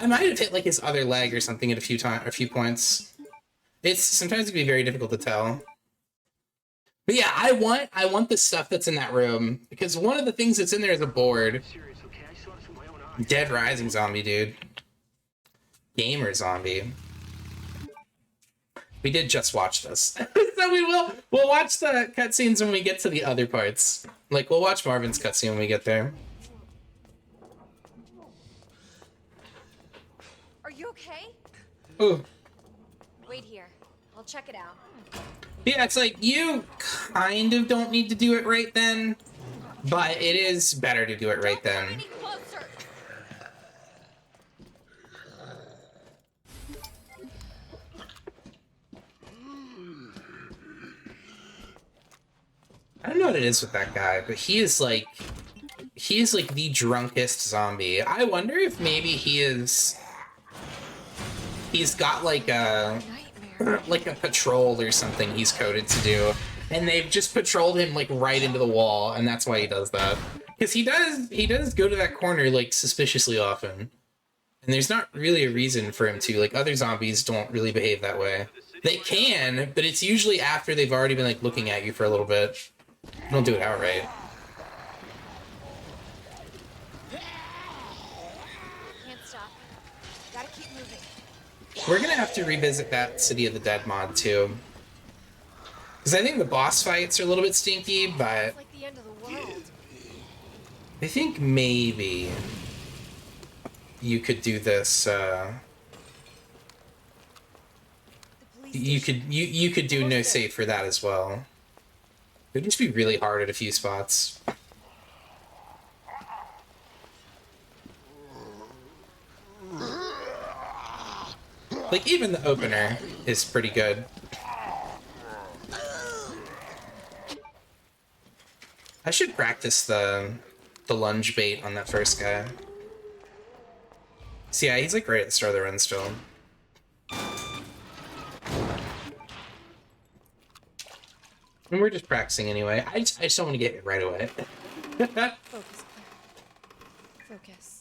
I might have hit like his other leg or something at a few points. It's sometimes it can be very difficult to tell. But yeah, I want the stuff that's in that room because one of the things that's in there is a board. Dead Rising zombie, dude. Gamer zombie. We did just watch this, so we'll watch the cutscenes when we get to the other parts. Like we'll watch Marvin's cutscene when we get there. Are you okay? Ooh. Wait here. I'll check it out. Yeah, it's like you kind of don't need to do it right then, but it is better to do it right then. Any closer. I don't know what it is with that guy, but he is like the drunkest zombie. I wonder if maybe he's got like a patrol or something he's coded to do, and they've just patrolled him like right into the wall, and that's why he does that. Because he does go to that corner like suspiciously often, and there's not really a reason for him to. Like other zombies don't really behave that way. They can, but it's usually after they've already been like looking at you for a little bit. Don't do it outright. Can't stop. Gotta keep moving. We're gonna have to revisit that City of the Dead mod too. Because I think the boss fights are a little bit stinky, but It's like the end of the world. I think maybe you could do this, you could do no save for that as well. It would just be really hard at a few spots. Like, even the opener is pretty good. I should practice the lunge bait on that first guy. So yeah, he's like right at the start of the run still. And we're just practicing anyway. I just don't want to get it right away. Focus. Focus.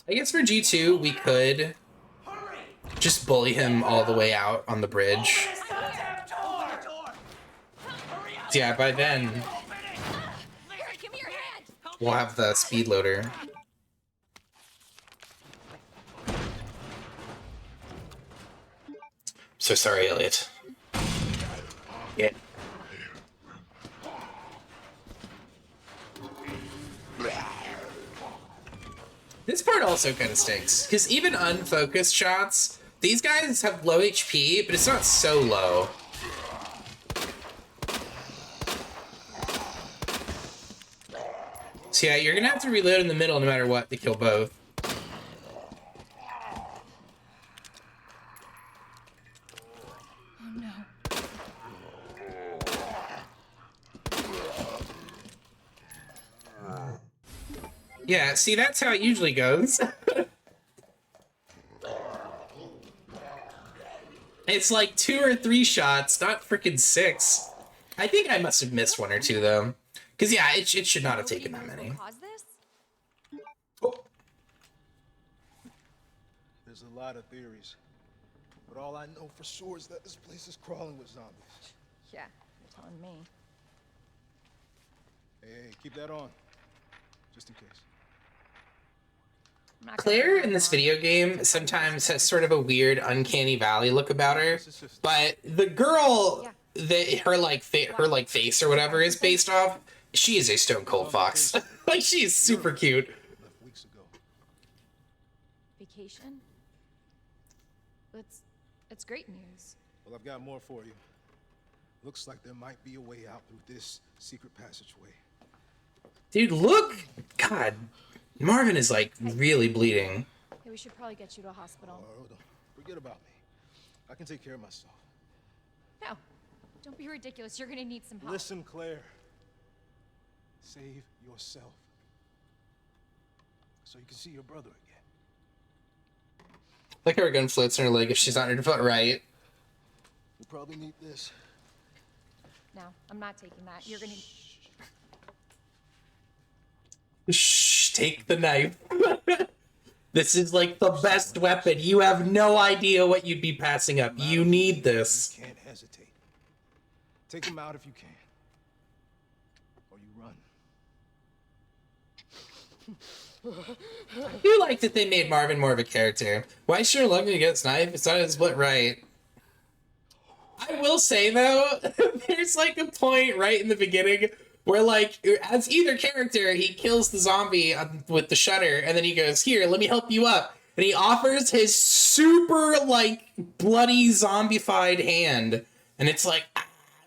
I guess for G2, we could just bully him all the way out on the bridge. Yeah, by then, Give me your hand. we'll have the speed loader. So sorry, Elliot. Yeah. This part also kind of stinks, because even unfocused shots, these guys have low HP, but it's not so low. So yeah, you're gonna have to reload in the middle no matter what to kill both. Oh no. Yeah, see, that's how it usually goes. It's like 2 or 3 shots, not freaking 6. I think I must have missed 1 or 2, though. Because, yeah, it should not have taken that many. Cause this? Oh. There's a lot of theories, but all I know for sure is that this place is crawling with zombies. Yeah, you're telling me. Hey, keep that on, just in case. I'm not gonna Claire lie, in this Mom. video game sometimes has sort of a weird uncanny valley look about her, but the girl that her face or whatever is based off, she is a stone cold fox. Like, she is super cute. Left weeks ago. Vacation? It's great news. Well, I've got more for you. Looks like there might be a way out through this secret passageway. Dude, look! God, Marvin is like really bleeding. Yeah, we should probably get you to a hospital. Oh, don't forget about me. I can take care of myself. No, Don't be ridiculous. You're gonna need some help. Listen, Claire. Save yourself. So you can see your brother again. Like her gun floats in her leg if she's on her foot right. You probably need this. No, I'm not taking that. You're gonna... Shh, take the knife. This is like the best weapon. You have no idea what you'd be passing up. You need this. You can't hesitate. Take him out if you can. Or you run. I do like that they made Marvin more of a character. Why sure love me to get his knife? It's not his split right. I will say though, there's like a point right in the beginning where like, as either character, he kills the zombie with the shutter, and then he goes, here, let me help you up. And he offers his super like bloody zombified hand. And it's like,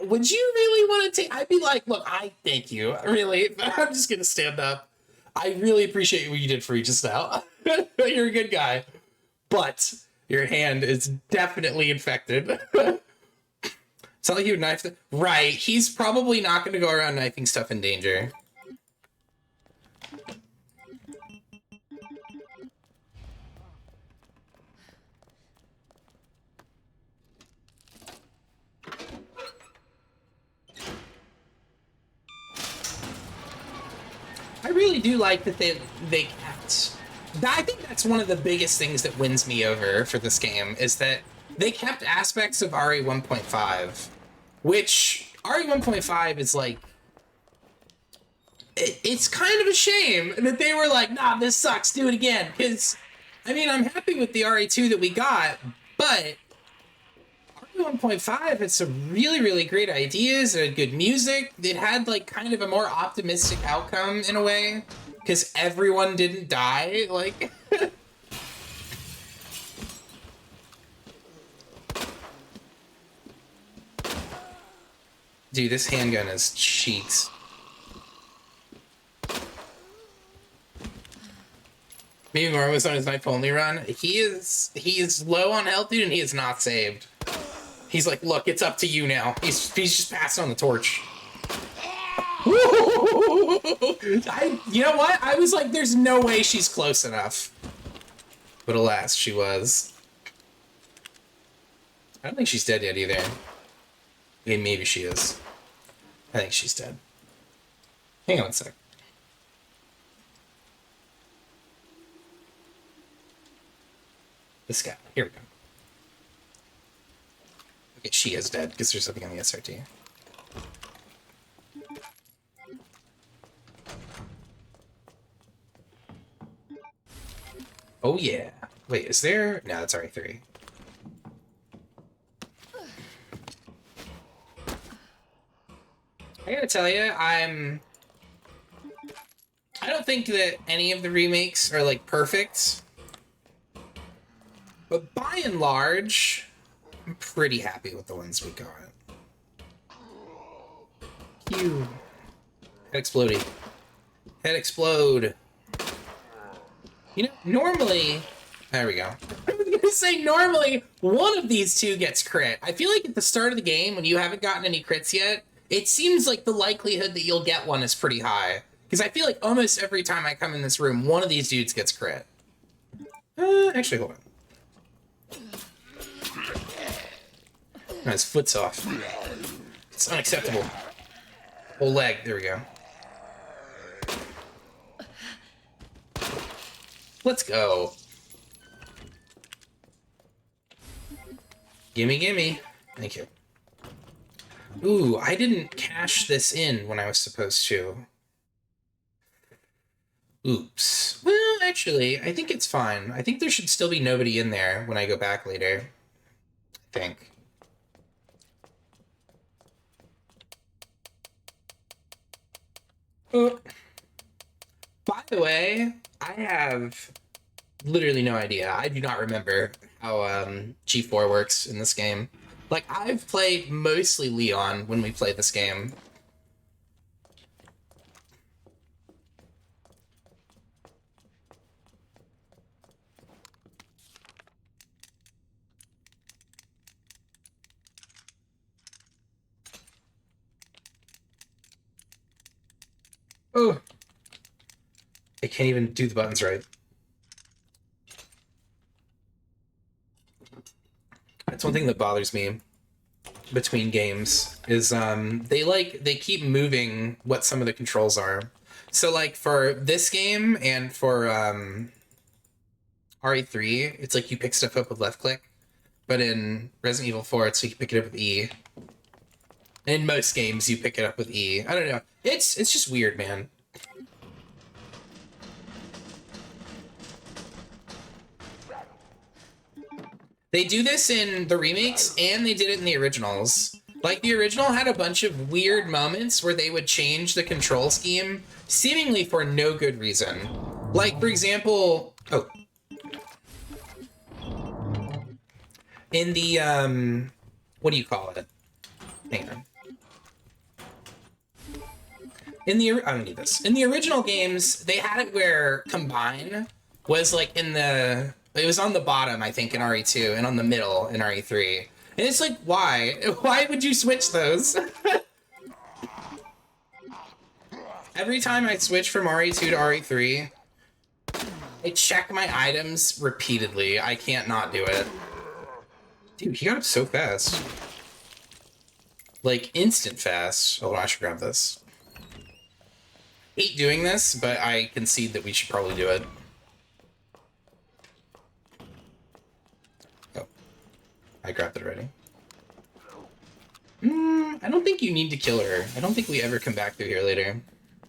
would you really want to take, I'd be like, look, I thank you, really. I'm just gonna stand up. I really appreciate what you did for me just now. You're a good guy. But your hand is definitely infected. It's not like he would knife the... Right, he's probably not going to go around knifing stuff in danger. I really do like that they kept... I think that's one of the biggest things that wins me over for this game, is that they kept aspects of RE 1.5, which RE 1.5 is like... It's kind of a shame that they were like, nah, this sucks, do it again, because, I mean, I'm happy with the RE2 that we got, but RE 1.5 had some really, really great ideas, it had good music, it had, like, kind of a more optimistic outcome, in a way, because everyone didn't die, like... Dude, this handgun is cheats. Maybe Marvin was on his knife only run. He is low on health, dude, and he is not saved. He's like, look, it's up to you now. He's just passing on the torch. You know what? I was like, there's no way she's close enough. But alas, she was. I don't think she's dead yet either. Okay, maybe she is. I think she's dead. Hang on a sec. This guy. Here we go. Okay, she is dead because there's something on the SRT. Oh yeah. Wait, is there? No, that's RE3. I gotta tell you, I don't think that any of the remakes are like perfect. But by and large, I'm pretty happy with the ones we got. Head explodey. Head explode. You know, normally... There we go. I was gonna say, normally, one of these two gets crit. I feel like at the start of the game, when you haven't gotten any crits yet, it seems like the likelihood that you'll get one is pretty high. Because I feel like almost every time I come in this room, one of these dudes gets crit. Actually, hold on. No, his foot's off. It's unacceptable. Whole leg. There we go. Let's go. Gimme, gimme. Thank you. Ooh, I didn't cash this in when I was supposed to. Oops. Well, actually, I think it's fine. I think there should still be nobody in there when I go back later. I think. Oh. By the way, I have literally no idea. I do not remember how G4 works in this game. Like, I've played mostly Leon when we played this game. Oh. I can't even do the buttons right. That's one thing that bothers me between games is they keep moving what some of the controls are. So like for this game and for RE3, it's like you pick stuff up with left click, but in Resident Evil 4 it's like you pick it up with E. In most games you pick it up with E. I don't know. It's just weird, man. They do this in the remakes, and they did it in the originals. Like, the original had a bunch of weird moments where they would change the control scheme, seemingly for no good reason. Like, for example... Oh. In the, what do you call it? Hang on. I don't need this. In the original games, they had it where Combine was, like, in the... It was on the bottom, I think, in RE2, and on the middle in RE3. And it's like, why? Why would you switch those? Every time I switch from RE2 to RE3, I check my items repeatedly. I can't not do it. Dude, he got up so fast. Like, instant fast. Oh, I should grab this. Hate doing this, but I concede that we should probably do it. I grabbed it already. I don't think you need to kill her. I don't think we ever come back through here later.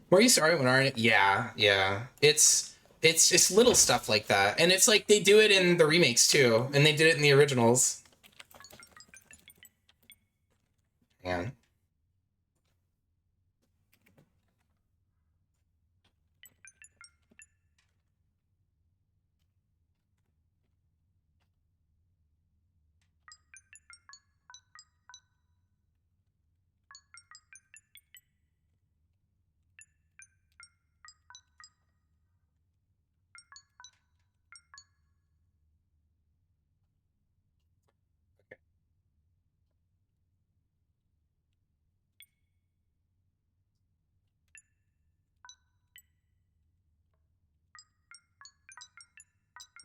Were you sorry when aren't it? Yeah. It's little stuff like that. And it's like they do it in the remakes too. And they did it in the originals. Man.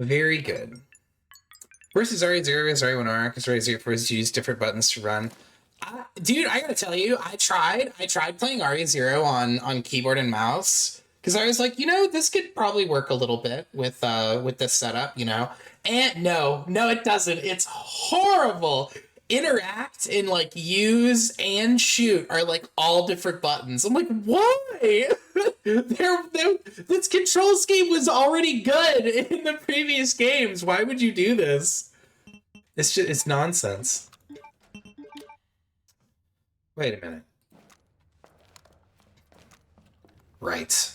Very good. Versus RE0 is RE1R, because RE0 is use different buttons to run. Dude, I gotta tell you, I tried playing RE0 on keyboard and mouse, because I was like, you know, this could probably work a little bit with this setup, you know? And no, it doesn't. It's horrible. Interact and like use and shoot are like all different buttons. I'm like, why? This control scheme was already good in the previous games. Why would you do this? It's nonsense. Wait a minute. Right.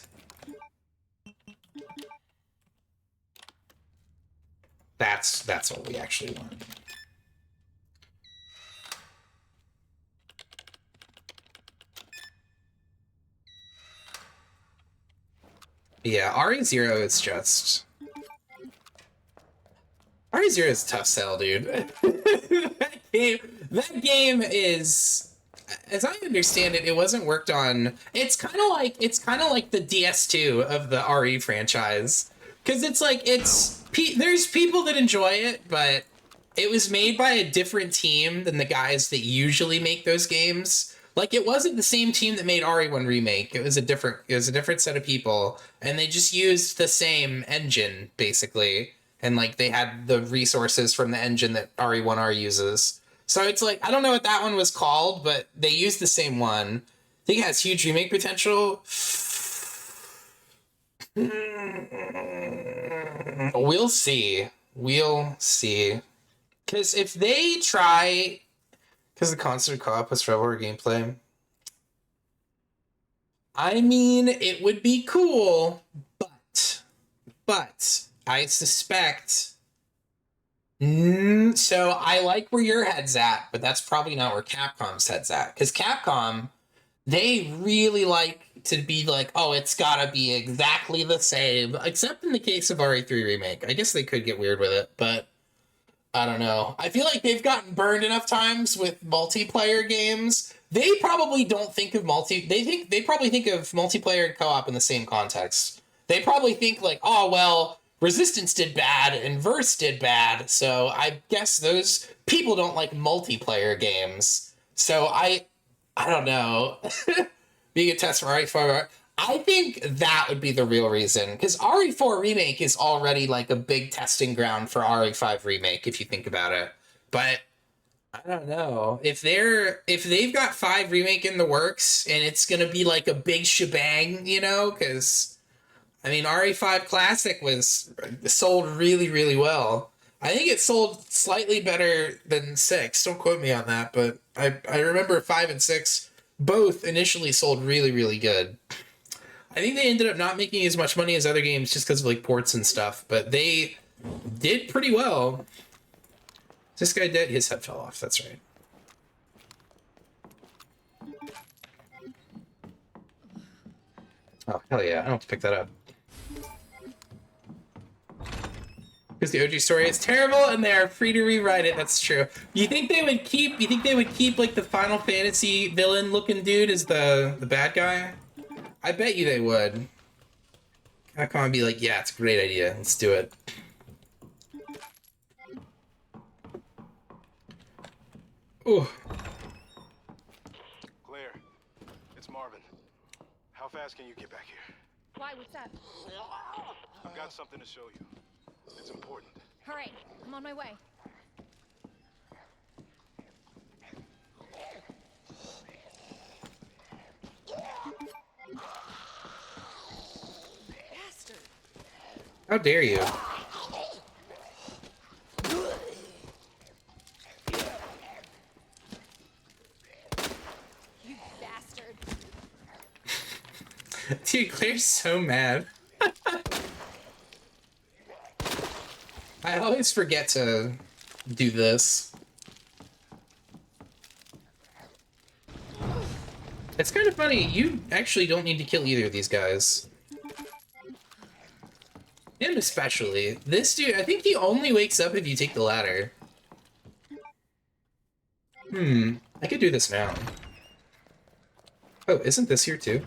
That's what we actually want. Yeah, RE0 is just... RE0 is a tough sell, dude. that game is... As I understand it, it wasn't worked on... It's kind of like the DS2 of the RE franchise. Because it's like, there's people that enjoy it, but it was made by a different team than the guys that usually make those games. Like, it wasn't the same team that made RE1 Remake. It was a different set of people, and they just used the same engine, basically. And, like, they had the resources from the engine that RE1R uses. So it's like, I don't know what that one was called, but they used the same one. I think it has huge remake potential. We'll see. We'll see. Because if they try... Because the constant co-op was Rebel gameplay. I mean, it would be cool, but I suspect... So I like where your head's at, but that's probably not where Capcom's head's at. Because Capcom, they really like to be like, oh, it's gotta be exactly the same, except in the case of RE3 Remake. I guess they could get weird with it, but I don't know. I feel like they've gotten burned enough times with multiplayer games. They probably don't think of they probably think of multiplayer and co-op in the same context. They probably think like, oh well, Resistance did bad and Verse did bad, so I guess those people don't like multiplayer games. So I don't know. Being a test for RE4, I think that would be the real reason, because RE4 Remake is already like a big testing ground for RE5 Remake, if you think about it. But I don't know if they've got 5 Remake in the works and it's gonna be like a big shebang, you know, because I mean RE5 Classic was sold really, really well. I think it sold slightly better than 6. Don't quote me on that, but I remember 5 and 6 both initially sold really, really good. I think they ended up not making as much money as other games just because of like ports and stuff, but they did pretty well. Is this guy dead? His head fell off, that's right. Oh, hell yeah, I don't have to pick that up. Because the OG story is terrible and they are free to rewrite it, that's true. You think they would keep like the Final Fantasy villain looking dude as the bad guy? I bet you they would. Capcom would be like, yeah, it's a great idea. Let's do it. Ooh. Claire, it's Marvin. How fast can you get back here? Why? What's up? I've got something to show you. It's important. All right, I'm on my way. Bastard. How dare you? You bastard. Dude, Claire's so mad. I always forget to do this. It's kind of funny. You actually don't need to kill either of these guys. Him especially. This dude, I think he only wakes up if you take the ladder. I could do this now. Oh, isn't this here too?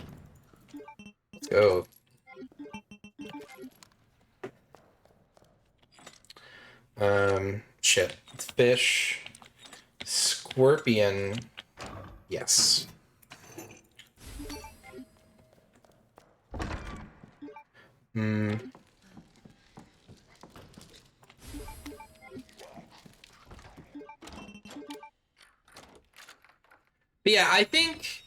Let's go. Shit. Fish. Scorpion. Yes. But yeah, I think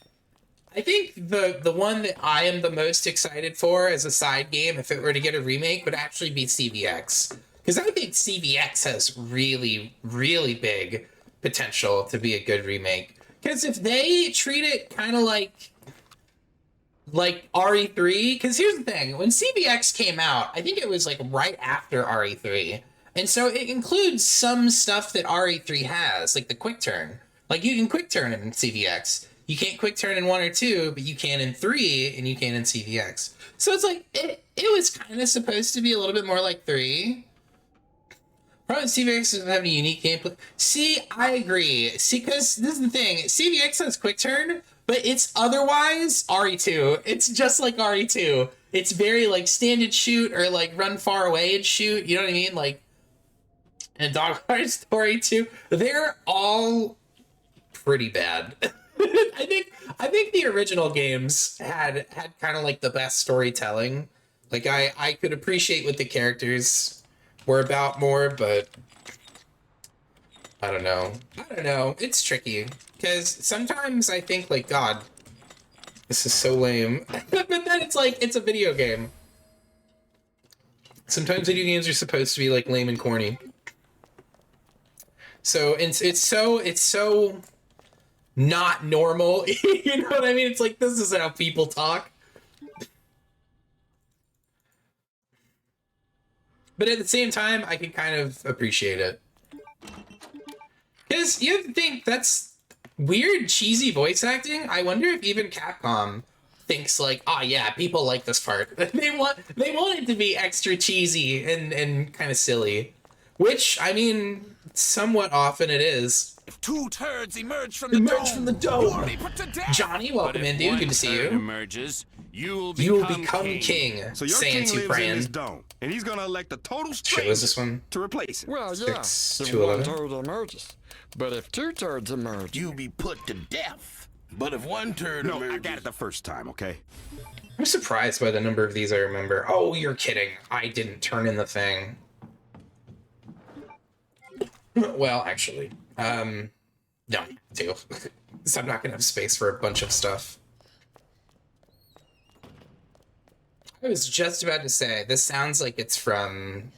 the one that I am the most excited for as a side game, if it were to get a remake, would actually be CVX. Because I think CVX has really, really big potential to be a good remake. Because if they treat it kind of like RE3, because here's the thing, when CVX came out, I think it was like right after RE3. And so it includes some stuff that RE3 has, like the quick turn. Like you can quick turn in CVX. You can't quick turn in 1 or 2, but you can in 3 and you can in CVX. So it's like, it was kind of supposed to be a little bit more like 3. Probably CVX doesn't have any unique gameplay. See, I agree. See, because this is the thing. CVX has quick turn, but it's otherwise RE2. It's just like RE2. It's very like stand and shoot or like run far away and shoot. You know what I mean? Like, and Dog Heart Story 2. They're all pretty bad. I think the original games had kind of like the best storytelling. Like I could appreciate what the characters were about more, but I don't know. It's tricky because sometimes I think like, God, this is so lame. But then it's like, it's a video game. Sometimes video games are supposed to be like lame and corny. So it's so not normal. You know what I mean? It's like, this is how people talk. But at the same time, I can kind of appreciate it. Because you have to think, that's weird, cheesy voice acting. I wonder if even Capcom thinks like, oh yeah, people like this part. They want it to be extra cheesy and kind of silly. Which, I mean, somewhat often it is. If 2 turds emerge from the dome, you will be put to death. Johnny, welcome in, dude. Good to see you. Emerges, you will become king. So your king lives in this dome, and he's gonna elect a total stranger is this one? to replace him. Well, yeah, 6 if to 1 11. turd emerges. But if 2 turds emerge, you'll be put to death. But if 1 turd No, emerges, I got it the first time, okay? I'm surprised by the number of these I remember. Oh, you're kidding. I didn't turn in the thing. Well, actually, no, do. So I'm not gonna have space for a bunch of stuff. I was just about to say, this sounds like it's from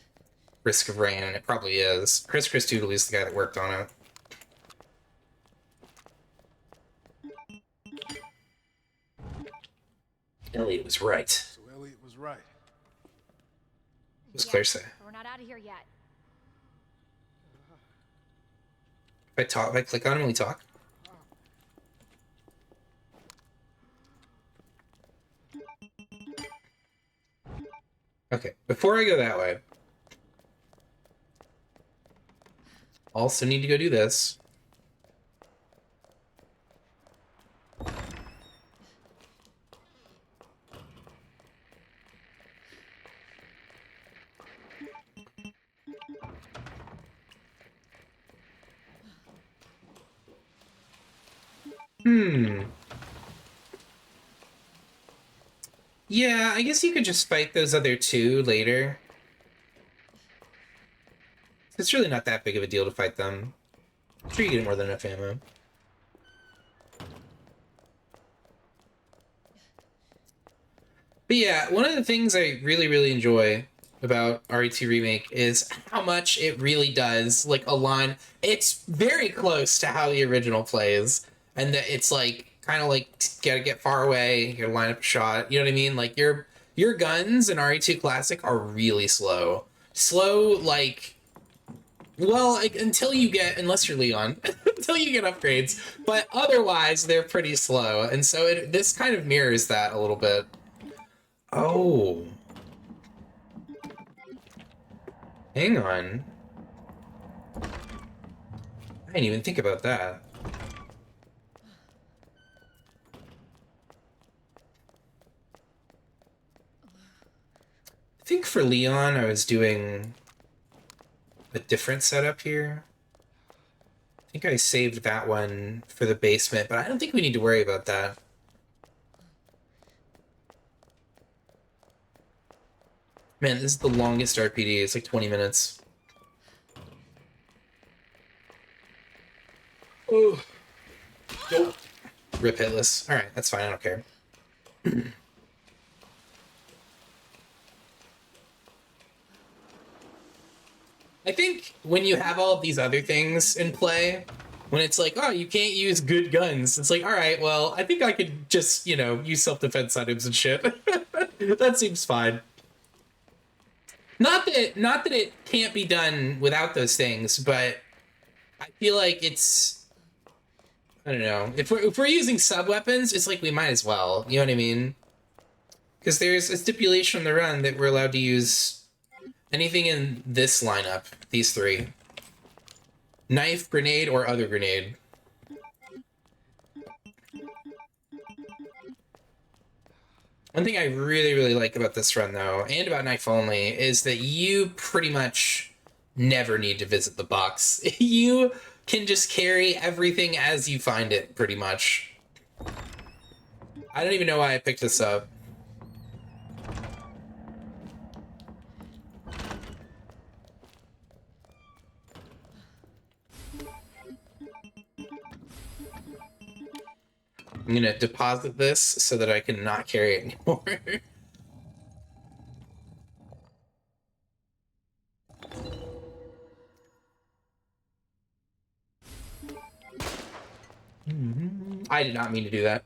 Risk of Rain, and it probably is. Chris Doodley's the guy that worked on it. Elliot was right. So Elliot was right. What does Claire say? We're not out of here yet. If I click on him, will he talk? Okay, before I go that way, also need to go do this. Yeah, I guess you could just fight those other 2 later. It's really not that big of a deal to fight them. I'm sure you get more than enough ammo. But yeah, one of the things I really enjoy about RE2 Remake is how much it really does, like, align. It's very close to how the original plays, and that it's like kind of like gotta get far away, you gotta line up a shot, you know what I mean? Like your guns in RE2 Classic are really slow. Like, well, like, until you get, unless you're Leon, until you get upgrades, but otherwise they're pretty slow, and so this kind of mirrors that a little bit. Oh. Hang on. I didn't even think about that. I think for Leon, I was doing a different setup here. I think I saved that one for the basement, but I don't think we need to worry about that. Man, this is the longest RPD. It's like 20 minutes. Oh. Nope. Rip hitless. Alright, that's fine. I don't care. I think when you have all of these other things in play, when it's like, oh, you can't use good guns, it's like, all right, well, I think I could just, use self-defense items and shit. That seems fine. Not that it can't be done without those things, but I feel like it's, I don't know. If we're using sub-weapons, it's like we might as well, you know what I mean? Because there's a stipulation on the run that we're allowed to use anything in this lineup, these 3. Knife, grenade, or other grenade. One thing I really like about this run, though, and about knife only, is that you pretty much never need to visit the box. You can just carry everything as you find it, pretty much. I don't even know why I picked this up. I'm gonna deposit this so that I can not carry it anymore. I did not mean to do that.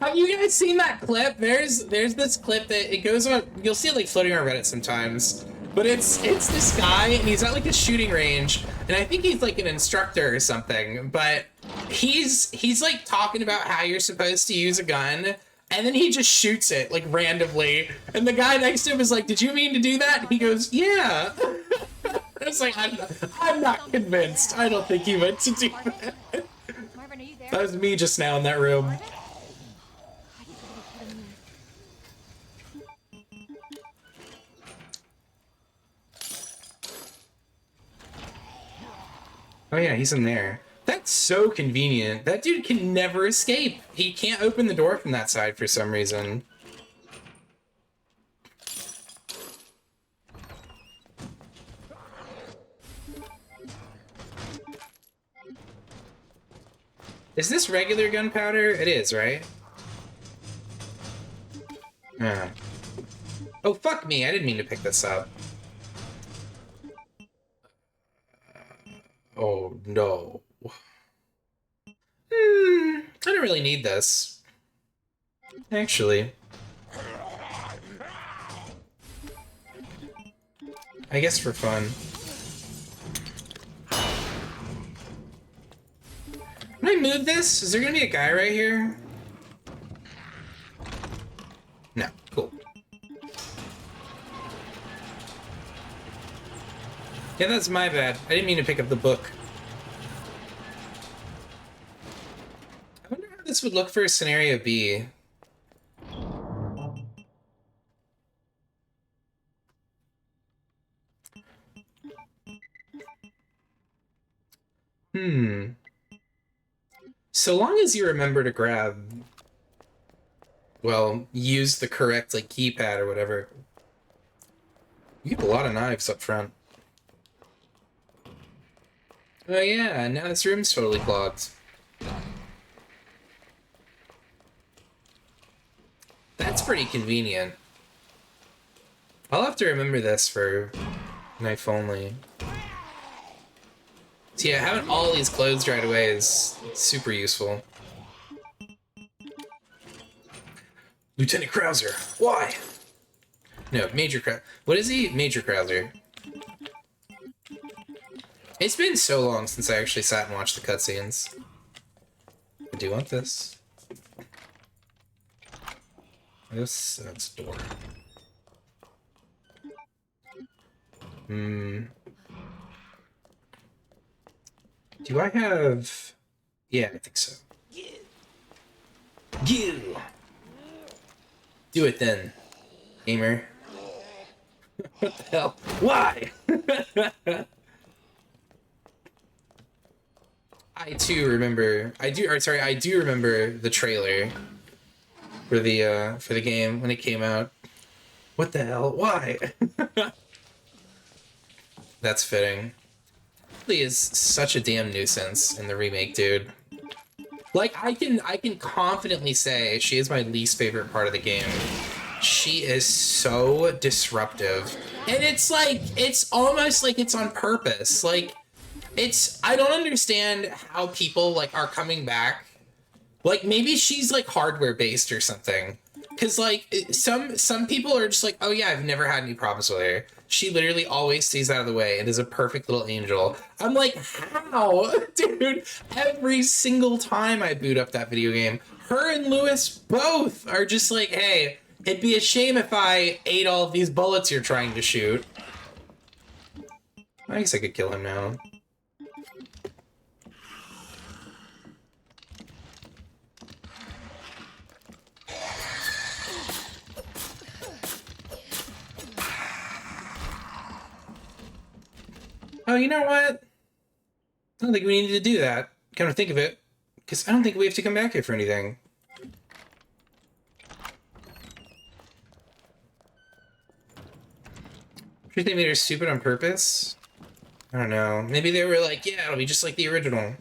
Have you guys seen that clip? There's this clip that it goes on. You'll see it like floating on Reddit sometimes. But it's this guy, and he's at like a shooting range, and I think he's like an instructor or something. But he's like talking about how you're supposed to use a gun, and then he just shoots it like randomly. And the guy next to him is like, "Did you mean to do that?" And he goes, "Yeah." was like, I'm not convinced. I don't think he meant to do that. Marvin, are you there? That was me just now in that room. I just gotta move. Oh yeah, he's in there. That's so convenient. That dude can never escape. He can't open the door from that side for some reason. Is this regular gunpowder? It is, right? Oh, fuck me. I didn't mean to pick this up. Oh, no. I don't really need this. Actually. I guess for fun. Can I move this? Is there gonna be a guy right here? No. Cool. Yeah, that's my bad. I didn't mean to pick up the book. I wonder how this would look for scenario B. So long as you remember to grab, well, use the correct, like, keypad or whatever. You get a lot of knives up front. Oh yeah, now this room's totally clogged. That's pretty convenient. I'll have to remember this for knife only. So yeah, having all these clothes right away is super useful. Lieutenant Krauser, why? No, Major Krauser. What is he? Major Krauser. It's been so long since I actually sat and watched the cutscenes. I do want this. That's door. Do I have... Yeah, I think so. Goo! Do it then, gamer. What the hell? Why? I do remember the trailer for the game when it came out. What the hell? Why? That's fitting. Lee is such a damn nuisance in the remake, dude. Like, I can confidently say she is my least favorite part of the game. She is so disruptive. And it's like, it's almost like it's on purpose. Like, I don't understand how people, like, are coming back. Like, maybe she's, like, hardware-based or something. Because, like, some people are just like, oh yeah, I've never had any problems with her. She literally always stays out of the way and is a perfect little angel. I'm like, how? Dude, every single time I boot up that video game, her and Lewis both are just like, hey, it'd be a shame if I ate all of these bullets you're trying to shoot. I guess I could kill him now. Oh, you know what? I don't think we need to do that. Kind of think of it. Because I don't think we have to come back here for anything. Do you think they made her stupid on purpose? I don't know. Maybe they were like, yeah, it'll be just like the original.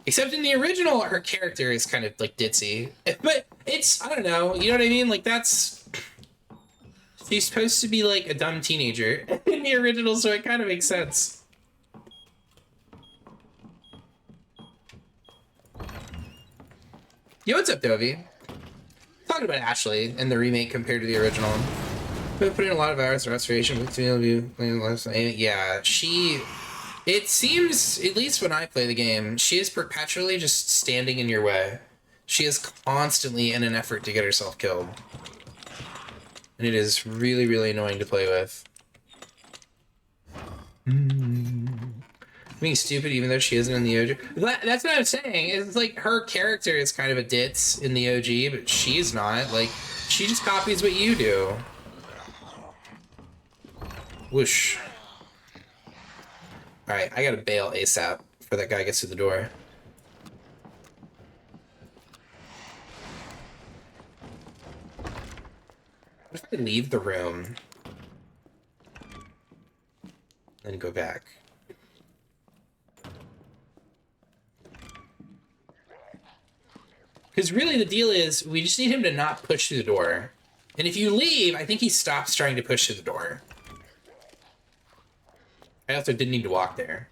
Except in the original, her character is kind of, like, ditzy. But it's, I don't know, you know what I mean? Like, that's... She's supposed to be, like, a dumb teenager in the original, so it kind of makes sense. Yo, what's up, Dovey? Talking about Ashley in the remake compared to the original. Been putting a lot of hours in restoration with yeah, she... It seems, at least when I play the game, she is perpetually just standing in your way. She is constantly in an effort to get herself killed. And it is really, really annoying to play with. Being stupid even though she isn't in the OG. That's what I'm saying. It's like her character is kind of a ditz in the OG, but she's not. Like, she just copies what you do. Whoosh. Alright, I gotta bail ASAP before that guy gets to the door. What if I leave the room and go back? Because really the deal is we just need him to not push through the door. And if you leave, I think he stops trying to push through the door. I also didn't need to walk there.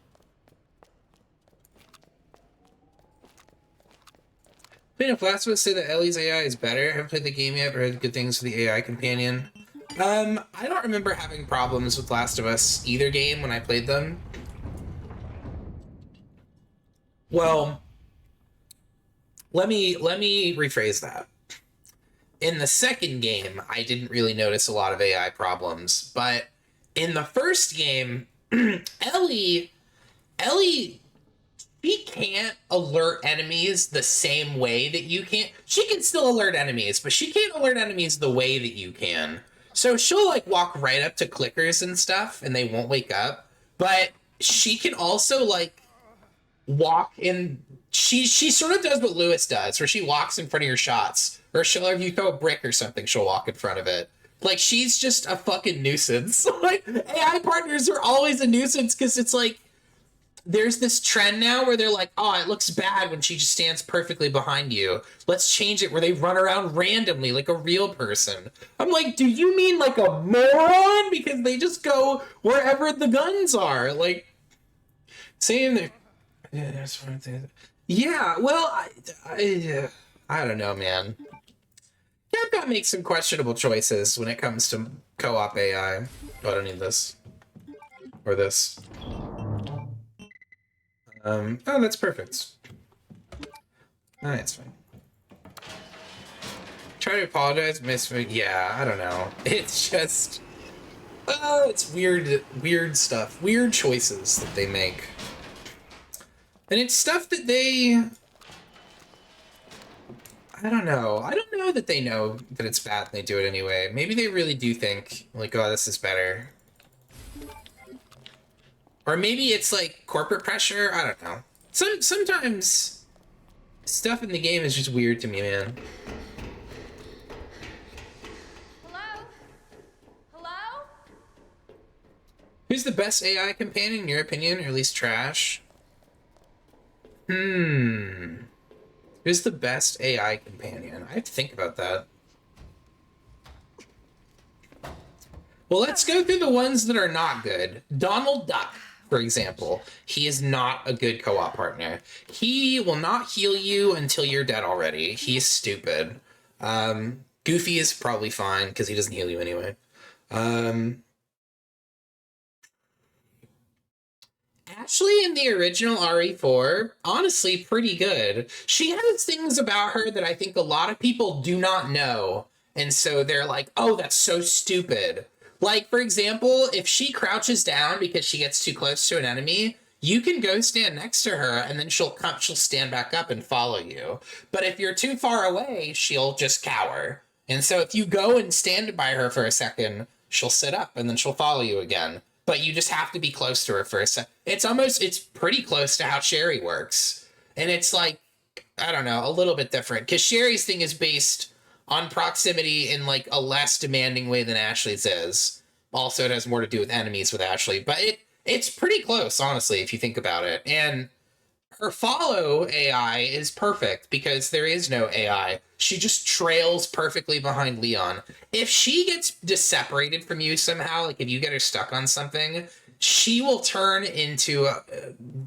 Been if Last of Us say that Ellie's AI is better. I haven't played the game yet, but heard good things for the AI companion. I don't remember having problems with Last of Us either game when I played them. Well, let me rephrase that. In the second game, I didn't really notice a lot of AI problems, but in the first game, Ellie, she can't alert enemies the same way that you can. She can still alert enemies, but she can't alert enemies the way that you can. So she'll like walk right up to clickers and stuff and they won't wake up, but she can also like walk in. She sort of does what Lewis does, where she walks in front of your shots, or if you throw a brick or something, she'll walk in front of it. Like, she's just a fucking nuisance. Like, AI partners are always a nuisance because it's like, there's this trend now where they're like, oh, it looks bad when she just stands perfectly behind you. Let's change it where they run around randomly like a real person. I'm like, do you mean like a moron? Because they just go wherever the guns are. Like, same there. Yeah, that's one thing. Yeah, well, I don't know, man. Capcom makes some questionable choices when it comes to co-op AI. Oh, I don't need this. Or this. Oh, that's perfect. Alright, it's fine. Try to apologize, miss me. Yeah, I don't know. It's just... Oh, it's weird stuff. Weird choices that they make. And it's stuff that they... I don't know. I don't know that they know that it's bad and they do it anyway. Maybe they really do think, like, oh, this is better. Or maybe it's, like, corporate pressure. I don't know. Sometimes stuff in the game is just weird to me, man. Hello? Hello? Who's the best AI companion, in your opinion, or at least trash? Who's the best AI companion? I have to think about that. Well, let's go through the ones that are not good. Donald Duck, for example. He is not a good co-op partner. He will not heal you until you're dead already. He's stupid. Goofy is probably fine because he doesn't heal you anyway. Ashley in the original RE4, honestly, pretty good. She has things about her that I think a lot of people do not know. And so they're like, oh, that's so stupid. Like, for example, if she crouches down because she gets too close to an enemy, you can go stand next to her and then she'll stand back up and follow you. But if you're too far away, she'll just cower. And so if you go and stand by her for a second, she'll sit up and then she'll follow you again. But you just have to be close to her for a second. It's pretty close to how Sherry works. And it's like, I don't know, a little bit different. Because Sherry's thing is based on proximity in like a less demanding way than Ashley's is. Also, it has more to do with enemies with Ashley. But it's pretty close, honestly, if you think about it. And her follow AI is perfect because there is no AI. She just trails perfectly behind Leon. If she gets separated from you somehow, like if you get her stuck on something, she will turn into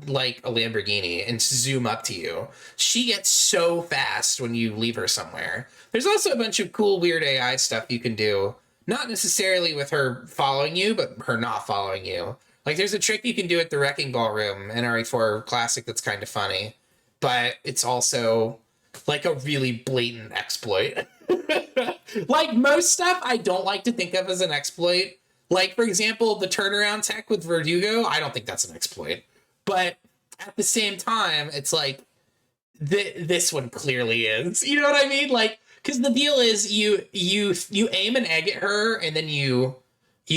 like a Lamborghini and zoom up to you. She gets so fast when you leave her somewhere. There's also a bunch of cool, weird AI stuff you can do. Not necessarily with her following you, but her not following you. Like, there's a trick you can do at the Wrecking Ball room in RE4 Classic that's kind of funny. But it's also, like, a really blatant exploit. Like, most stuff I don't like to think of as an exploit. Like, for example, the turnaround tech with Verdugo, I don't think that's an exploit. But at the same time, it's like, this one clearly is. You know what I mean? Like, because the deal is you aim an egg at her, and then you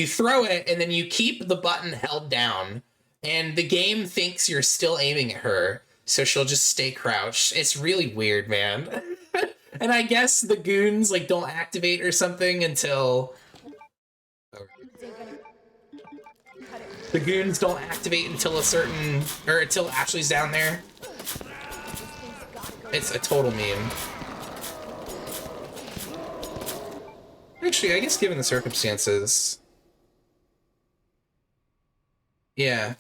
throw it, and then you keep the button held down, and the game thinks you're still aiming at her, so she'll just stay crouched. It's really weird, man. And I guess the goons like don't activate or something until the goons don't activate until until Ashley's down there. It's a total meme. Actually, I guess given the circumstances, yeah.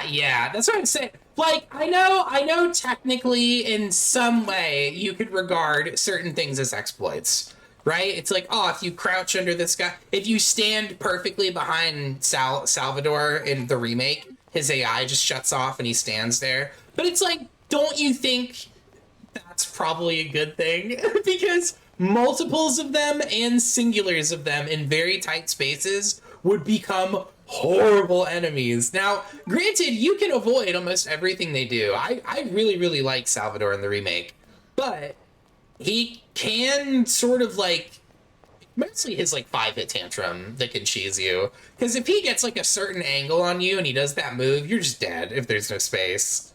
Yeah, that's what I'm saying. Like, I know technically in some way you could regard certain things as exploits, right? It's like, oh, if you crouch under this guy, if you stand perfectly behind Salvador in the remake, his AI just shuts off and he stands there. But it's like, don't you think that's probably a good thing? Because multiples of them and singulars of them in very tight spaces would become horrible enemies. Now, granted, you can avoid almost everything they do. I really, really like Salvador in the remake, but he can sort of like, mostly his like 5-hit tantrum that can cheese you. Because if he gets like a certain angle on you and he does that move, you're just dead if there's no space.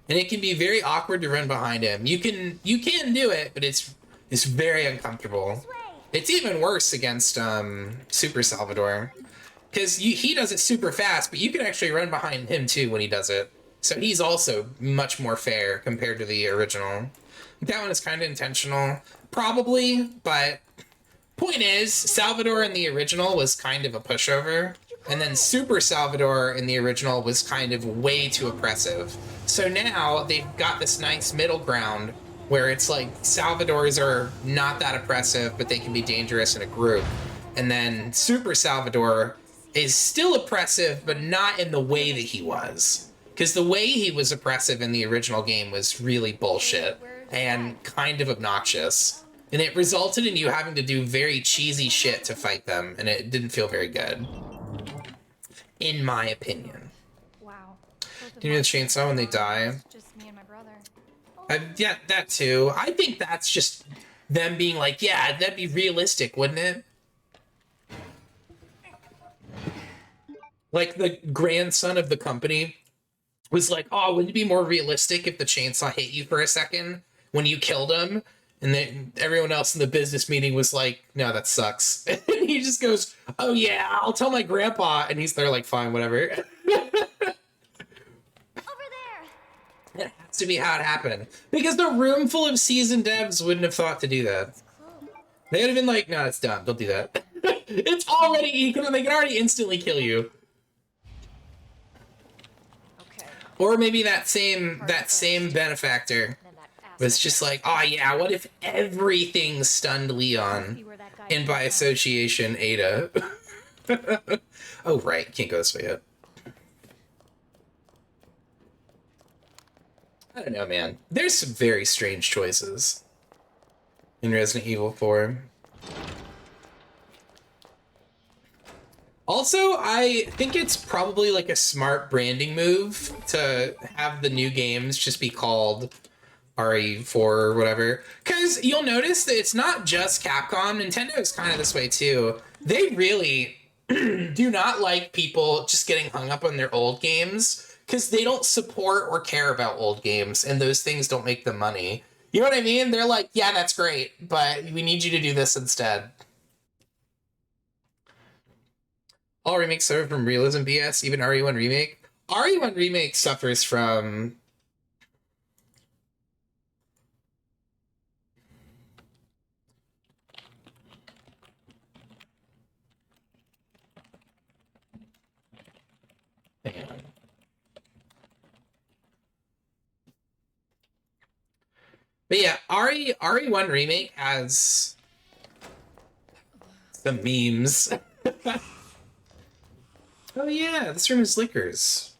And it can be very awkward to run behind him. You can do it, but it's very uncomfortable. It's even worse against Super Salvador, because he does it super fast, but you can actually run behind him too when he does it. So he's also much more fair compared to the original. That one is kind of intentional, probably, but point is, Salvador in the original was kind of a pushover, and then Super Salvador in the original was kind of way too oppressive. So now they've got this nice middle ground where it's like Salvadors are not that oppressive, but they can be dangerous in a group. And then Super Salvador is still oppressive, but not in the way that he was. Because the way he was oppressive in the original game was really bullshit and kind of obnoxious. And it resulted in you having to do very cheesy shit to fight them, and it didn't feel very good. In my opinion. Wow. Do you need the chainsaw when they die? Just me and my brother. Yeah, that too. I think that's just them being like, yeah, that'd be realistic, wouldn't it? Like, the grandson of the company was like, oh, wouldn't it be more realistic if the chainsaw hit you for a second when you killed him? And then everyone else in the business meeting was like, no, that sucks. And he just goes, oh yeah, I'll tell my grandpa. And he's there like, fine, whatever. Over there. It has to be how it happened. Because the room full of seasoned devs wouldn't have thought to do that. They would have been like, no, it's done. Don't do that. It's already, they can already instantly kill you. Okay. Or maybe that same benefactor was just like, oh yeah, what if everything stunned Leon? And by association, Ada. Oh right, can't go this way yet. I don't know, man. There's some very strange choices in Resident Evil 4. Also, I think it's probably like a smart branding move to have the new games just be called RE4 or whatever. Because you'll notice that it's not just Capcom. Nintendo is kind of this way too. They really do not like people just getting hung up on their old games because they don't support or care about old games, and those things don't make them money. You know what I mean? They're like, yeah, that's great, but we need you to do this instead. All remakes suffer from realism BS, even RE1 Remake. RE1 Remake suffers from... Hang on. But yeah, RE1 Remake has some memes. Oh yeah, this room is Liquors.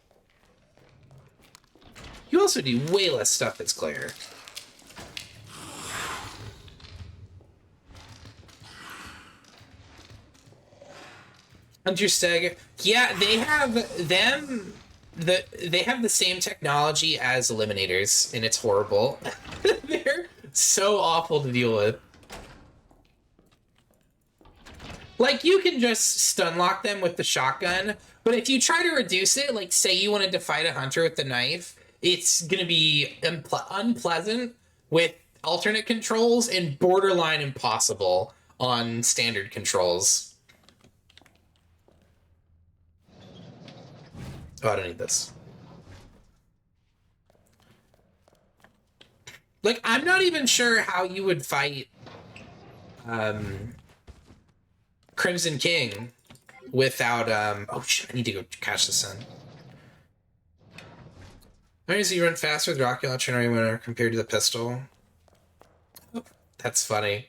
You also do way less stuff as Claire. Hunter Stag. Yeah, they have them. They have the same technology as Eliminators, and it's horrible. They're so awful to deal with. Like, you can just stun lock them with the shotgun, but if you try to reduce it, like, say you wanted to fight a hunter with the knife, it's gonna be unpleasant with alternate controls and borderline impossible on standard controls. Oh, I don't need this. Like, I'm not even sure how you would fight Crimson King without oh shit, I need to go catch the sun. Notice you run faster with rocket launcher and runner compared to the pistol. Oh, that's funny.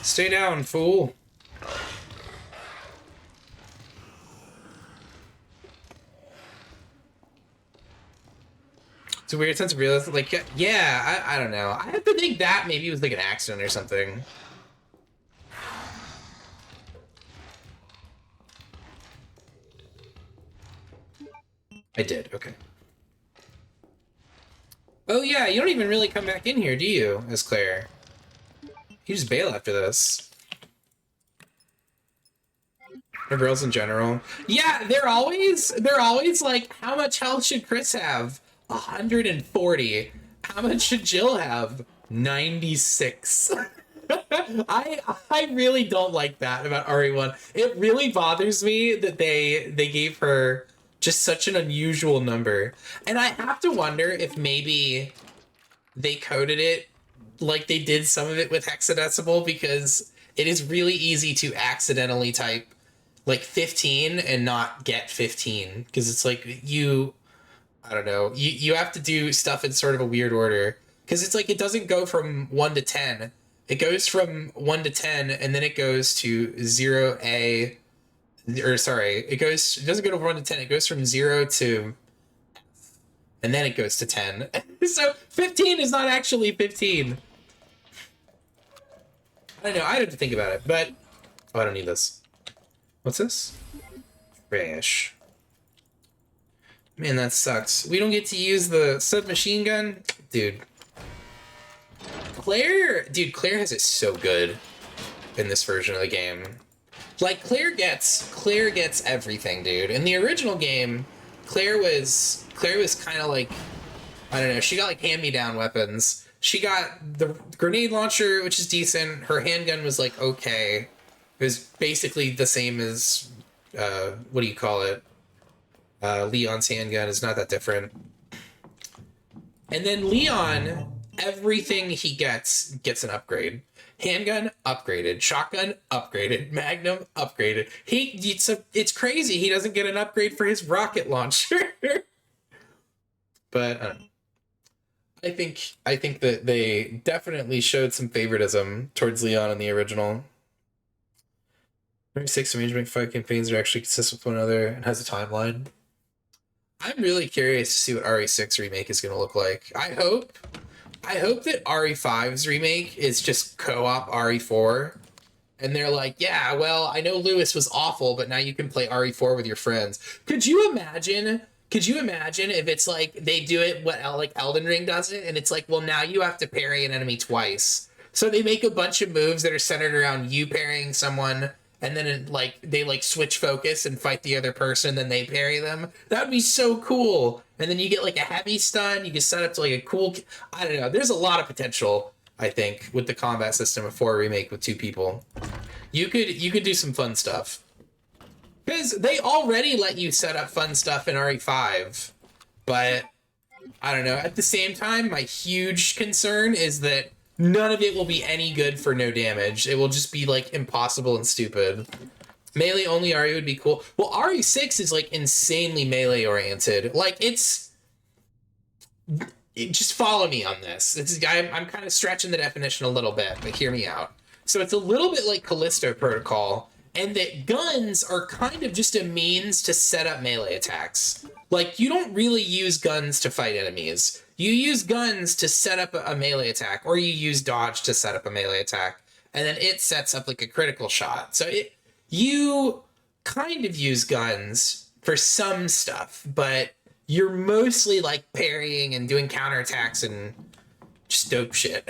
Stay down, fool. It's a weird sense of realism. Like, yeah, I don't know. I have to think that maybe it was like an accident or something. I did, okay. Oh yeah, you don't even really come back in here, do you, as Claire? You just bail after this. Or girls in general. Yeah, they're always like, how much health should Chris have? 140. How much should Jill have? 96. I really don't like that about RE1. It really bothers me that they gave her just such an unusual number. And I have to wonder if maybe they coded it like they did some of it with hexadecimal, because it is really easy to accidentally type like 15 and not get 15, because it's like I don't know, you have to do stuff in sort of a weird order, because it's like it doesn't go from 1 to 10. It goes from 1 to 10 and then it goes to 0A, or sorry, it doesn't go to 1 to 10, it goes from 0 to, and then it goes to 10. So 15 is not actually 15. I don't know, I'd have to think about it, but oh, I don't need this. What's this? Trash. Man, that sucks. We don't get to use the submachine gun? Dude. Claire has it so good in this version of the game. Like, Claire gets everything, dude. In the original game, Claire was kind of like, I don't know, she got like hand-me-down weapons. She got the grenade launcher, which is decent. Her handgun was like okay. It was basically the same as what do you call it? Leon's handgun is not that different. And then Leon, everything he gets an upgrade. Handgun upgraded, shotgun upgraded, Magnum upgraded. It's crazy. He doesn't get an upgrade for his rocket launcher. But I don't know. I think that they definitely showed some favoritism towards Leon in the original. 36 arrangement fight campaigns are actually consistent with one another and has a timeline. I'm really curious to see what RE6 remake is going to look like. I hope that RE5's remake is just co-op RE4, and they're like, yeah, well, I know Lewis was awful, but now you can play RE4 with your friends. Could you imagine if it's like they do it like Elden Ring does it, and it's like, well, now you have to parry an enemy twice. So they make a bunch of moves that are centered around you parrying someone, and then they switch focus and fight the other person, then they parry them. That would be so cool. And then you get like a heavy stun. You can set up to like a cool, I don't know. There's a lot of potential, I think, with the combat system of 4 remake with 2 people. You could do some fun stuff. Because they already let you set up fun stuff in RE5, but I don't know. At the same time, my huge concern is that none of it will be any good for no damage. It will just be like impossible and stupid. Melee only RE would be cool. Well, RE6 is like insanely melee oriented. Like just follow me on this. I'm kind of stretching the definition a little bit, but hear me out. So it's a little bit like Callisto Protocol, and that guns are kind of just a means to set up melee attacks. Like, you don't really use guns to fight enemies. You use guns to set up a melee attack, or you use dodge to set up a melee attack, and then it sets up like a critical shot. So you kind of use guns for some stuff, but you're mostly like parrying and doing counterattacks and just dope shit.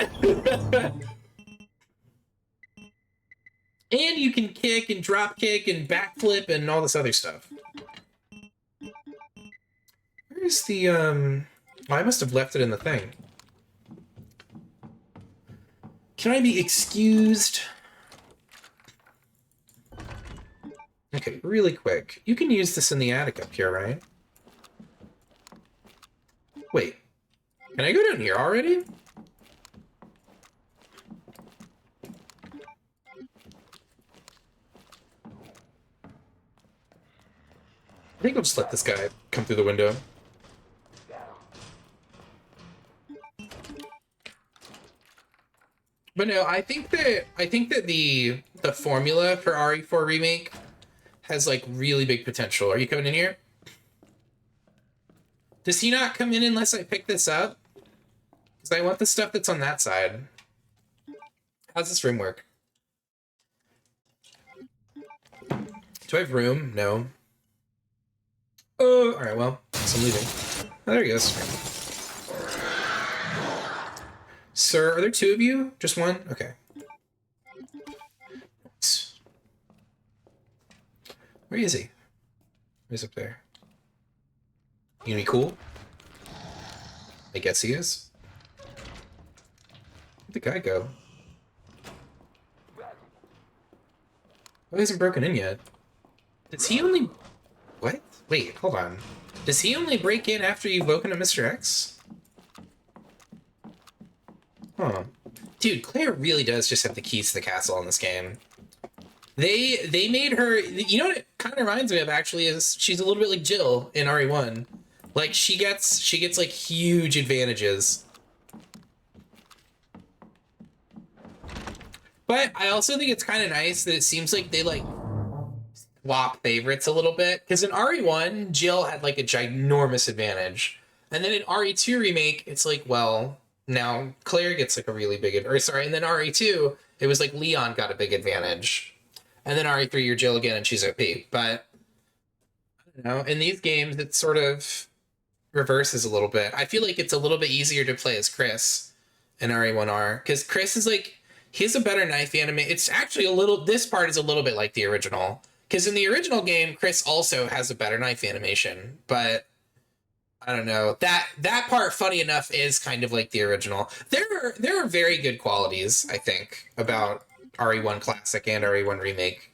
And you can kick and drop kick and backflip and all this other stuff. Where's the, oh, I must have left it in the thing. Can I be excused? Okay, really quick. You can use this in the attic up here, right? Wait. Can I go down here already? I think I'll just let this guy come through the window. But no, I think that the formula for RE4 Remake has like really big potential. Are you coming in here? Does he not come in unless I pick this up? Because I want the stuff that's on that side. How's this room work? Do I have room? No. Oh, alright, well, so I'm leaving. Oh, there he goes. Sir, are there two of you? Just one? Okay. Where is he? He's up there. You gonna be cool? I guess he is. Where'd the guy go? Oh, he hasn't broken in yet. Does he only... What? Wait, hold on. Does he only break in after you've woken up Mr. X? Huh. Dude, Claire really does just have the keys to the castle in this game. They made her... You know what it kind of reminds me of, actually, is she's a little bit like Jill in RE1. Like, she gets like, huge advantages. But I also think it's kind of nice that it seems like they, like, swap favorites a little bit. Because in RE1, Jill had, like, a ginormous advantage. And then in RE2 Remake, it's like, well, now Claire gets, like, a really big... Or, sorry, and then RE2, it was like Leon got a big advantage. And then RE3, you're Jill again, and she's OP. But, I don't know, in these games, it's sort of... reverses a little bit. I feel like it's a little bit easier to play as Chris in RE1R, because Chris is like, he has a better knife anime. It's actually a little, this part is a little bit like the original, because in the original game, Chris also has a better knife animation, but I don't know, that part, funny enough, is kind of like the original. There are very good qualities, I think, about RE1 Classic and RE1 Remake.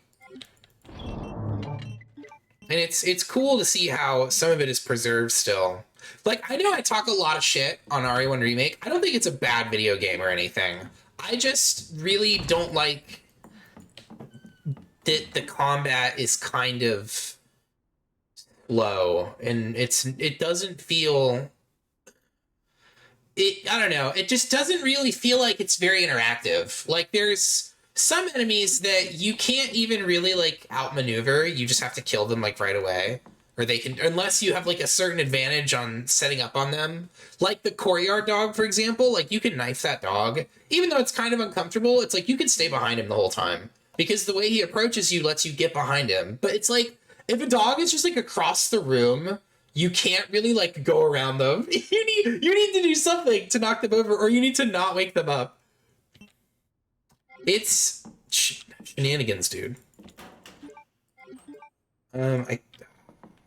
And it's cool to see how some of it is preserved still. Like, I know I talk a lot of shit on RE1 Remake. I don't think it's a bad video game or anything. I just really don't like that the combat is kind of low, and it doesn't feel... I don't know. It just doesn't really feel like it's very interactive. Like, there's some enemies that you can't even really, like, outmaneuver. You just have to kill them, like, right away. Or they can, unless you have, like, a certain advantage on setting up on them. Like the courtyard dog, for example, like, you can knife that dog. Even though it's kind of uncomfortable, it's like, you can stay behind him the whole time. Because the way he approaches you lets you get behind him. But it's like, if a dog is just, like, across the room, you can't really, like, go around them. You need to do something to knock them over, or you need to not wake them up. It's shenanigans, dude. I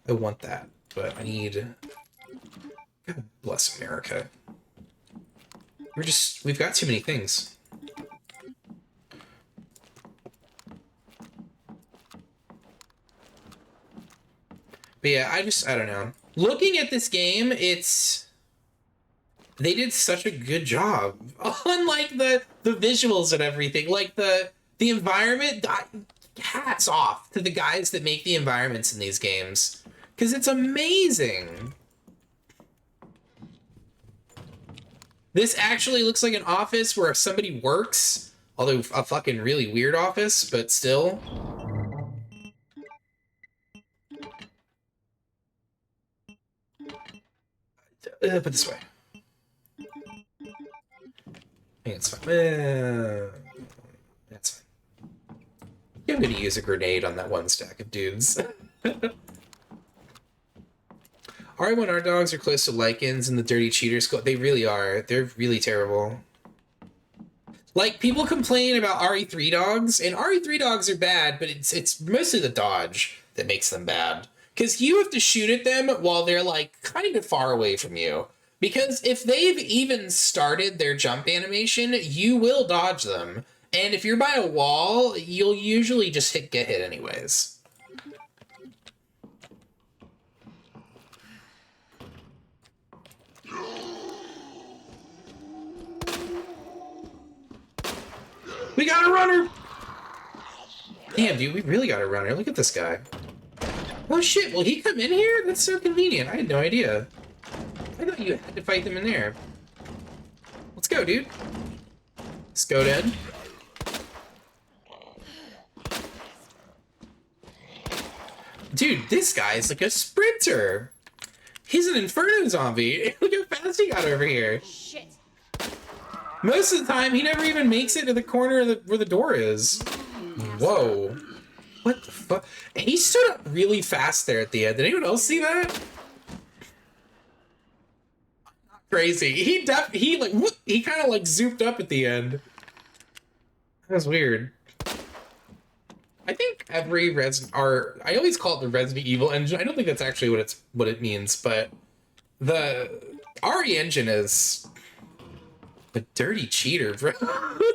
want that, but I need... God bless America. We've got too many things. But yeah, I don't know. Looking at this game, they did such a good job on like the visuals and everything. Like the environment, hats off to the guys that make the environments in these games. Because it's amazing. This actually looks like an office where somebody works. Although a fucking really weird office, but still. Put this way. I think it's fine. That's fine. I'm gonna use a grenade on that one stack of dudes. RE1R dogs are close to lichens and the dirty cheaters. They really are. They're really terrible. Like, people complain about RE3 dogs, and RE3 dogs are bad, but it's mostly the dodge that makes them bad. Because you have to shoot at them while they're, like, kind of far away from you. Because if they've even started their jump animation, you will dodge them. And if you're by a wall, you'll usually just get hit anyways. We got a runner! Damn, dude, we really got a runner. Look at this guy. Oh shit, will he come in here? That's so convenient. I had no idea. I thought you had to fight them in there. Let's go, dude. Let's go, Dad. Dude, this guy's like a sprinter. He's an Inferno zombie. Look how fast he got over here. Shit. Most of the time, he never even makes it to the corner of where the door is. Whoa. What the fuck? And he stood up really fast there at the end. Did anyone else see that? Crazy. He kind of like zooped up at the end. That was weird. I think every I always call it the Resident Evil engine. I don't think that's actually what it means, but the RE engine is a dirty cheater, bro.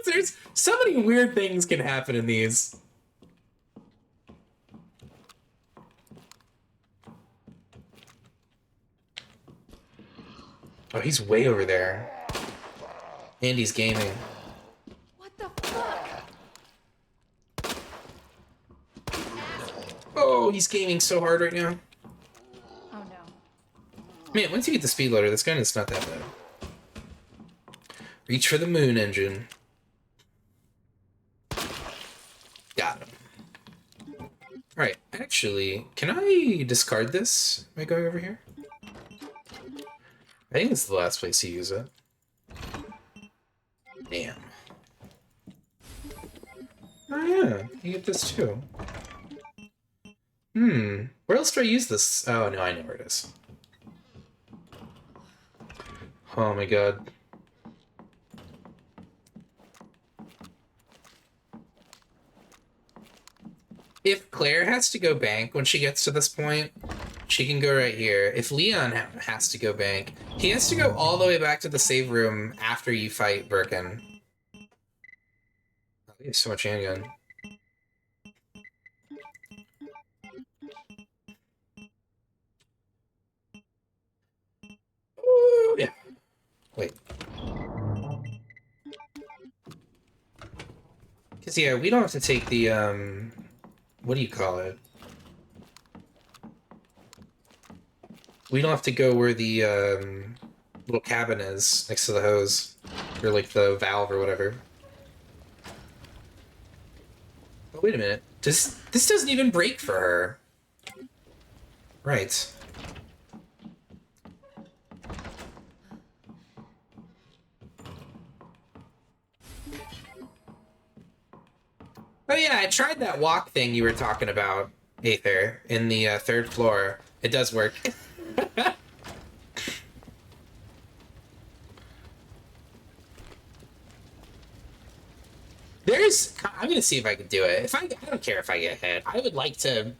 There's so many weird things can happen in these. Oh, he's way over there. And he's gaming. What the fuck? Oh, he's gaming so hard right now. Oh no. Man, once you get the speed loader, this gun is not that bad. Reach for the moon engine. Got him. Alright, actually, can I discard this? Am I going over here? I think it's the last place you use it. Damn. Oh yeah, you get this too. Where else do I use this? Oh no, I know where it is. Oh my god. If Claire has to go bank when she gets to this point, she can go right here. If Leon has to go bank, he has to go all the way back to the save room after you fight Birkin. Oh, he has so much handgun. Ooh, yeah. Wait. Because, yeah, we don't have to take the, what do you call it? We don't have to go where the little cabin is next to the hose, or like the valve or whatever. Oh, wait a minute. This doesn't even break for her. Right. Oh yeah, I tried that walk thing you were talking about, Aether, in the 3rd floor. It does work. I'm gonna see if I can do it. I don't care if I get hit. I would like to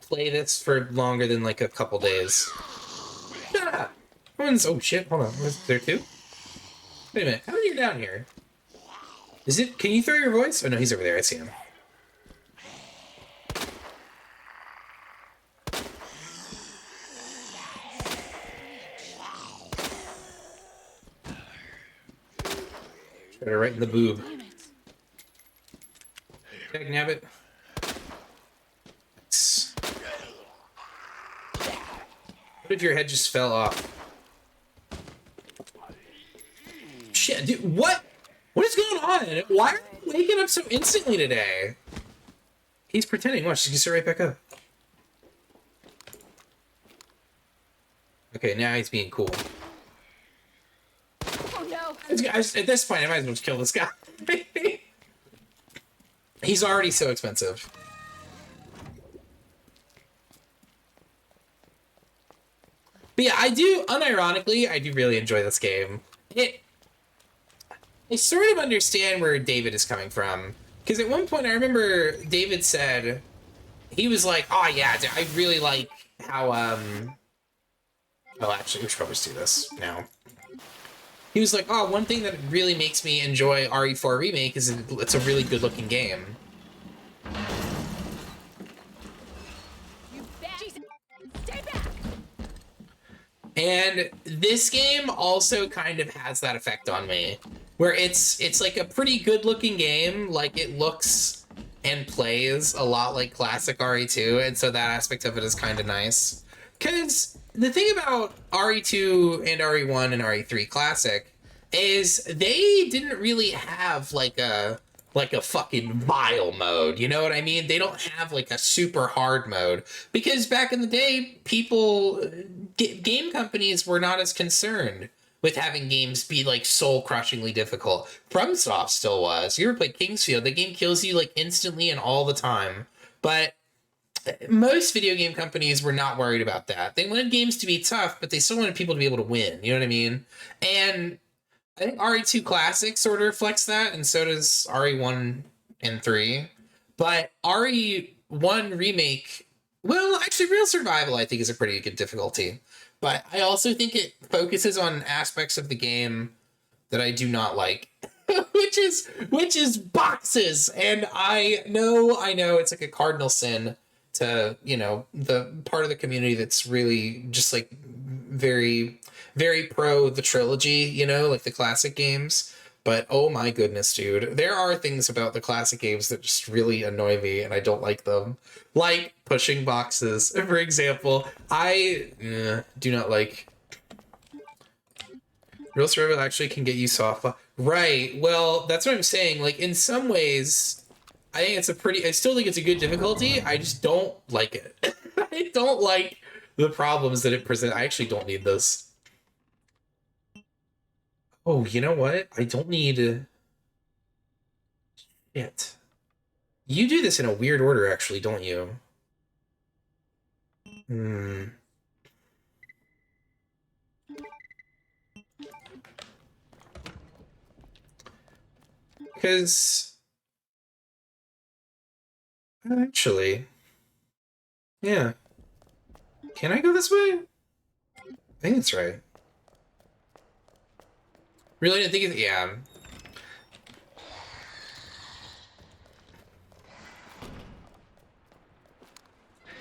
play this for longer than like a couple days. Ah, oh shit, hold on. Was there two? Wait a minute, how are you down here? Can you throw your voice? Oh no, he's over there, I see him. Better right in the boob. Damn it. Dag nabbit. What if your head just fell off? Shit, dude, what? What is going on? Why are you waking up so instantly today? He's pretending. Watch, he's gonna sit right back up. Okay, now he's being cool. Oh no. At this point, I might as well just kill this guy. He's already so expensive. But yeah, unironically, I do really enjoy this game. I sort of understand where David is coming from. Because at one point, I remember David said, he was like, oh yeah, I really like how, well, actually, we should probably just do this now. He was like, oh, one thing that really makes me enjoy RE4 Remake is it's a really good-looking game. You Jesus. Stay back. And this game also kind of has that effect on me, where it's like a pretty good-looking game. Like, it looks and plays a lot like classic RE2, and so that aspect of it is kind of nice. Because the thing about RE2 and RE1 and RE3 Classic is they didn't really have like a fucking vile mode, you know what I mean? They don't have like a super hard mode, because back in the day, game companies were not as concerned with having games be like soul-crushingly difficult. FromSoft still was. You ever played Kingsfield? The game kills you like instantly and all the time. But most video game companies were not worried about that. They wanted games to be tough, but they still wanted people to be able to win. You know what I mean? And I think RE2 Classic sort of reflects that, and so does RE1 and 3. But RE1 Remake, well, actually, Real Survival, I think, is a pretty good difficulty. But I also think it focuses on aspects of the game that I do not like. which is boxes. And I know it's like a cardinal sin to, you know, the part of the community that's really just like very, very pro the trilogy, you know, like the classic games. But oh my goodness, dude, there are things about the classic games that just really annoy me, and I don't like them. Like pushing boxes, for example. I do not like. Real Survival actually can get you soft. Right. Well, that's what I'm saying. Like, in some ways, I still think it's a good difficulty. I just don't like it. I don't like the problems that it presents. I actually don't need this. Oh, you know what? I don't need... Shit. You do this in a weird order, actually, don't you? Because... Actually... Yeah. Can I go this way? I think that's right. Really didn't think it... Yeah.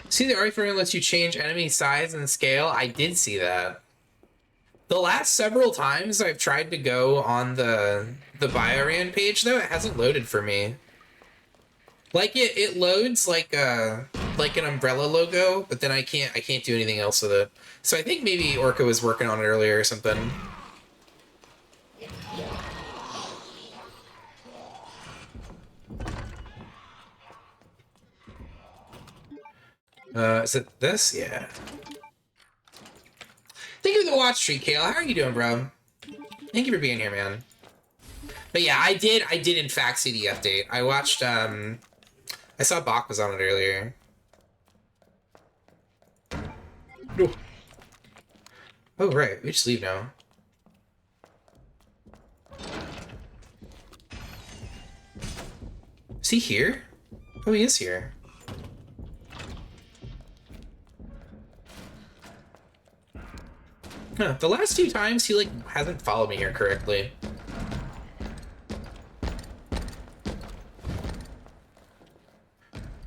See, the RE4 lets you change enemy size and scale? I did see that. The last several times I've tried to go on the Bioran page, though, it hasn't loaded for me. Like, it loads like an umbrella logo, but then I can't do anything else with it. So I think maybe Orca was working on it earlier or something. Is it this? Yeah. Thank you for the watch streak, Kale. How are you doing, bro? Thank you for being here, man. But yeah, I did in fact see the update. I watched, I saw Bach was on it earlier. Oh, right. We just leave now. Is he here? Oh, he is here. Huh, the last few times he, like, hasn't followed me here correctly.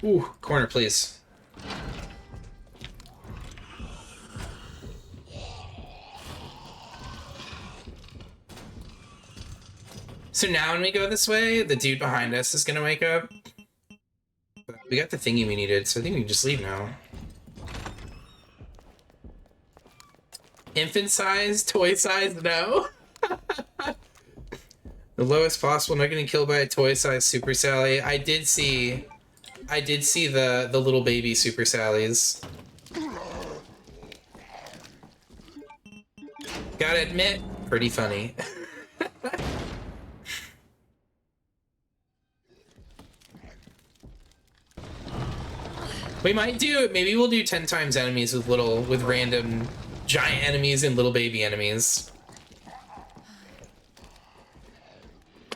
Ooh, corner, please. So now when we go this way, the dude behind us is gonna wake up. But we got the thingy we needed, so I think we can just leave now. Infant size, toy size, no. The lowest possible, not getting killed by a toy size Super Sally. I did see the little baby Super Sallys. Gotta admit, pretty funny. We might do it. Maybe we'll do 10 times enemies with random giant enemies and little baby enemies.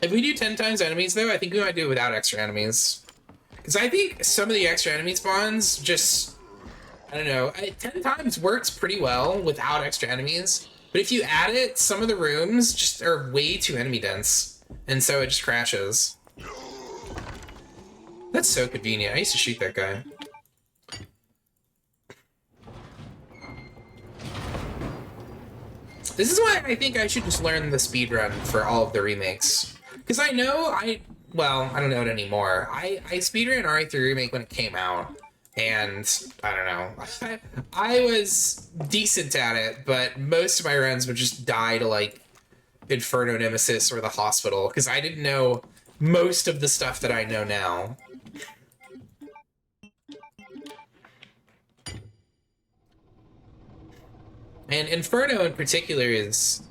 If we do 10 times enemies, though, I think we might do it without extra enemies. Because I think some of the extra enemy spawns just... I don't know. 10 times works pretty well without extra enemies. But if you add it, some of the rooms just are way too enemy dense. And so it just crashes. That's so convenient. I used to shoot that guy. This is why I think I should just learn the speedrun for all of the remakes. Because I know well, I don't know it anymore. I speedran RE3 Remake when it came out. And, I don't know. I was decent at it, but most of my runs would just die to, like, Inferno Nemesis or the hospital. Because I didn't know most of the stuff that I know now. And Inferno in particular is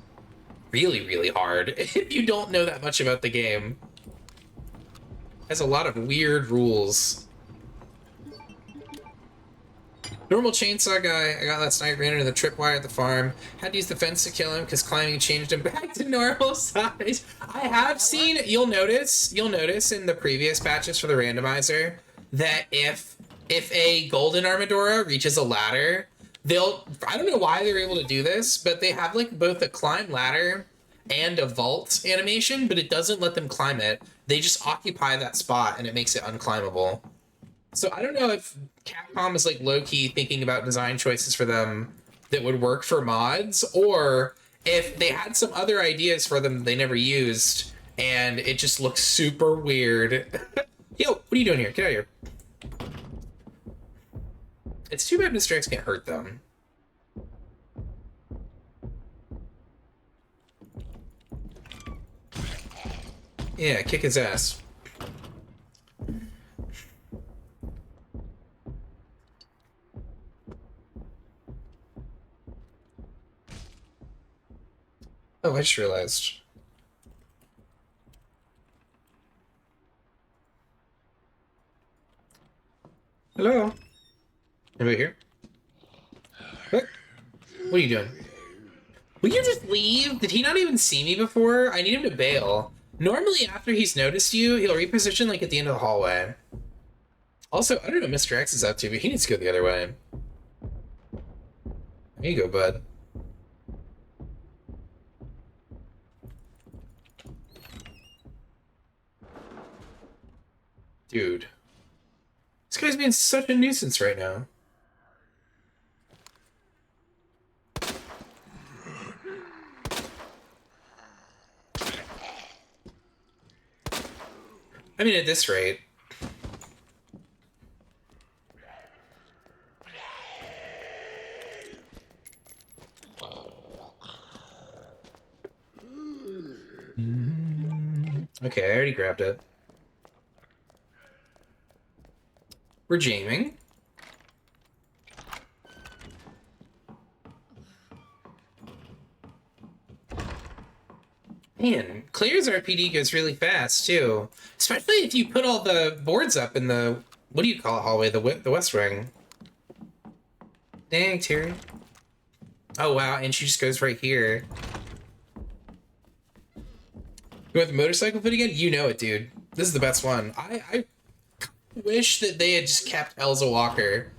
really, really hard if you don't know that much about the game. It has a lot of weird rules. Normal chainsaw guy, I got last night, ran into the tripwire at the farm. Had to use the fence to kill him because climbing changed him back to normal size. I have seen, you'll notice in the previous patches for the randomizer that if a golden Armadora reaches a ladder, I don't know why they're able to do this, but they have like both a climb ladder and a vault animation, but it doesn't let them climb it. They just occupy that spot and it makes it unclimbable. So I don't know if Capcom is like low-key thinking about design choices for them that would work for mods, or if they had some other ideas for them they never used and it just looks super weird. Yo, what are you doing here? Get out of here. It's too bad Mr. X can't hurt them. Yeah, kick his ass. Oh, I just realized. Hello? Anybody here? What? What are you doing? Will you just leave? Did he not even see me before? I need him to bail. Normally, after he's noticed you, he'll reposition like at the end of the hallway. Also, I don't know what Mr. X is up to, but he needs to go the other way. There you go, bud. Dude. This guy's being such a nuisance right now. I mean, at this rate. Okay, I already grabbed it. We're jamming. Man, Claire's RPD goes really fast, too. Especially if you put all the boards up in the, what do you call it, hallway? The West Wing. Dang, Terry. Oh, wow, and she just goes right here. You want the motorcycle fit again? You know it, dude. This is the best one. I wish that they had just kept Elza Walker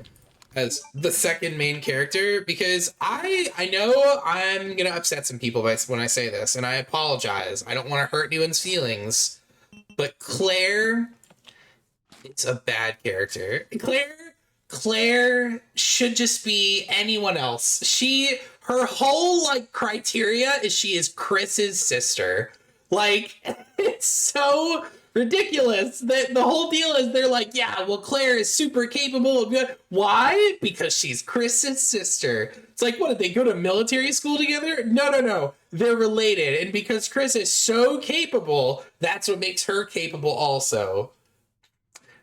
as the second main character, because I know I'm gonna upset some people when I say this, and I apologize. I don't want to hurt anyone's feelings, but Claire is a bad character. Claire should just be anyone else. Her whole like criteria is she is Chris's sister. Like, it's so ridiculous that the whole deal is they're like, yeah, well, Claire is super capable of good. Why? Because she's Chris's sister. It's like, what, did they go to military school together? No. They're related. And because Chris is so capable, that's what makes her capable also.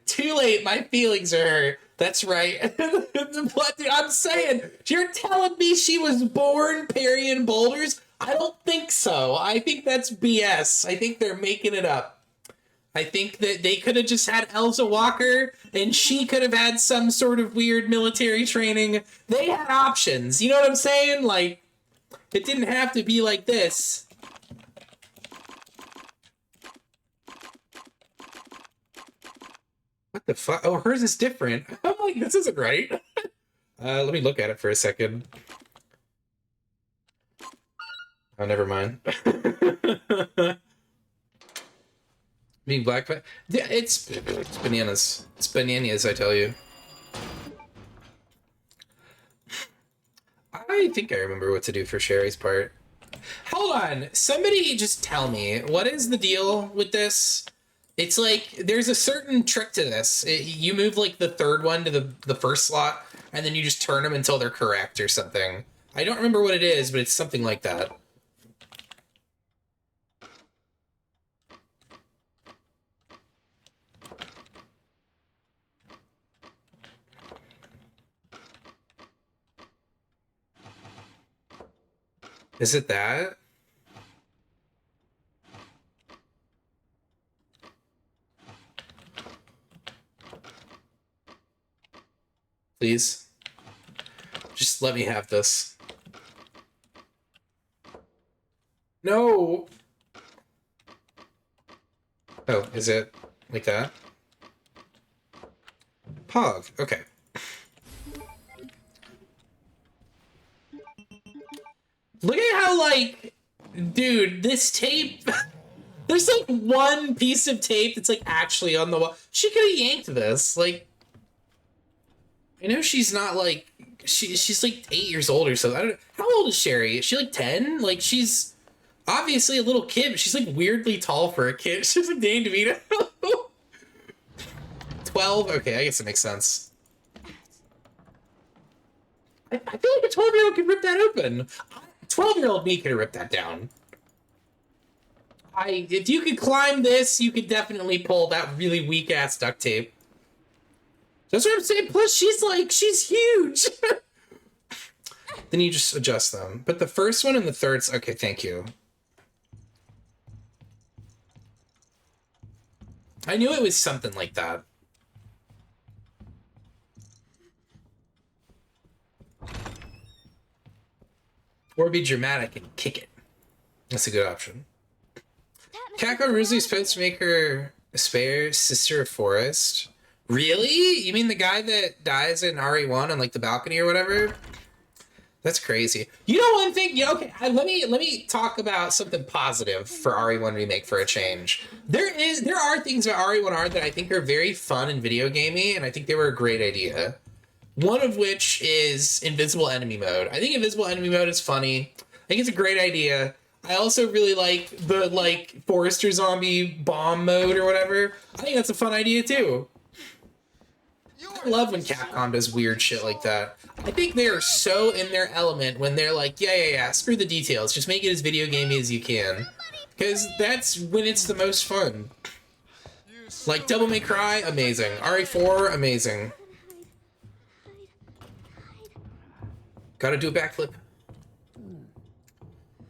Too late, my feelings are hurt. That's right. What I'm saying, you're telling me she was born parrying boulders? I don't think so. I think that's BS. I think they're making it up. I think that they could have just had Elsa Walker and she could have had some sort of weird military training. They had options. You know what I'm saying? Like, it didn't have to be like this. What the fuck? Oh, hers is different. I'm like, this isn't right. Let me look at it for a second. Oh, never mind. Being black, yeah, it's bananas. It's bananas, I tell you. I think I remember what to do for Sherry's part. Hold on, somebody just tell me, what is the deal with this? It's like, there's a certain trick to this. You move like the third one to the first slot, and then you just turn them until they're correct or something. I don't remember what it is, but it's something like that. Is it that? Please. Just let me have this. No! Oh, is it like that? Pog, okay. Look at how, like, dude, this tape... There's, like, one piece of tape that's, like, actually on the wall. She could have yanked this, like... I know she's not, like... She's, like, 8 years old or so. I don't know. How old is Sherry? Is she, like, 10? Like, she's obviously a little kid, but she's, like, weirdly tall for a kid. She's, like, Dane DeVito. 12? Okay, I guess it makes sense. I feel like a 12-year-old could rip that open. 12-year-old me could have ripped that down. If you could climb this, you could definitely pull that really weak-ass duct tape. That's what I'm saying. Plus, she's huge. Then you just adjust them. But the first one and the third... Okay, thank you. I knew it was something like that. Or be dramatic and kick it. That's a good option. Kako Ruzzi's supposed to make her spare sister of Forrest. Really? You mean the guy that dies in RE1 on like the balcony or whatever? That's crazy. You know one thing? Yeah, okay. Let me talk about something positive for RE1 Remake for a change. There are things about RE1R that I think are very fun and video gamey, and I think they were a great idea. One of which is Invisible Enemy Mode. I think Invisible Enemy Mode is funny. I think it's a great idea. I also really like the Forester Zombie Bomb Mode or whatever. I think that's a fun idea too. I love when Capcom does weird shit like that. I think they are so in their element when they're like, yeah, screw the details. Just make it as video gamey as you can. Because that's when it's the most fun. Like Devil May Cry, amazing. RE4, amazing. Gotta do a backflip.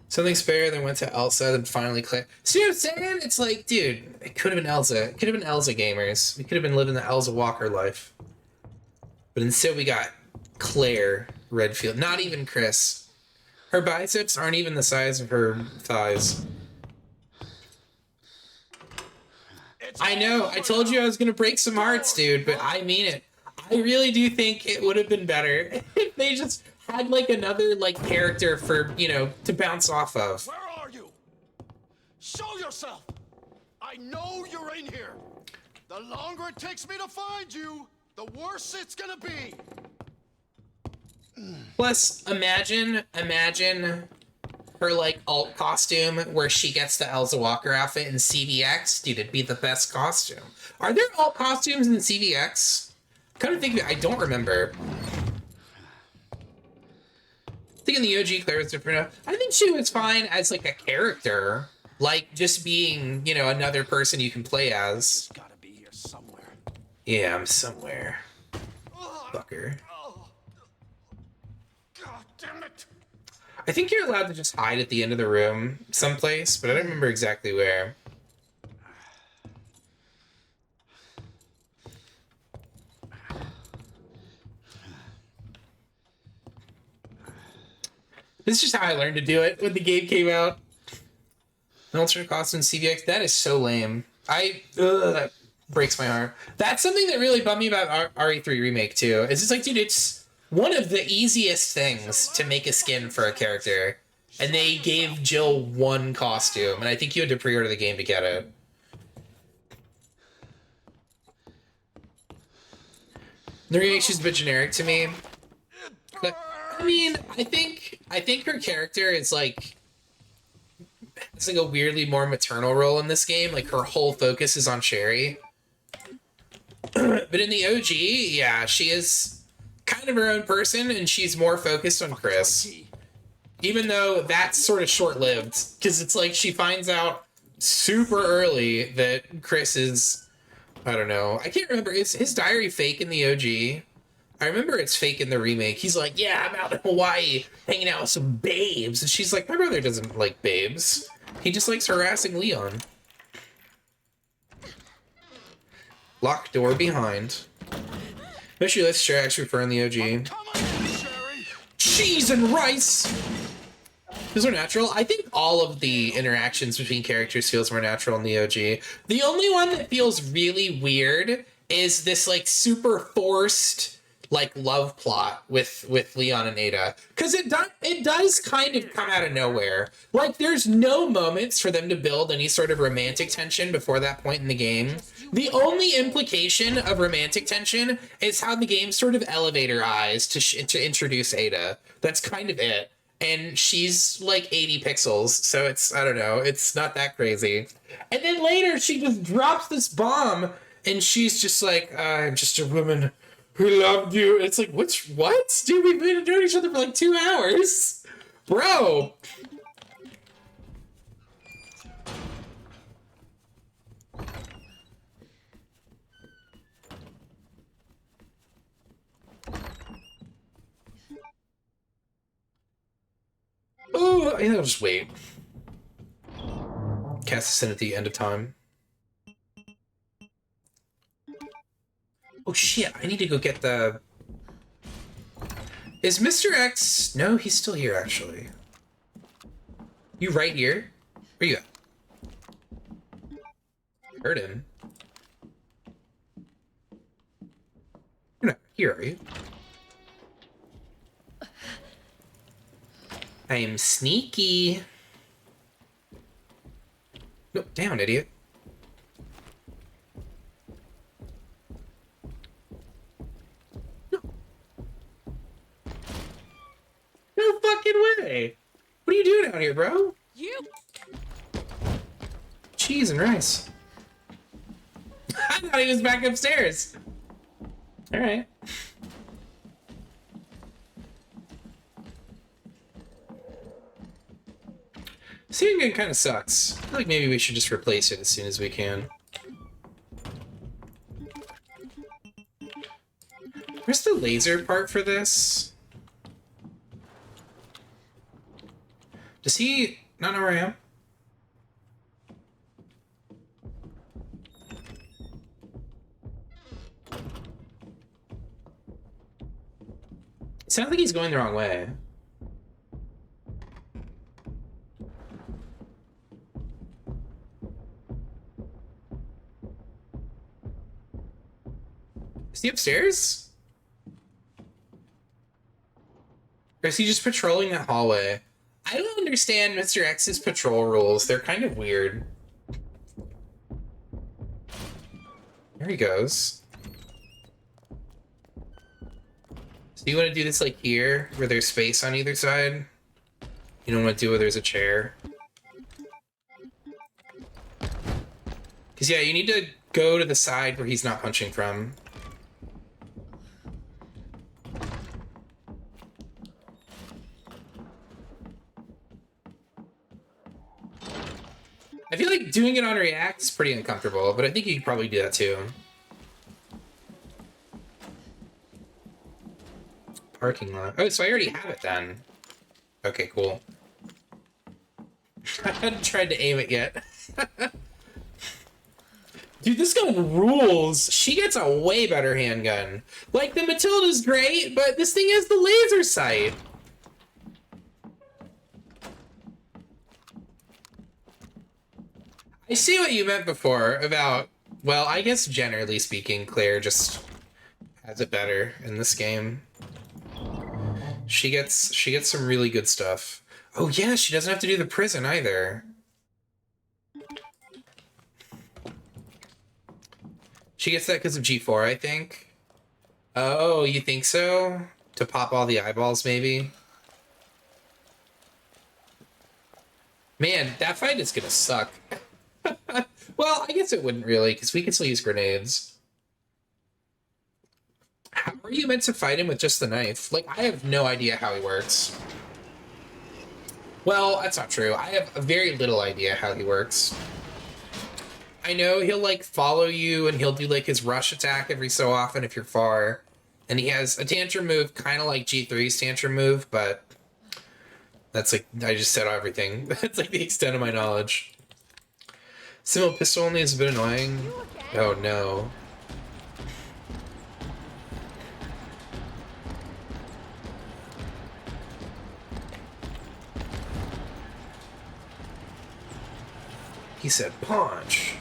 Something spare, then went to Elsa, then finally Claire. See what I'm saying? It's like, dude, it could have been Elsa. It could have been Elsa gamers. We could have been living the Elsa Walker life. But instead we got Claire Redfield. Not even Chris. Her biceps aren't even the size of her thighs. I know, I told you I was gonna break some hearts, dude, but I mean it. I really do think it would have been better if they just had like another character for, to bounce off of. Where are you? Show yourself! I know you're in here. The longer it takes me to find you, the worse it's gonna be. Plus, imagine her like alt costume where she gets the Elsa Walker outfit in CVX, dude, it'd be the best costume. Are there alt costumes in CVX? Kind of think I don't remember. I think in the OG Claire was different. I think she was fine as like a character, like just being, you know, another person you can play as. Gotta be here somewhere. Yeah, I'm somewhere. Fucker. God damn it! I think you're allowed to just hide at the end of the room someplace, but I don't remember exactly where. This is just how I learned to do it when the game came out. An alternate costume CVX, that is so lame. That breaks my heart. That's something that really bummed me about RE3 Remake too. It's just like, dude, it's one of the easiest things to make a skin for a character. And they gave Jill one costume, and I think you had to pre-order the game to get it. The remake, she's a bit generic to me. But, I mean, I think her character is like, it's like a weirdly more maternal role in this game. Like her whole focus is on Sherry. But in the OG, yeah, she is kind of her own person, and she's more focused on Chris. Even though that's sort of short-lived, because it's like she finds out super early that Chris is, I don't know, I can't remember, is his diary fake in the OG? I remember it's fake in the remake. He's like, yeah, I'm out in Hawaii hanging out with some babes. And she's like, my brother doesn't like babes. He just likes harassing Leon. Locked door behind. Make sure let's share actually refer in the OG. Come on, Sherry! Cheese and rice! Feels more natural. I think all of the interactions between characters feels more natural in the OG. The only one that feels really weird is this like super forced like love plot with Leon and Ada, because it does kind of come out of nowhere. Like there's no moments for them to build any sort of romantic tension before that point in the game. The only implication of romantic tension is how the game sort of elevator eyes to introduce Ada. That's kind of it. And she's like 80 pixels, so it's, I don't know, it's not that crazy. And then later she just drops this bomb and she's just like, I'm just a woman who loved you. It's like, what? Dude, we've been doing each other for like 2 hours. Bro. Oh, I think I'll just wait. Cast this in at the end of time. Oh shit, I need to go get the... Is Mr. X... No, he's still here, actually. You right here? Where you at? Heard him. You're not here, are you? I am sneaky. No, down, idiot. No fucking way! What are you doing out here, bro? You. Cheese and rice. I thought he was back upstairs. Alright. Handgun kind of sucks. I feel like maybe we should just replace it as soon as we can. Where's the laser part for this? Does he not know where I am? It sounds like he's going the wrong way. Is he upstairs? Or is he just patrolling that hallway? I don't understand Mr. X's patrol rules. They're kind of weird. There he goes. So you want to do this like here, where there's space on either side? You don't want to do where there's a chair. Because, yeah, you need to go to the side where he's not punching from. I feel like doing it on React is pretty uncomfortable, but I think you could probably do that too. Parking lot. Oh, so I already have it then. Okay, cool. I hadn't tried to aim it yet. Dude, this gun rules. She gets a way better handgun. Like, the Matilda's great, but this thing has the laser sight. I see what you meant before about, well, I guess generally speaking, Claire just has it better in this game. She gets some really good stuff. Oh yeah, she doesn't have to do the prison either. She gets that because of G4, I think. Oh, you think so? To pop all the eyeballs, maybe? Man, that fight is gonna suck. Well, I guess it wouldn't really, because we can still use grenades. How are you meant to fight him with just the knife? Like, I have no idea how he works. Well, that's not true. I have a very little idea how he works. I know he'll, like, follow you, and he'll do, like, his rush attack every so often if you're far. And he has a tantrum move, kind of like G3's tantrum move, but that's, like, I just said everything. That's, like, the extent of my knowledge. Single pistol only is a bit annoying. Oh no. He said punch.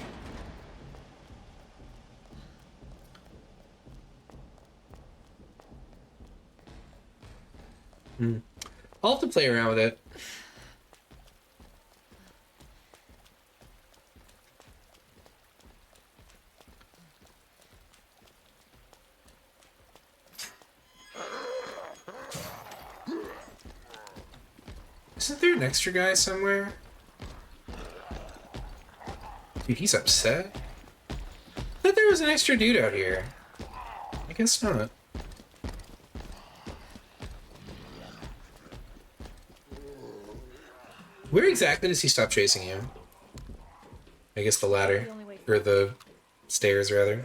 I'll have to play around with it. Isn't there an extra guy somewhere? Dude, he's upset. I thought there was an extra dude out here. I guess not. Where exactly does he stop chasing you? I guess the ladder. Or the stairs, rather.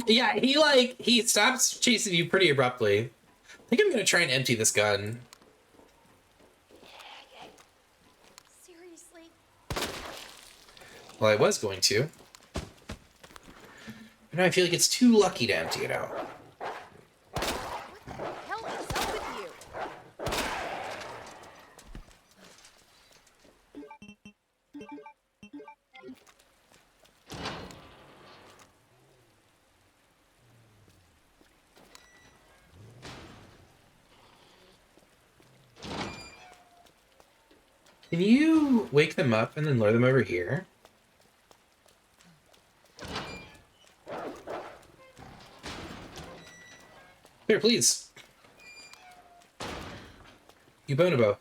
Yeah, he stops chasing you pretty abruptly. I think I'm gonna try and empty this gun. Seriously? Well, I was going to. But now I feel like it's too lucky to empty it out. What the hell is up with you? Can you wake them up and then lure them over here? Here, please. You bonobo.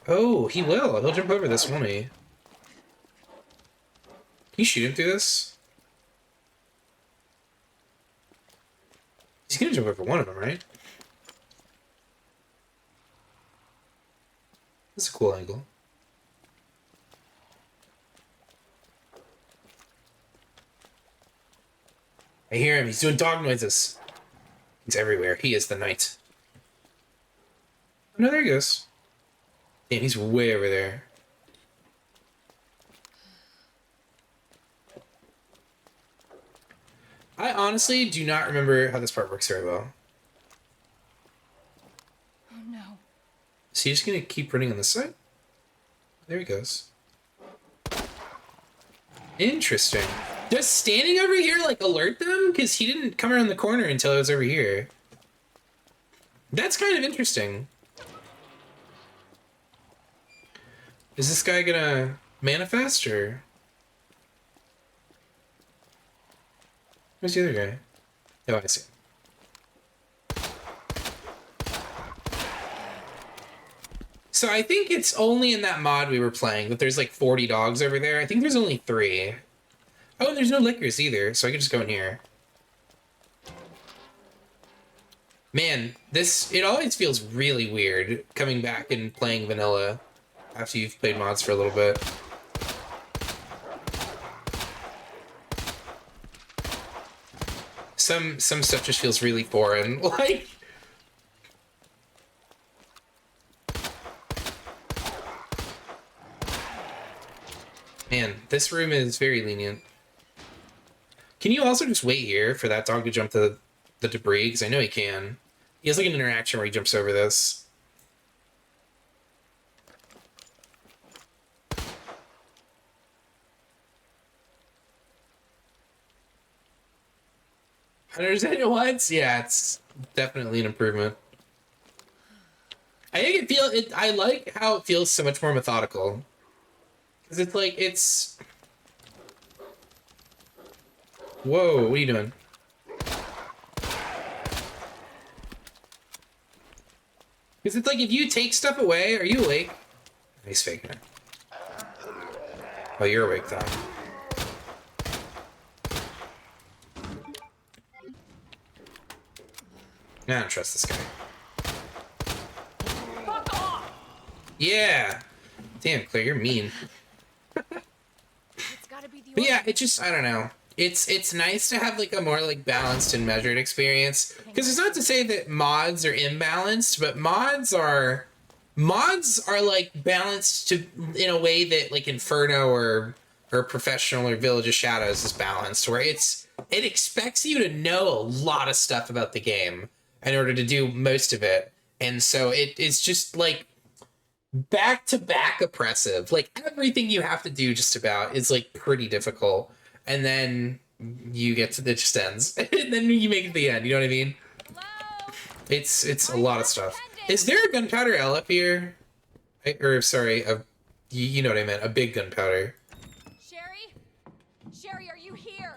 Oh, he will. He'll jump over this, won't he? Can you shoot him through this? He's gonna jump over one of them, right? That's a cool angle. I hear him. He's doing dog noises. He's everywhere. He is the knight. Oh, no, there he goes. Damn, he's way over there. I honestly do not remember how this part works very well. Oh no. Is he just gonna keep running on this side? There he goes. Interesting. Does standing over here, like, alert them? Because he didn't come around the corner until I was over here. That's kind of interesting. Is this guy gonna manifest, or...? Where's the other guy? Oh, I see. So I think it's only in that mod we were playing that there's like 40 dogs over there. I think there's only 3. Oh, and there's no liquors either, so I can just go in here. Man, it always feels really weird coming back and playing vanilla after you've played mods for a little bit. Some stuff just feels really foreign, like... Man, this room is very lenient. Can you also just wait here for that dog to jump the debris? Because I know he can. He has like an interaction where he jumps over this. Understand once? Yeah, it's definitely an improvement. I think I like how it feels so much more methodical. Because it's like, it's... Whoa, what are you doing? Because it's like, if you take stuff away, are you awake? He's faking it. Oh, you're awake, though. Nah, I don't trust this guy. Fuck off! Yeah! Damn, Claire, you're mean. It's gotta be the But yeah, it just, I don't know. It's nice to have like a more like balanced and measured experience. Because it's not to say that mods are imbalanced, but mods are like balanced to in a way that like Inferno or Professional or Village of Shadows is balanced, where it expects you to know a lot of stuff about the game in order to do most of it. And so it's just like back-to-back oppressive. Like everything you have to do just about is like pretty difficult. And then you get to it just ends. And then you make it to the end, you know what I mean? Hello? It's a lot of stuff. Is there a gunpowder L up here? Or sorry, you know what I meant, a big gunpowder. Sherry? Sherry, are you here?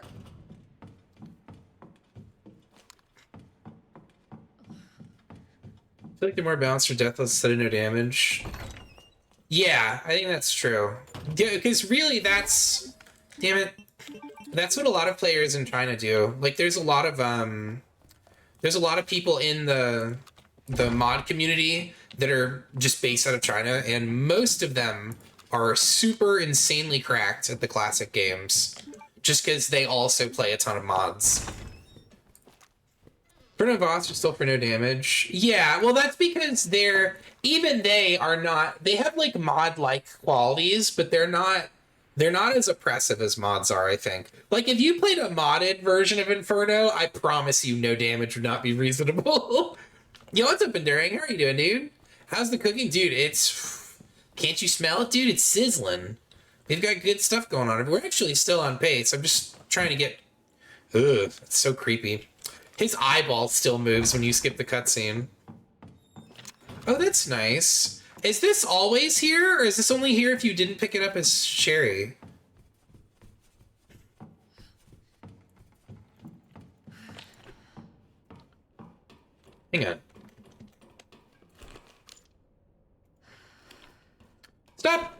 I feel like they're more balanced for deathless instead of no damage. Yeah, I think that's true. Yeah, because really that's... Damn it. That's what a lot of players in China do. Like, there's a lot of people in the mod community that are just based out of China, and most of them are super insanely cracked at the classic games, just because they also play a ton of mods. For no boss, are still for no damage. Yeah, well, that's because they have like mod-like qualities, but they're not as oppressive as mods are, I think. Like, if you played a modded version of Inferno, I promise you no damage would not be reasonable. Yo, what's up, Enduring? How are you doing, dude? How's the cooking? Dude, can't you smell it, dude? It's sizzling. We've got good stuff going on. We're actually still on pace. I'm just trying to get... Ugh, it's so creepy. His eyeball still moves when you skip the cutscene. Oh, that's nice. Is this always here, or is this only here if you didn't pick it up as Sherry? Hang on. Stop!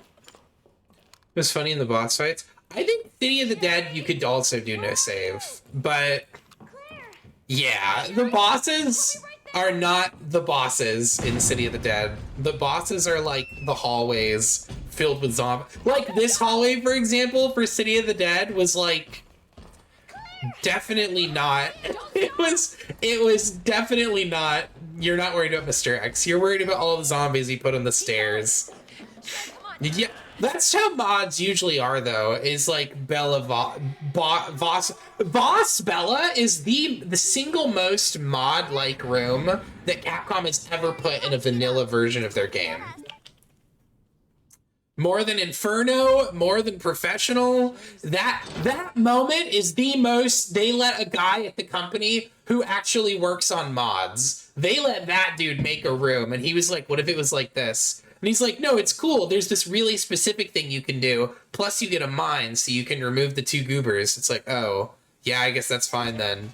It was funny in the boss fights. I think City of the Dead you could also do no save, but... Yeah, the bosses are not the bosses in City of the Dead. The bosses are like the hallways filled with zombies. Like this hallway, for example, for City of the Dead was like definitely not. It was definitely not. You're not worried about Mr. X. You're worried about all the zombies he put on the stairs. Yeah, that's how mods usually are, though. Is like Boss Bella is the single most mod-like room that Capcom has ever put in a vanilla version of their game. More than Inferno, more than Professional. That moment is the most. They let a guy at the company who actually works on mods. They let that dude make a room, and he was like, "What if it was like this?" And he's like, no, it's cool. There's this really specific thing you can do. Plus you get a mine so you can remove the 2 goobers. It's like, oh, Yeah, I guess that's fine then.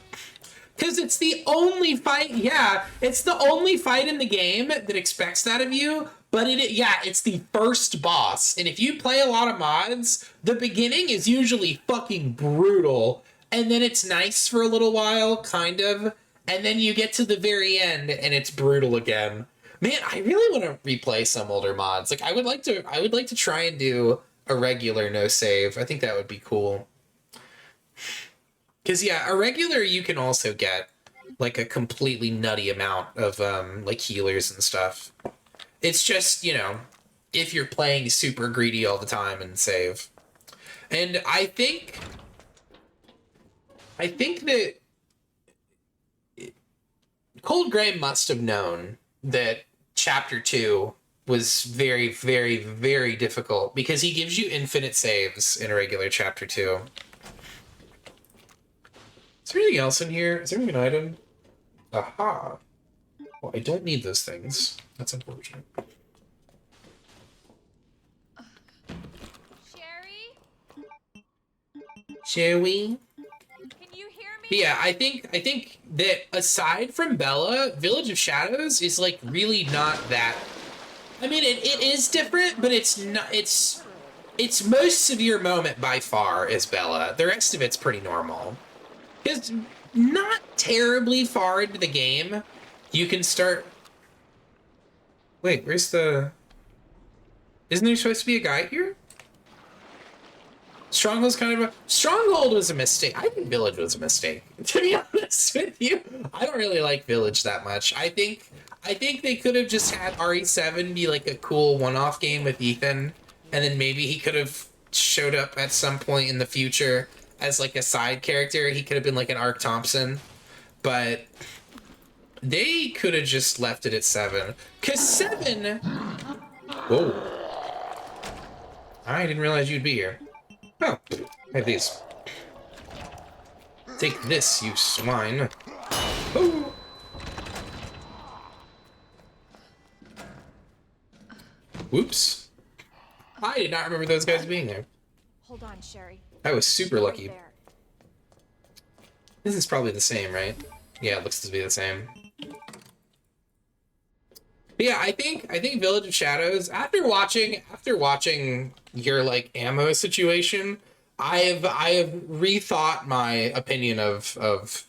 Because it's the only fight, yeah, it's the only fight in the game that expects that of you, but it's the first boss. And if you play a lot of mods, the beginning is usually fucking brutal, and then it's nice for a little while, kind of, and then you get to the very end and it's brutal again. Man, I really want to replay some older mods. Like I would like to try and do a regular no save. I think that would be cool. Because, yeah, a regular you can also get, like, a completely nutty amount of, like, healers and stuff. It's just, you know, if you're playing super greedy all the time and save. And I think that Cold Gray must have known that Chapter 2 was very, very, very difficult, because he gives you infinite saves in a regular Chapter 2. Is there anything else in here? Is there an item? Aha. Well, I don't need those things. That's unfortunate. Sherry? Shall we? Can you hear me? But yeah, I think that aside from Bella, Village of Shadows is like really not that. I mean, it is different, but it's not. Its most severe moment by far is Bella. The rest of it's pretty normal. Because not terribly far into the game, you can start... Wait, where's the... Isn't there supposed to be a guy here? Stronghold's kind of a... Stronghold was a mistake. I think Village was a mistake. To be honest with you, I don't really like Village that much. I think they could have just had RE7 be like a cool one-off game with Ethan, and then maybe he could have showed up at some point in the future as like a side character. He could have been like an Ark Thompson, but they could have just left it at 7. Cause 7. Whoa! I didn't realize you'd be here. Oh, I have these. Take this, you swine. Ooh. Whoops! I did not remember those guys being there. Hold on, Sherry. I was super Right lucky. there. This is probably the same, right? Yeah, it looks to be the same. But yeah, I think Village of Shadows, after watching your like ammo situation, I have rethought my opinion of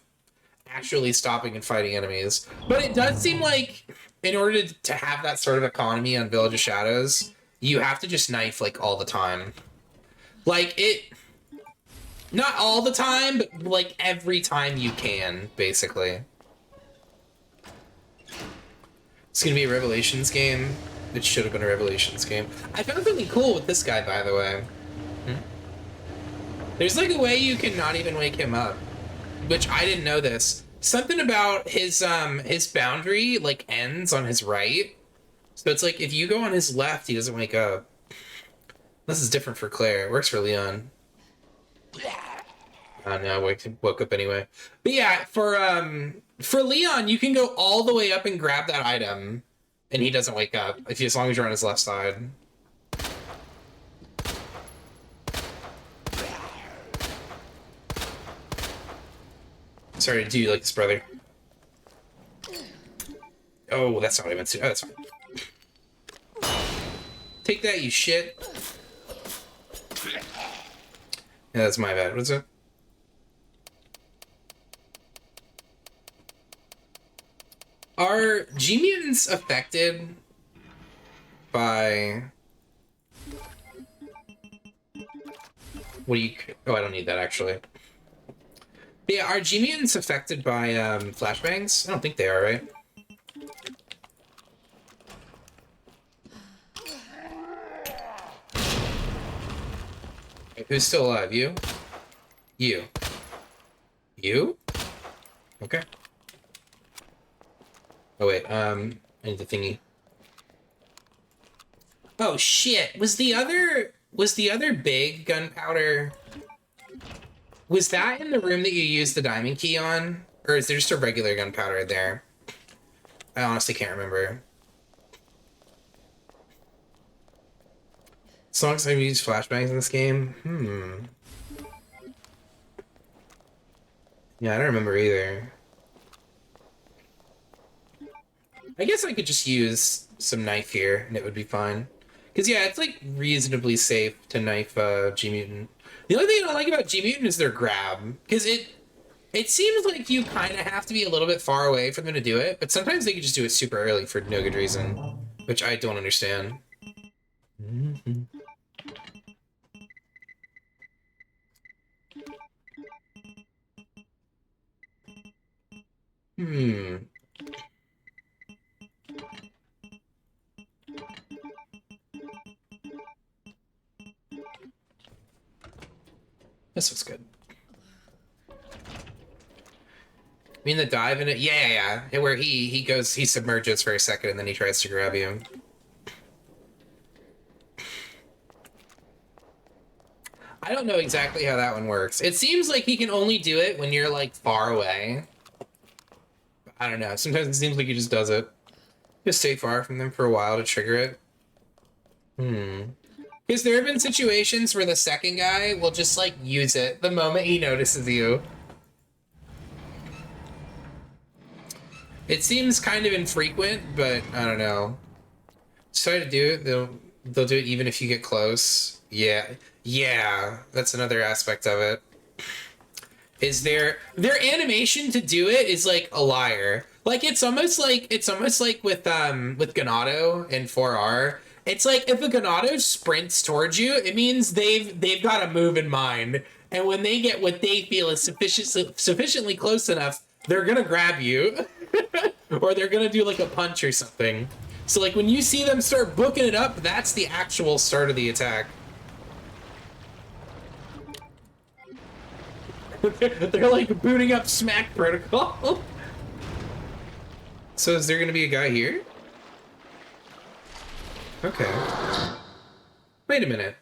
actually stopping and fighting enemies. But it does seem like in order to have that sort of economy on Village of Shadows, you have to just knife like all the time. Like it, not all the time, but like every time you can, basically. It's gonna be a Revelations game. It should have been a Revelations game. I found something cool with this guy, by the way. There's like a way you can not even wake him up, which I didn't know this. Something about his boundary like ends on his right. So it's like if you go on his left, he doesn't wake up. This is different for Claire. It works for Leon. Oh no, woke up anyway. But yeah, for Leon, you can go all the way up and grab that item, and he doesn't wake up as long as you're on his left side. Sorry to do you like this, brother. Oh, that's not what I meant to. Oh, that's fine. Take that, you shit. Yeah, that's my bad. What is it? Are G-mutants affected by... What do you... Oh, I don't need that, actually. But yeah, are G-mutants affected by flashbangs? I don't think they are, right? Who's still alive? You? You? You? Okay. Oh wait, I need the thingy. Oh shit! Was the other big gunpowder? Was that in the room that you used the diamond key on? Or is there just a regular gunpowder there? I honestly can't remember. As long as I use flashbangs in this game? Yeah, I don't remember either. I guess I could just use some knife here and it would be fine. Because, yeah, it's like reasonably safe to knife G Mutant. The only thing I don't like about G Mutant is their grab. Because it seems like you kind of have to be a little bit far away for them to do it, but sometimes they can just do it super early for no good reason, which I don't understand. Hmm. This looks good. I mean, the dive in it, yeah. Where he goes, he submerges for a second and then he tries to grab you. I don't know exactly how that one works. It seems like he can only do it when you're like far away. I don't know. Sometimes it seems like he just does it. Just stay far from them for a while to trigger it. Because there have been situations where the second guy will just like use it the moment he notices you. It seems kind of infrequent, but I don't know. Just try to do it. They'll do it even if you get close. Yeah, that's another aspect of it. Is their animation to do it is like a liar. Like it's almost like with Ganado and 4R. It's like if a Ganado sprints towards you, it means they've got a move in mind. And when they get what they feel is sufficiently close enough, they're gonna grab you. Or they're gonna do like a punch or something. So like when you see them start booking it up, that's the actual start of the attack. They're like booting up smack protocol. So is there gonna be a guy here? Okay. Wait a minute.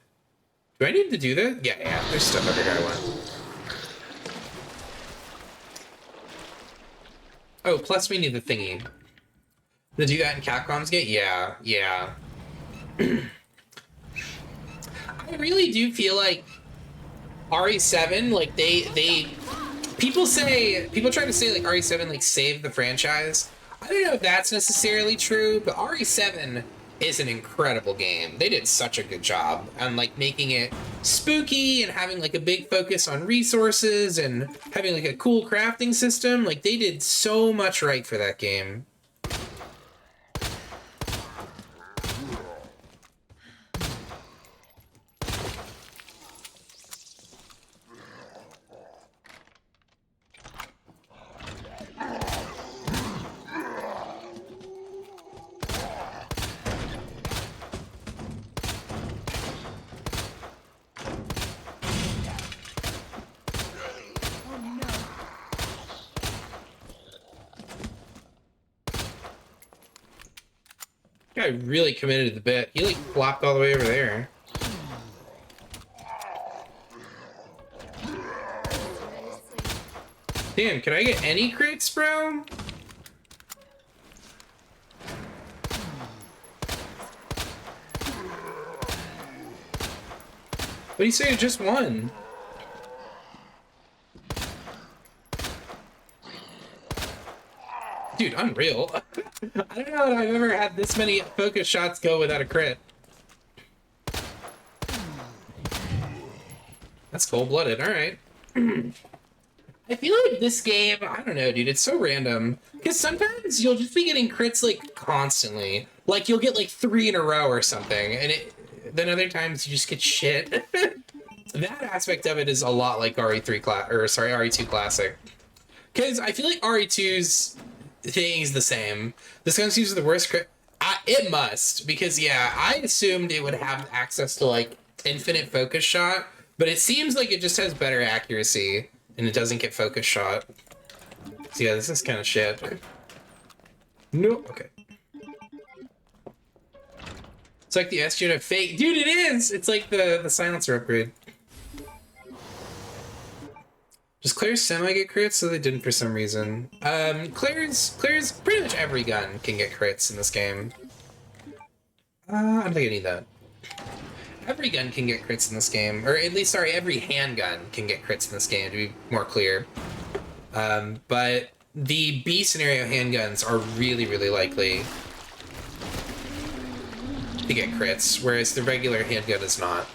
Do I need to do that? Yeah, there's stuff every guy wants. Oh, plus we need the thingy. To do that in Capcom's game? Yeah. I really do feel like RE7, like people try to say like RE7 like saved the franchise. I don't know if that's necessarily true, but RE7 is an incredible game. They did such a good job on like making it spooky and having like a big focus on resources and having like a cool crafting system. Like they did so much right for that game. Guy really committed to the bit. He like flopped all the way over there. Damn, can I get any crits, bro? What do you say? Just one. Dude, unreal. I don't know that I've ever had this many focus shots go without a crit. That's cold-blooded, alright. I feel like this game, I don't know, dude, it's so random. Because sometimes you'll just be getting crits, like, constantly. Like, you'll get, like, 3 in a row or something, and then other times you just get shit. That aspect of it is a lot like RE2 Classic. Because I feel like RE2's thing's the same. This gun uses the worst crit. It must, because yeah, I assumed it would have access to like infinite focus shot, but it seems like it just has better accuracy and it doesn't get focus shot. So yeah, this is kind of shit. Nope. Okay. It's like the SG of fake, dude. It is. It's like the silencer upgrade. Does Claire's semi get crits? So they didn't for some reason. Claire's pretty much every gun can get crits in this game. I don't think I need that. Every gun can get crits in this game, or at least, sorry, every handgun can get crits in this game, to be more clear. But the B scenario handguns are really, really likely to get crits, whereas the regular handgun is not.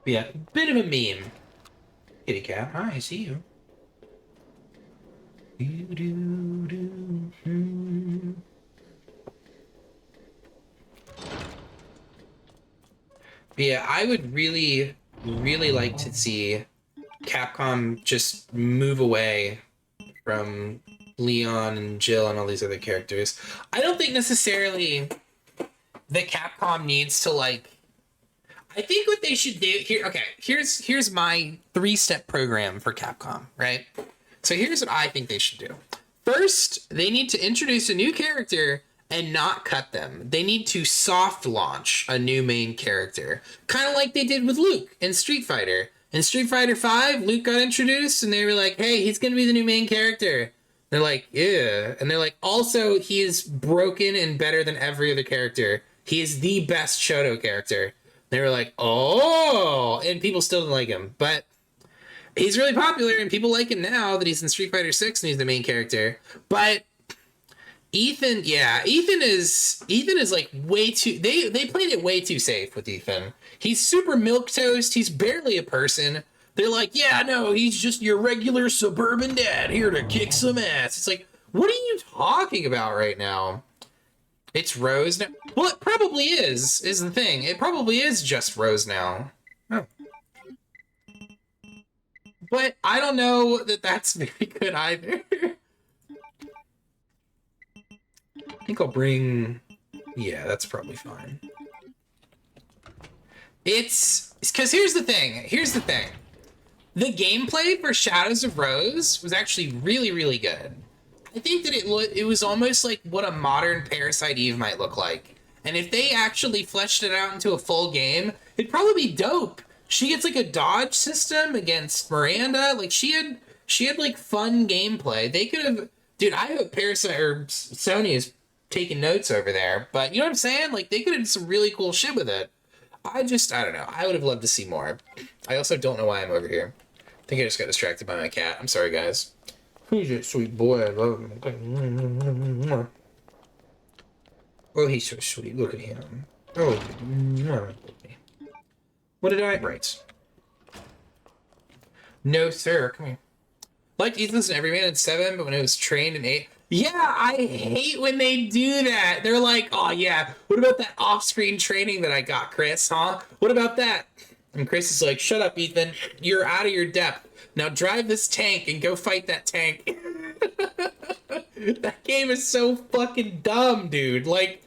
Yeah, bit of a meme. Kitty cat, hi, I see you. But yeah, I would really, really like to see Capcom just move away from Leon and Jill and all these other characters. I don't think necessarily that Capcom needs to, like, I think what they should do here, okay, here's my 3-step program for Capcom, right? So here's what I think they should do. First, they need to introduce a new character and not cut them. They need to soft launch a new main character, kind of like they did with Luke in Street Fighter. In Street Fighter 5, Luke got introduced and they were like, hey, he's gonna be the new main character. They're like, yeah. And they're like, also, he is broken and better than every other character. He is the best Shoto character. They were like, oh, and people still didn't like him, but he's really popular and people like him now that he's in Street Fighter 6 and he's the main character. But Ethan, yeah, Ethan is like way too, they played it way too safe with Ethan. He's super milquetoast. He's barely a person. They're like, yeah, no, he's just your regular suburban dad here to kick some ass. It's like, what are you talking about right now? It's Rose now. Well, it probably is the thing. It probably is just Rose now. Oh. But I don't know that that's very good either. I think I'll bring... Yeah, that's probably fine. It's... Because here's the thing. The gameplay for Shadows of Rose was actually really, really good. I think that it was almost like what a modern Parasite Eve might look like. And if they actually fleshed it out into a full game, it'd probably be dope. She gets like a dodge system against Miranda. Like she had like fun gameplay. They could have, dude, I hope Parasite or Sony is taking notes over there. But you know what I'm saying? Like they could have done some really cool shit with it. I don't know. I would have loved to see more. I also don't know why I'm over here. I think I just got distracted by my cat. I'm sorry, guys. He's a sweet boy. I love him. Oh, he's so sweet. Look at him. Oh, what did I write? No, sir. Come here. Liked Ethan's and Everyman in 7, but when it was trained in 8. Yeah, I hate when they do that. They're like, oh, yeah, what about that off-screen training that I got, Chris, huh? What about that? And Chris is like, shut up, Ethan. You're out of your depth. Now drive this tank and go fight that tank. That game is so fucking dumb, dude. Like,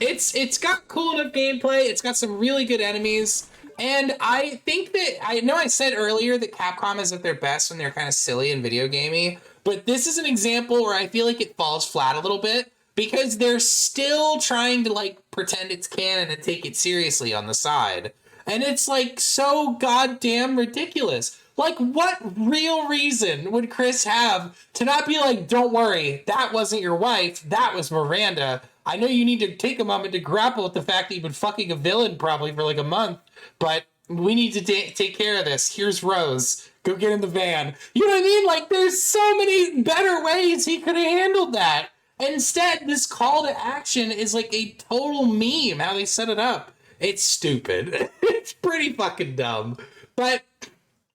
it's got cool enough gameplay. It's got some really good enemies. And I think that, I know I said earlier that Capcom is at their best when they're kind of silly and video gamey, but this is an example where I feel like it falls flat a little bit because they're still trying to like pretend it's canon and take it seriously on the side. And it's like so goddamn ridiculous. Like, what real reason would Chris have to not be like, don't worry, that wasn't your wife, that was Miranda. I know you need to take a moment to grapple with the fact that you've been fucking a villain probably for like a month, but we need to take care of this. Here's Rose. Go get in the van. You know what I mean? Like, there's so many better ways he could have handled that. Instead, this call to action is like a total meme, how they set it up. It's stupid. It's pretty fucking dumb. But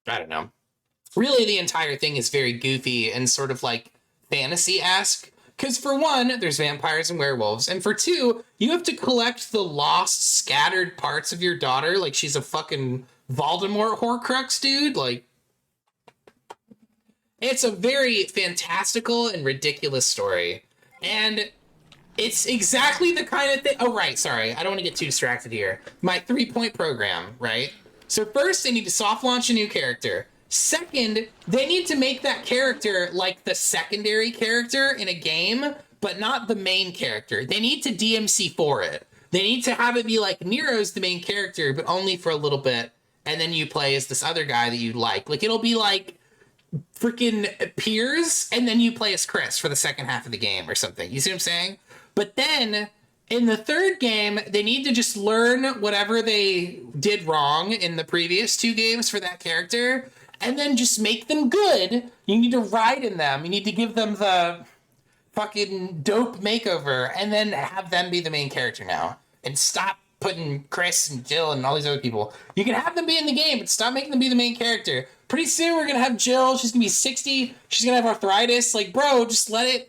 I don't know. Really, the entire thing is very goofy and sort of like fantasy-esque. Because for one, there's vampires and werewolves. And for two, you have to collect the lost, scattered parts of your daughter like she's a fucking Voldemort Horcrux, dude. Like, it's a very fantastical and ridiculous story. And it's exactly the kind of thing... Oh, right, sorry. I don't want to get too distracted here. My 3-point program, right? So first, they need to soft launch a new character. Second, they need to make that character like the secondary character in a game, but not the main character. They need to DMC for it. They need to have it be like Nero's the main character, but only for a little bit. and then you play as this other guy that you like. Like, it'll be like freaking Piers, and then you play as Chris for the second half of the game or something. You see what I'm saying? But then in the third game, they need to just learn whatever they did wrong in the previous 2 games for that character, and then just make them good. You need to ride in them. You need to give them the fucking dope makeover, and then have them be the main character now. And stop putting Chris and Jill and all these other people. You can have them be in the game, but stop making them be the main character. Pretty soon we're gonna have Jill. She's gonna be 60. She's gonna have arthritis. Like, bro, just let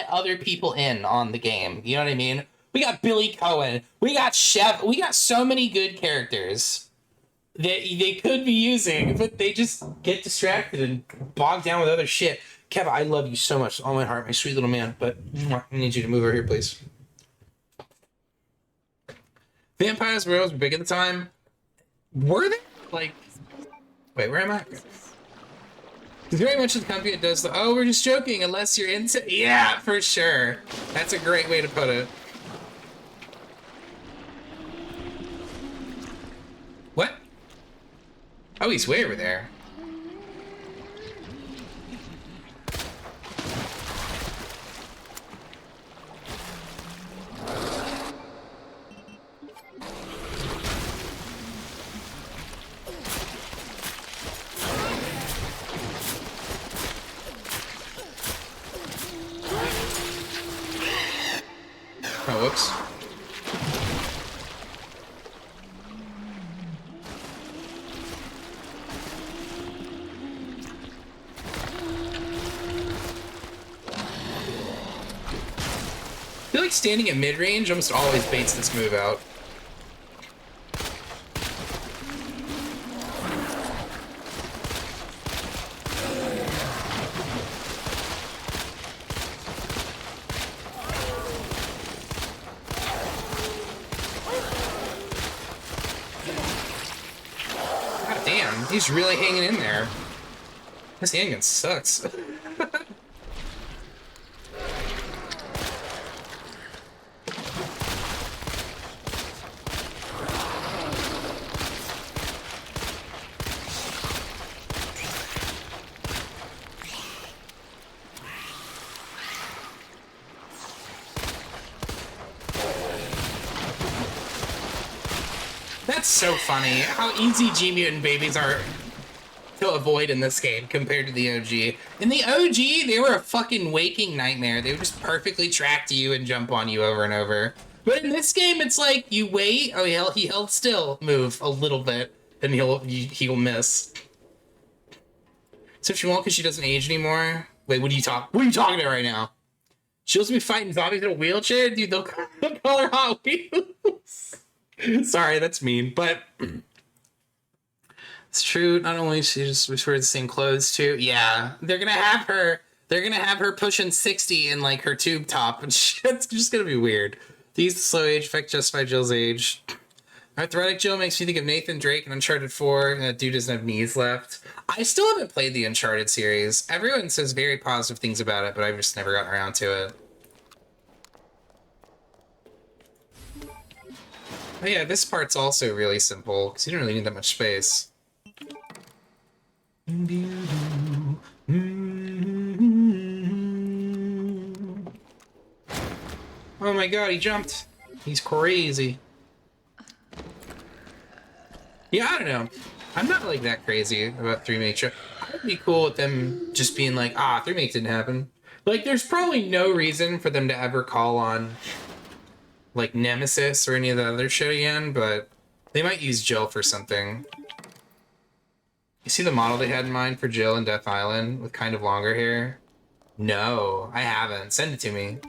other people in on the game. You know what I mean? We got Billy Cohen. We got Chev. We got so many good characters that they could be using, but they just get distracted and bogged down with other shit. Kev, I love you so much, all my heart, my sweet little man, but I need you to move over here, please. Vampires werewolves were big at the time. Were they? Like, wait, where am I? There's very much of the company that does the, oh, we're just joking, unless you're into, yeah, for sure. That's a great way to put it. What? Oh, he's way over there. Oh, whoops. I feel like standing at mid-range almost always baits this move out. He's really hanging in there. This handgun sucks. That's so funny how easy G-Mutant babies are to avoid in this game compared to the OG. In the OG, they were a fucking waking nightmare. They would just perfectly track to you and jump on you over and over. But in this game, it's like, you wait, oh, he held still, move a little bit, and he'll miss. So she won't because she doesn't age anymore? Wait, what are you talking about right now? She'll be fighting zombies in a wheelchair? Dude, they'll call her Hot Wheels. Sorry, that's mean, but it's true. Not only she just wears the same clothes too. Yeah, they're gonna have her pushing 60 in like her tube top, and it's just gonna be weird. These slow age effect justify Jill's age. Arthritic Jill makes me think of Nathan Drake in Uncharted 4. And that dude doesn't have knees left. I still haven't played the Uncharted series. Everyone says very positive things about it, but I've just never gotten around to it. Oh yeah, this part's also really simple, because you don't really need that much space. Oh my god, he jumped. He's crazy. Yeah, I don't know. I'm not like that crazy about 3-Make. I'd be cool with them just being like, 3-Make didn't happen. Like, there's probably no reason for them to ever call on like Nemesis or any of the other shit again, but they might use Jill for something. You see the model they had in mind for Jill in Death Island with kind of longer hair? No, I haven't. Send it to me.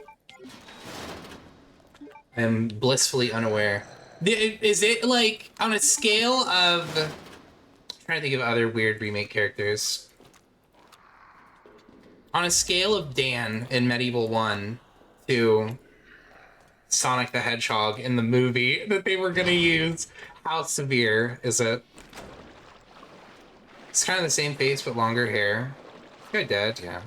I'm blissfully unaware. Is it like on a scale of... I'm trying to think of other weird remake characters. On a scale of Dan in Medieval 1 to Sonic the Hedgehog in the movie that they were gonna use, how severe is it? It's kind of the same face but longer hair. Is the guy dead? Yeah.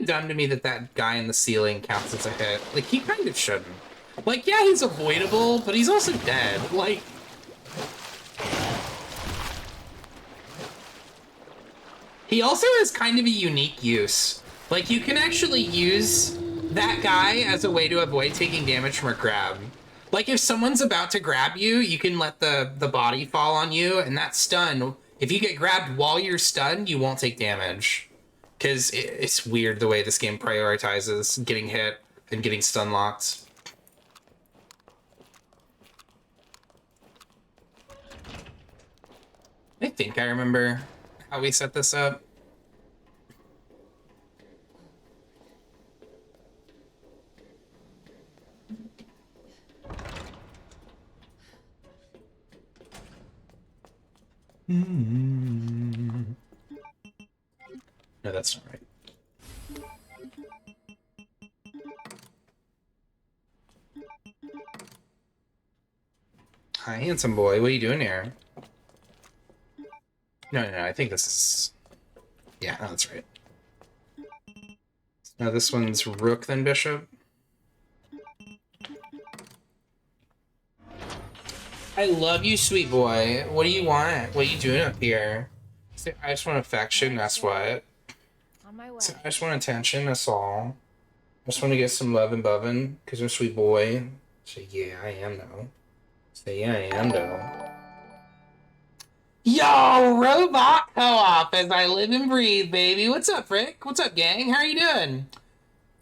of dumb to me that that guy in the ceiling counts as a hit. Like, he kind of shouldn't. Like, yeah, he's avoidable, but he's also dead. Like... He also has kind of a unique use. Like, you can actually use that guy as a way to avoid taking damage from a grab. Like, if someone's about to grab you, you can let the body fall on you, and that stun, if you get grabbed while you're stunned, you won't take damage. Because it's weird the way this game prioritizes getting hit and getting stun locked. I think I remember how we set this up. No, that's not right. Hi, handsome boy. What are you doing here? No, I think this is... Yeah, no, that's right. Now this one's rook, then bishop. I love you, sweet boy. What do you want? What are you doing up here? I just want affection, that's what. On my way. I just want attention, that's all. I just want to get some love and bubbin', because I'm a sweet boy. Say, yeah, I am, though. Say, yeah, I am, though. Yo, robot co-op as I live and breathe, baby. What's up, Rick? What's up, gang? How are you doing?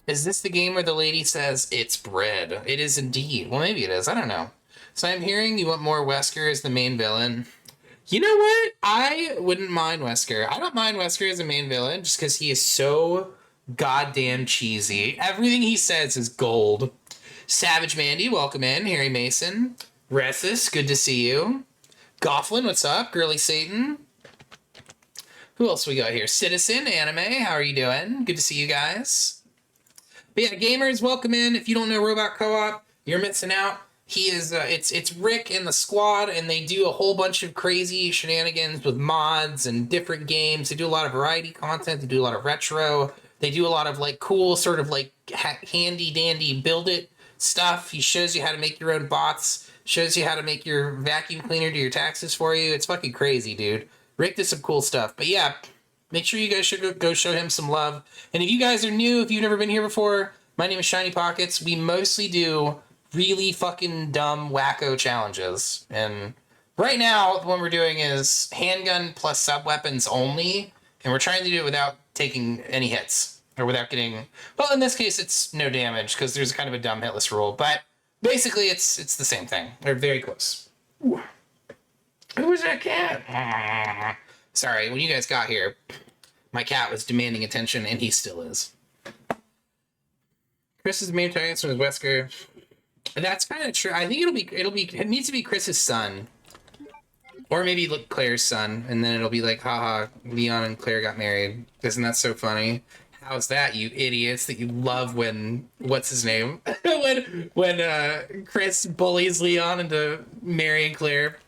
Is this the game where the lady says, it's bread? It is indeed. Well, maybe it is. I don't know. So I'm hearing you want more Wesker as the main villain. You know what? I wouldn't mind Wesker. I don't mind Wesker as a main villain just because he is so goddamn cheesy. Everything he says is gold. Savage Mandy, welcome in. Harry Mason. Ressus, good to see you. Gofflin, what's up? Girly Satan. Who else we got here? Citizen, Anime, how are you doing? Good to see you guys. But yeah, gamers, welcome in. If you don't know Robot Co-op, you're missing out. He is, it's Rick and the squad, and they do a whole bunch of crazy shenanigans with mods and different games. They do a lot of variety content. They do a lot of retro. They do a lot of, like, cool sort of, like, handy-dandy build-it stuff. He shows you how to make your own bots. Shows you how to make your vacuum cleaner do your taxes for you. It's fucking crazy, dude. Rick did some cool stuff. But yeah, make sure you guys should go show him some love. And if you guys are new, if you've never been here before, my name is Shiny Pockets. We mostly do really fucking dumb, wacko challenges. And right now, the one we're doing is handgun plus sub-weapons only. And we're trying to do it without taking any hits. Or without getting... Well, in this case, it's no damage, because there's kind of a dumb hitless rule. But basically, it's the same thing. They're very close. Ooh. Who was that cat? Sorry, when you guys got here, my cat was demanding attention, and he still is. Chris's main target was Wesker. That's kind of true. I think it needs to be Chris's son. Or maybe Claire's son, and then it'll be like, haha, Leon and Claire got married. Isn't that so funny? How's that, you idiots, that you love when, what's his name? when Chris bullies Leon into marrying Claire.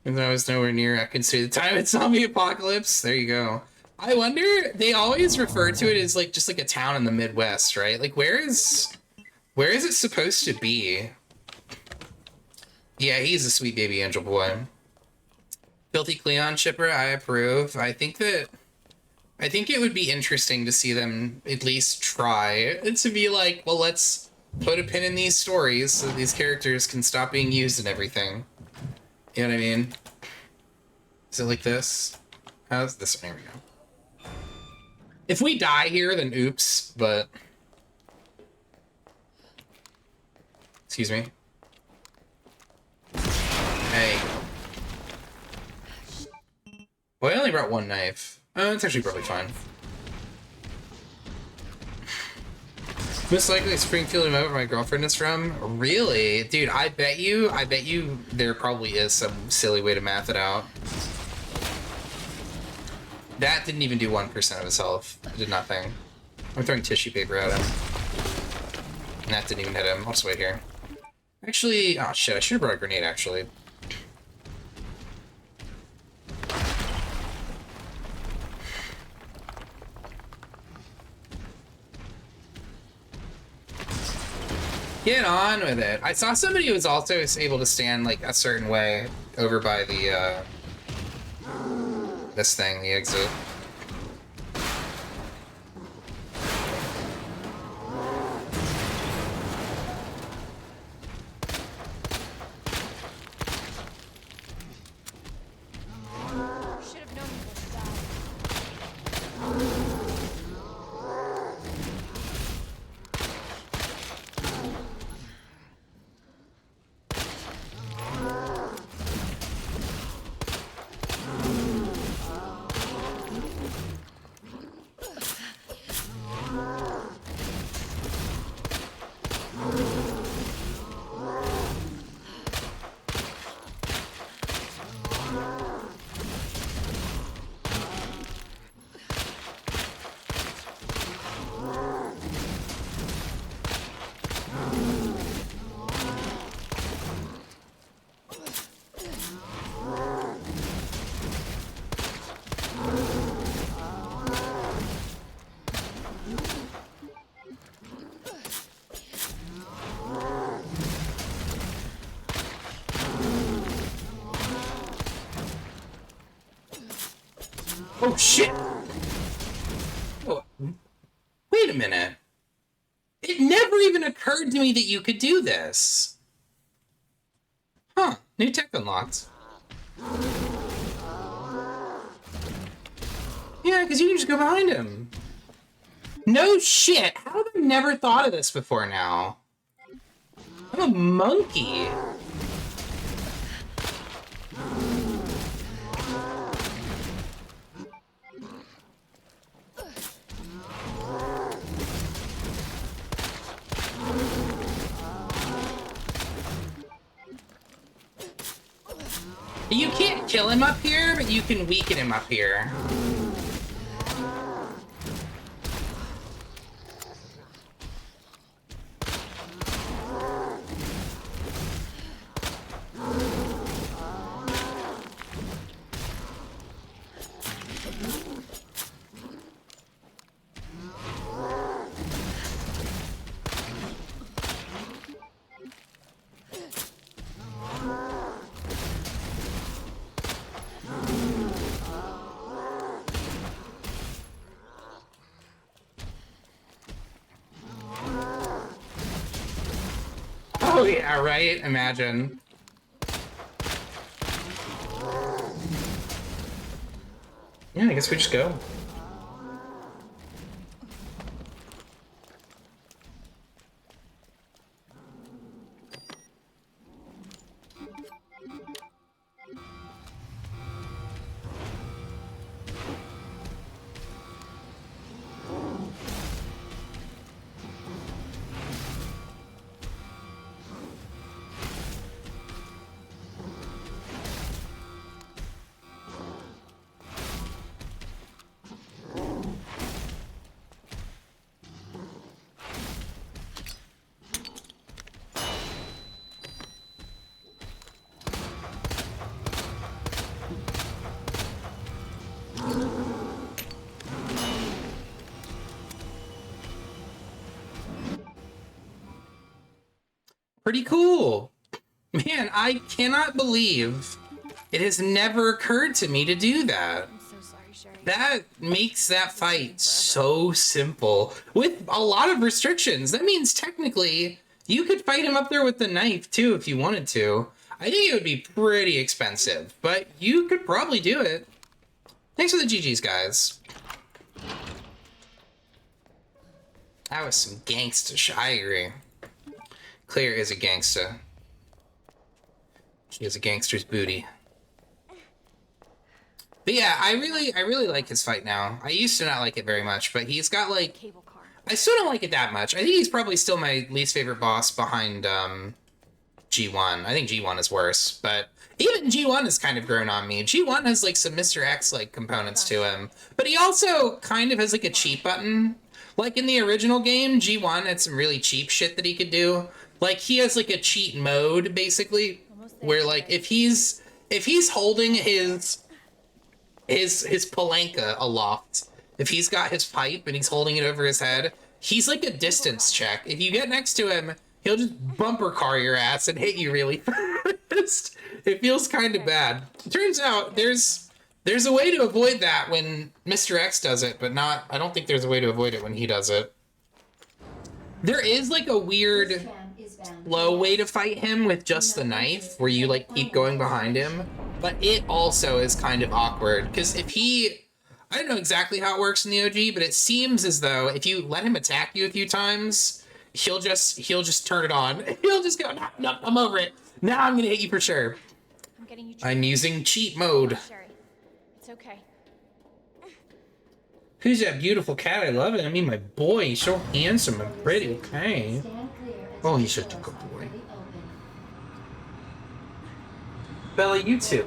And I was nowhere near, I can see the time it's zombie apocalypse. There you go. I wonder, they always refer to it as like just like a town in the Midwest, right? Like where is it supposed to be? Yeah, he's a sweet baby angel boy. Filthy Cleon shipper, I approve. I think it would be interesting to see them at least try to be like, well, let's put a pin in these stories so these characters can stop being used and everything. You know what I mean? Is it like this? How's this? There we go. If we die here, then oops, but... Excuse me. Hey. Well, I only brought one knife. It's actually probably fine. Most likely Springfield, remote where my girlfriend is from. Really? Dude, I bet you there probably is some silly way to math it out. That didn't even do 1% of his health. It did nothing. I'm throwing tissue paper at him. And that didn't even hit him. I'll just wait here. Actually, oh shit, I should have brought a grenade actually. Get on with it. I saw somebody who was also able to stand like a certain way over by the this thing, the exit. Should have known you would die. Oh shit! Oh, wait a minute. It never even occurred to me that you could do this. Huh, new tech unlocked. Yeah, because you can just go behind him. No shit! How have I never thought of this before now? I'm a monkey. You can't kill him up here, but you can weaken him up here. Oh yeah, right? Imagine. Yeah, I guess we just go. Pretty cool. Man, I cannot believe it has never occurred to me to do that. I'm so sorry, Sherry. That makes that fight so simple with a lot of restrictions. That means technically you could fight him up there with the knife too if you wanted to. I think it would be pretty expensive, but you could probably do it. Thanks for the GGs, guys. That was some gangsta shit. I agree. Claire is a gangsta. She has a gangster's booty. But yeah, I really like his fight now. I used to not like it very much, but he's got like, Cable car. I still don't like it that much. I think he's probably still my least favorite boss behind G1. I think G1 is worse, but even G1 has kind of grown on me. G1 has like some Mr. X like components to him, but he also kind of has like a cheat button. Like in the original game, G1 had some really cheap shit that he could do. Like he has like a cheat mode basically, where like if he's holding his palanca aloft, if he's got his pipe and he's holding it over his head, he's like a distance check. If you get next to him, He'll just bumper car your ass and hit you really fast. It feels kind of bad. It turns out there's a way to avoid that when Mr. X does it, but not. I don't think there's a way to avoid it when he does it. There is like a weird low way to fight him with just the knife, where you like keep going behind him, but it also is kind of awkward because if he, I don't know exactly how it works in the OG, but it seems as though if you let him attack you a few times, he'll just turn it on. He'll just go, no, I'm over it. Now I'm gonna hit you for sure. I'm getting you. I'm using cheat mode. Sherry, it's okay. Who's that beautiful cat? I love it. I mean, my boy, he's so handsome and pretty. Okay. Oh, he's such a good boy. Bella, you too.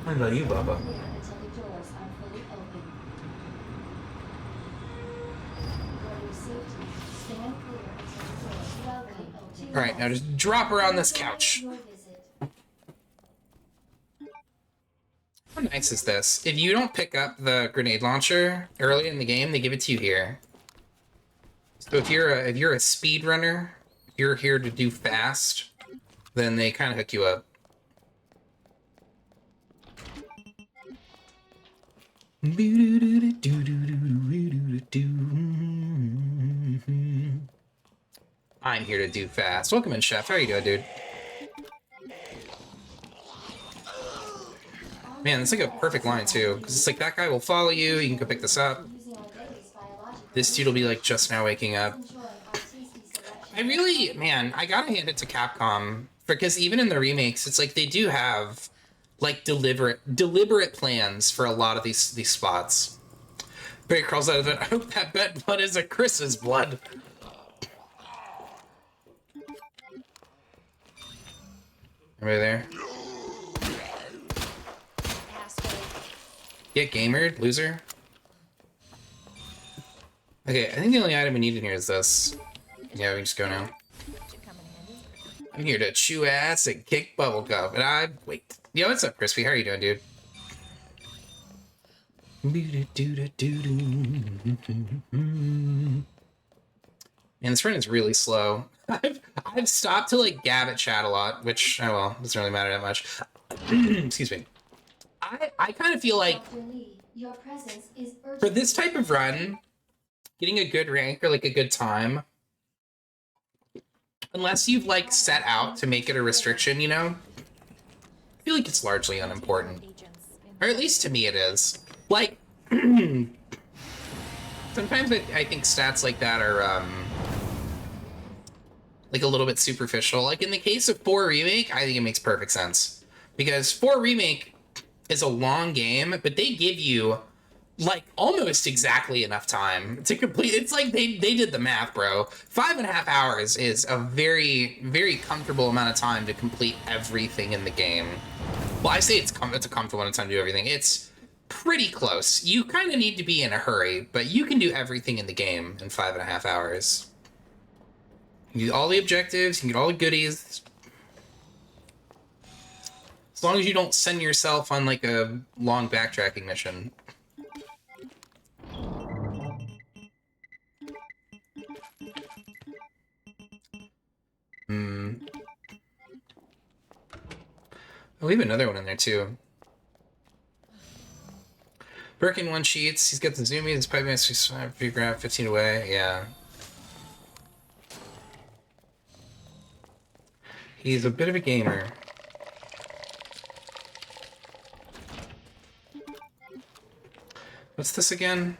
I love you, Bubba. Alright, now just drop her on this couch. How nice is this? If you don't pick up the grenade launcher early in the game, they give it to you here. So if you're a speed runner, if you're here to do fast, then they kind of hook you up. I'm here to do fast. Welcome in, Chef. How are you doing, dude? Man, it's like a perfect line, too. Because it's like, that guy will follow you, you can go pick this up. This dude will be like, just now waking up. I really, man, I gotta hand it to Capcom. Because even in the remakes, it's like, they do have, like, deliberate plans for a lot of these spots. Barry crawls out of it. I hope that bet blood is a Chris's blood. Everybody there? Get gamered, loser. Okay, I think the only item we need in here is this. Yeah, we can just go now. I'm here to chew ass and kick bubblegum, and wait. Yo, what's up, Crispy? How are you doing, dude? Man, this run is really slow. I've stopped to like gab at chat a lot, which, oh well, doesn't really matter that much. Excuse me. I kind of feel like for this type of run, getting a good rank or like a good time, unless you've like set out to make it a restriction, you know, I feel like it's largely unimportant. Or at least to me it is. Like, sometimes I think stats like that are, like a little bit superficial. Like in the case of 4 Remake, I think it makes perfect sense. Because 4 Remake is a long game, but they give you like almost exactly enough time to complete. It's like they did the math, bro. 5.5 hours is a very, very comfortable amount of time to complete everything in the game. Well, I say it's a comfortable amount of time to do everything. It's pretty close. You kind of need to be in a hurry, but you can do everything in the game in 5.5 hours. You can do all the objectives, you can get all the goodies. As long as you don't send yourself on like a long backtracking mission. Oh, we have another one in there too. Birkin 1 sheets. He's got the zoomies. His pipe master. If you grab 15 away, yeah. He's a bit of a gamer. What's this again?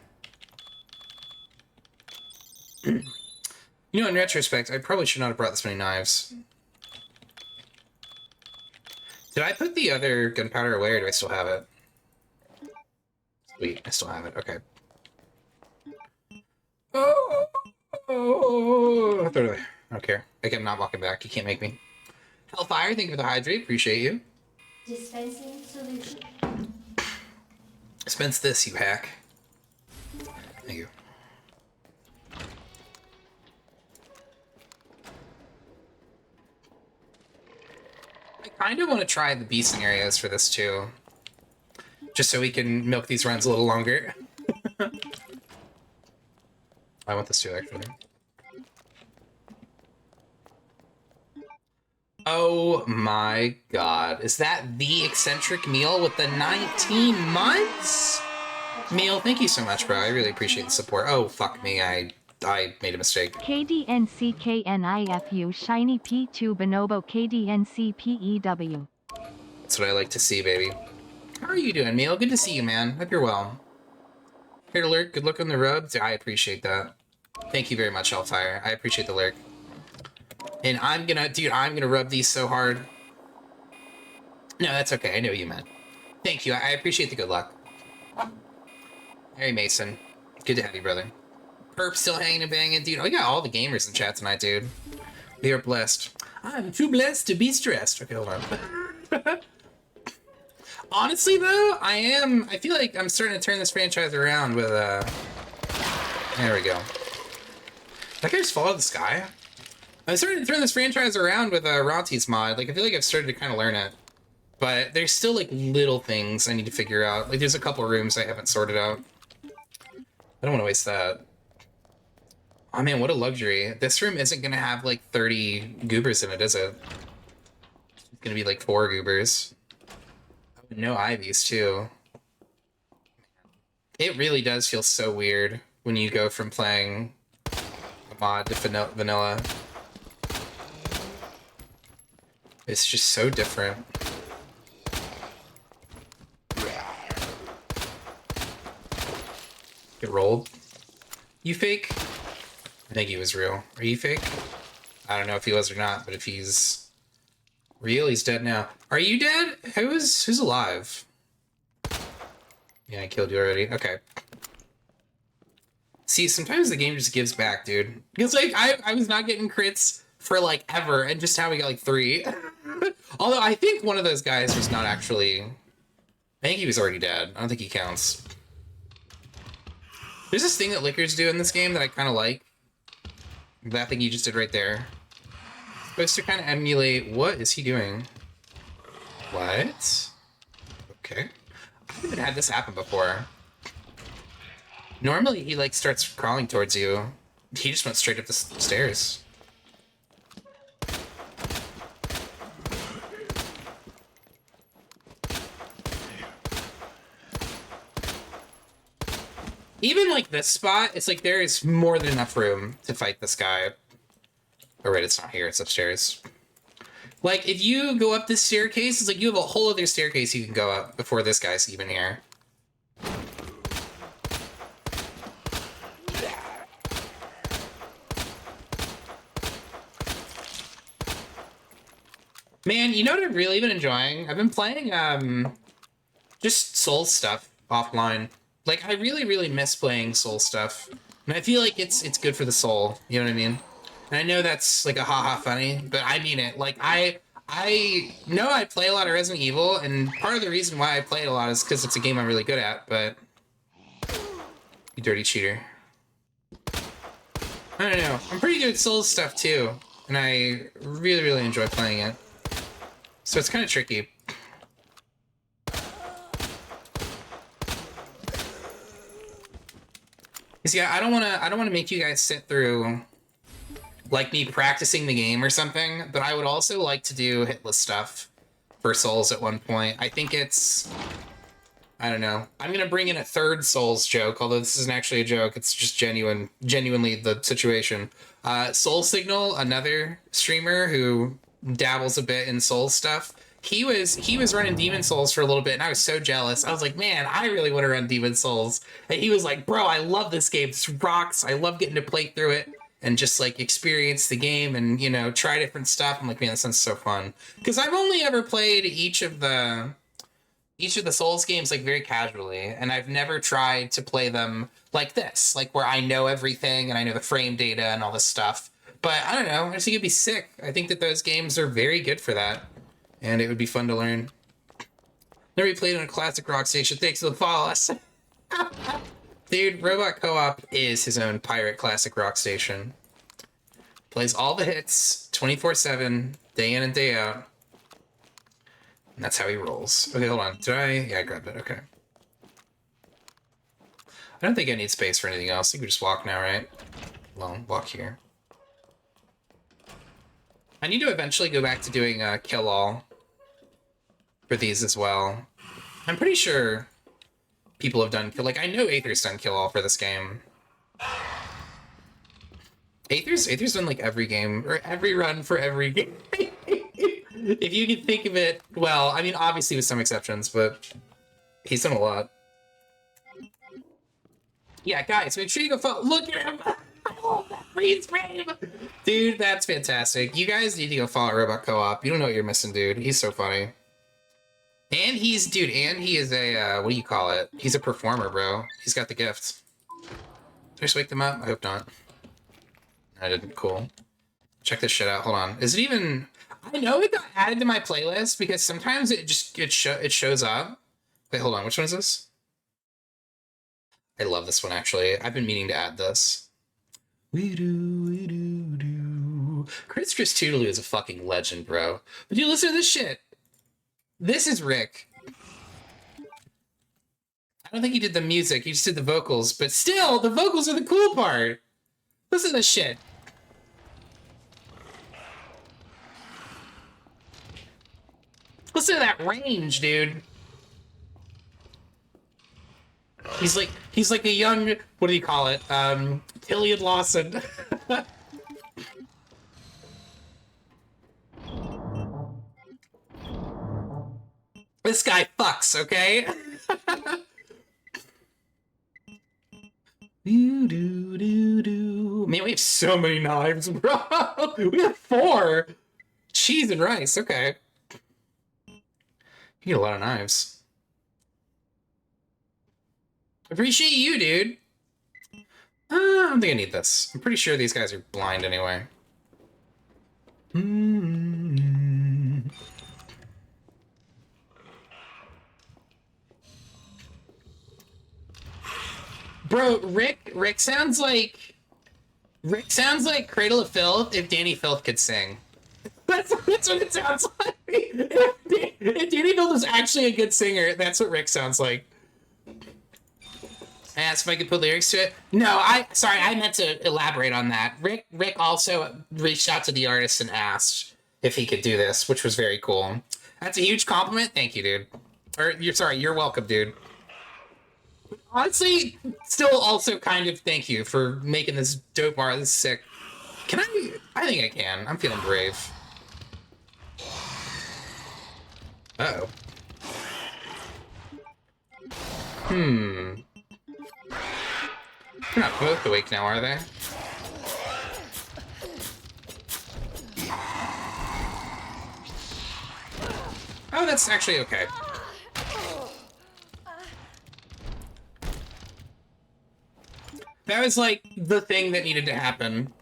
You know, in retrospect, I probably should not have brought this many knives. Did I put the other gunpowder away, or do I still have it? Sweet, I still have it. Okay. Oh, throw it away. I don't care. I'm not walking back. You can't make me. Hellfire, thank you for the hydrate. Appreciate you. Dispensing solution. Dispense this, you hack. Thank you. I kind of want to try the B scenarios for this too. Just so we can milk these runs a little longer. I want this too, actually. Oh my god. Is that the eccentric meal with the 19 months? Meal, thank you so much, bro. I really appreciate the support. Oh, fuck me. I made a mistake. KDNCKNIFU Shiny P2 Bonobo KDNCPEW. That's what I like to see, baby. How are you doing, Meal? Good to see you, man. Hope you're well. Here to lurk. Good luck on the road. I appreciate that. Thank you very much, Hellfire. I appreciate the lurk. And I'm gonna rub these so hard. No, that's okay. I know what you meant. Thank you. I appreciate the good luck. Harry Mason. Good to have you, brother. Perp still hanging and banging. Dude, we got all the gamers in chat tonight, dude. We are blessed. I'm too blessed to be stressed. Okay, hold on. Honestly, though, I feel like I'm starting to turn this franchise around with, there we go. That guy just followed the sky? I'm starting to turn this franchise around with Ronti's mod. Like, I feel like I've started to kind of learn it. But there's still, like, little things I need to figure out. Like, there's a couple rooms I haven't sorted out. I don't want to waste that. Oh, man, what a luxury. This room isn't going to have, like, 30 goobers in it, is it? It's going to be, like, 4 goobers. No ivies, too. It really does feel so weird when you go from playing a mod to vanilla. It's just so different. Get rolled. You fake? I think he was real. Are you fake? I don't know if he was or not, but if he's real, he's dead now. Are you dead? Who's alive? Yeah, I killed you already. Okay. See, sometimes the game just gives back, dude. Because, like, I was not getting crits for, like, ever, and just now we got, like, 3. Although, I think one of those guys was not actually... I think he was already dead. I don't think he counts. There's this thing that Lickers do in this game that I kind of like. That thing you just did right there. It's supposed to kind of emulate... What is he doing? What? Okay. I haven't even had this happen before. Normally, he, like, starts crawling towards you. He just went straight up the stairs. Even, like, this spot, it's like there is more than enough room to fight this guy. Oh, right, it's not here. It's upstairs. Like, if you go up this staircase, it's like you have a whole other staircase you can go up before this guy's even here. Man, you know what I've really been enjoying? I've been playing, just Soul stuff offline. Like, I really, really miss playing Soul stuff. And I feel like it's good for the soul, you know what I mean? And I know that's, like, a haha funny, but I mean it. Like, I know I play a lot of Resident Evil, and part of the reason why I play it a lot is because it's a game I'm really good at, but... You dirty cheater. I don't know. I'm pretty good at Souls stuff, too. And I really, really enjoy playing it. So it's kind of tricky. Cause yeah, I don't wanna make you guys sit through like me practicing the game or something, but I would also like to do hitless stuff for Souls at one point. I think it's, I don't know. I'm gonna bring in a third Souls joke, although this isn't actually a joke. It's just genuinely the situation. Soul Signal, another streamer who dabbles a bit in Souls stuff. He was running Demon Souls for a little bit, and I was so jealous. I was like, man, I really want to run Demon Souls. And he was like, bro, I love this game. This rocks. I love getting to play through it and just like experience the game and, you know, try different stuff. I'm like, man, that sounds so fun. Because I've only ever played each of the Souls games like very casually, and I've never tried to play them like this, like where I know everything and I know the frame data and all this stuff. But I don't know, I just think it'd be sick. I think that those games are very good for that, and it would be fun to learn. Never played on a classic rock station. Thanks for the follow us. Dude, Robot Co-op is his own pirate classic rock station. Plays all the hits 24/7, day in and day out. And that's how he rolls. Okay, hold on. Did I? Yeah, I grabbed it. Okay. I don't think I need space for anything else. I think we just walk now, right? Well, walk here. I need to eventually go back to doing kill all for these as well. I'm pretty sure people have done like I know Aether's done kill all for this game. Aether's done like every game or every run for every game. If you can think of it, well, I mean obviously with some exceptions, but he's done a lot. Yeah, guys, make sure you go follow. Look at him. Oh, that freeze frame. Dude, that's fantastic. You guys need to go follow Robot Co-op. You don't know what you're missing, dude. He's so funny. And he is a, what do you call it? He's a performer, bro. He's got the gift. Did I just wake them up? I hope not. I didn't. Cool. Check this shit out. Hold on. Is it even... I know it got added to my playlist because sometimes it shows up. Wait, hold on. Which one is this? I love this one, actually. I've been meaning to add this. We do. Chris Toodaloo is a fucking legend, bro. But you listen to this shit. This is Rick. I don't think he did the music. He just did the vocals. But still, the vocals are the cool part. Listen to this shit. Listen to that range, dude. He's like a young, what do you call it? Tillian Lawson. This guy fucks, okay? Man, we have so many knives, bro. We have 4. Cheese and rice, okay. You need a lot of knives. Appreciate you, dude. I don't think I need this. I'm pretty sure these guys are blind anyway. Bro, Rick sounds like Cradle of Filth if Danny Filth could sing. That's what it sounds like. If Danny Filth was actually a good singer, that's what Rick sounds like. I asked if I could put lyrics to it. No, sorry, I meant to elaborate on that. Rick also reached out to the artist and asked if he could do this, which was very cool. That's a huge compliment. Thank you, dude. Or you're welcome, dude. Honestly, still also kind of thank you for making this dope art. This is sick. Can I think I can. I'm feeling brave. Uh-oh. They're not both awake now, are they? Oh, that's actually okay. That was like the thing that needed to happen.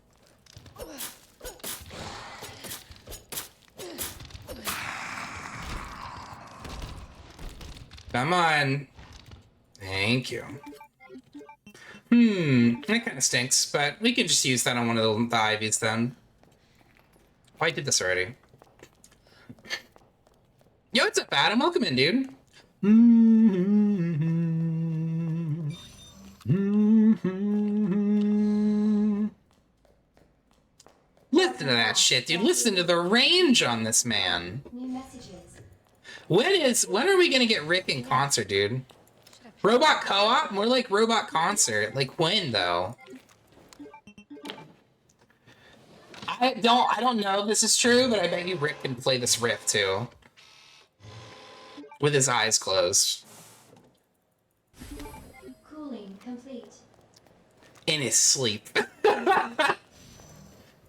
Come on. Thank you. That kind of stinks, but we can just use that on one of the ivies then. Oh, I did this already. Yo, what's up, Adam? Welcome in, dude. Listen to that shit, dude. Listen to the range on this man. New messages. When are we gonna get Rick in concert, dude? Robot Co-op? More like Robot Concert. Like when though? I don't know if this is true, but I bet you Rick can play this riff too. With his eyes closed. Cooling complete. In his sleep.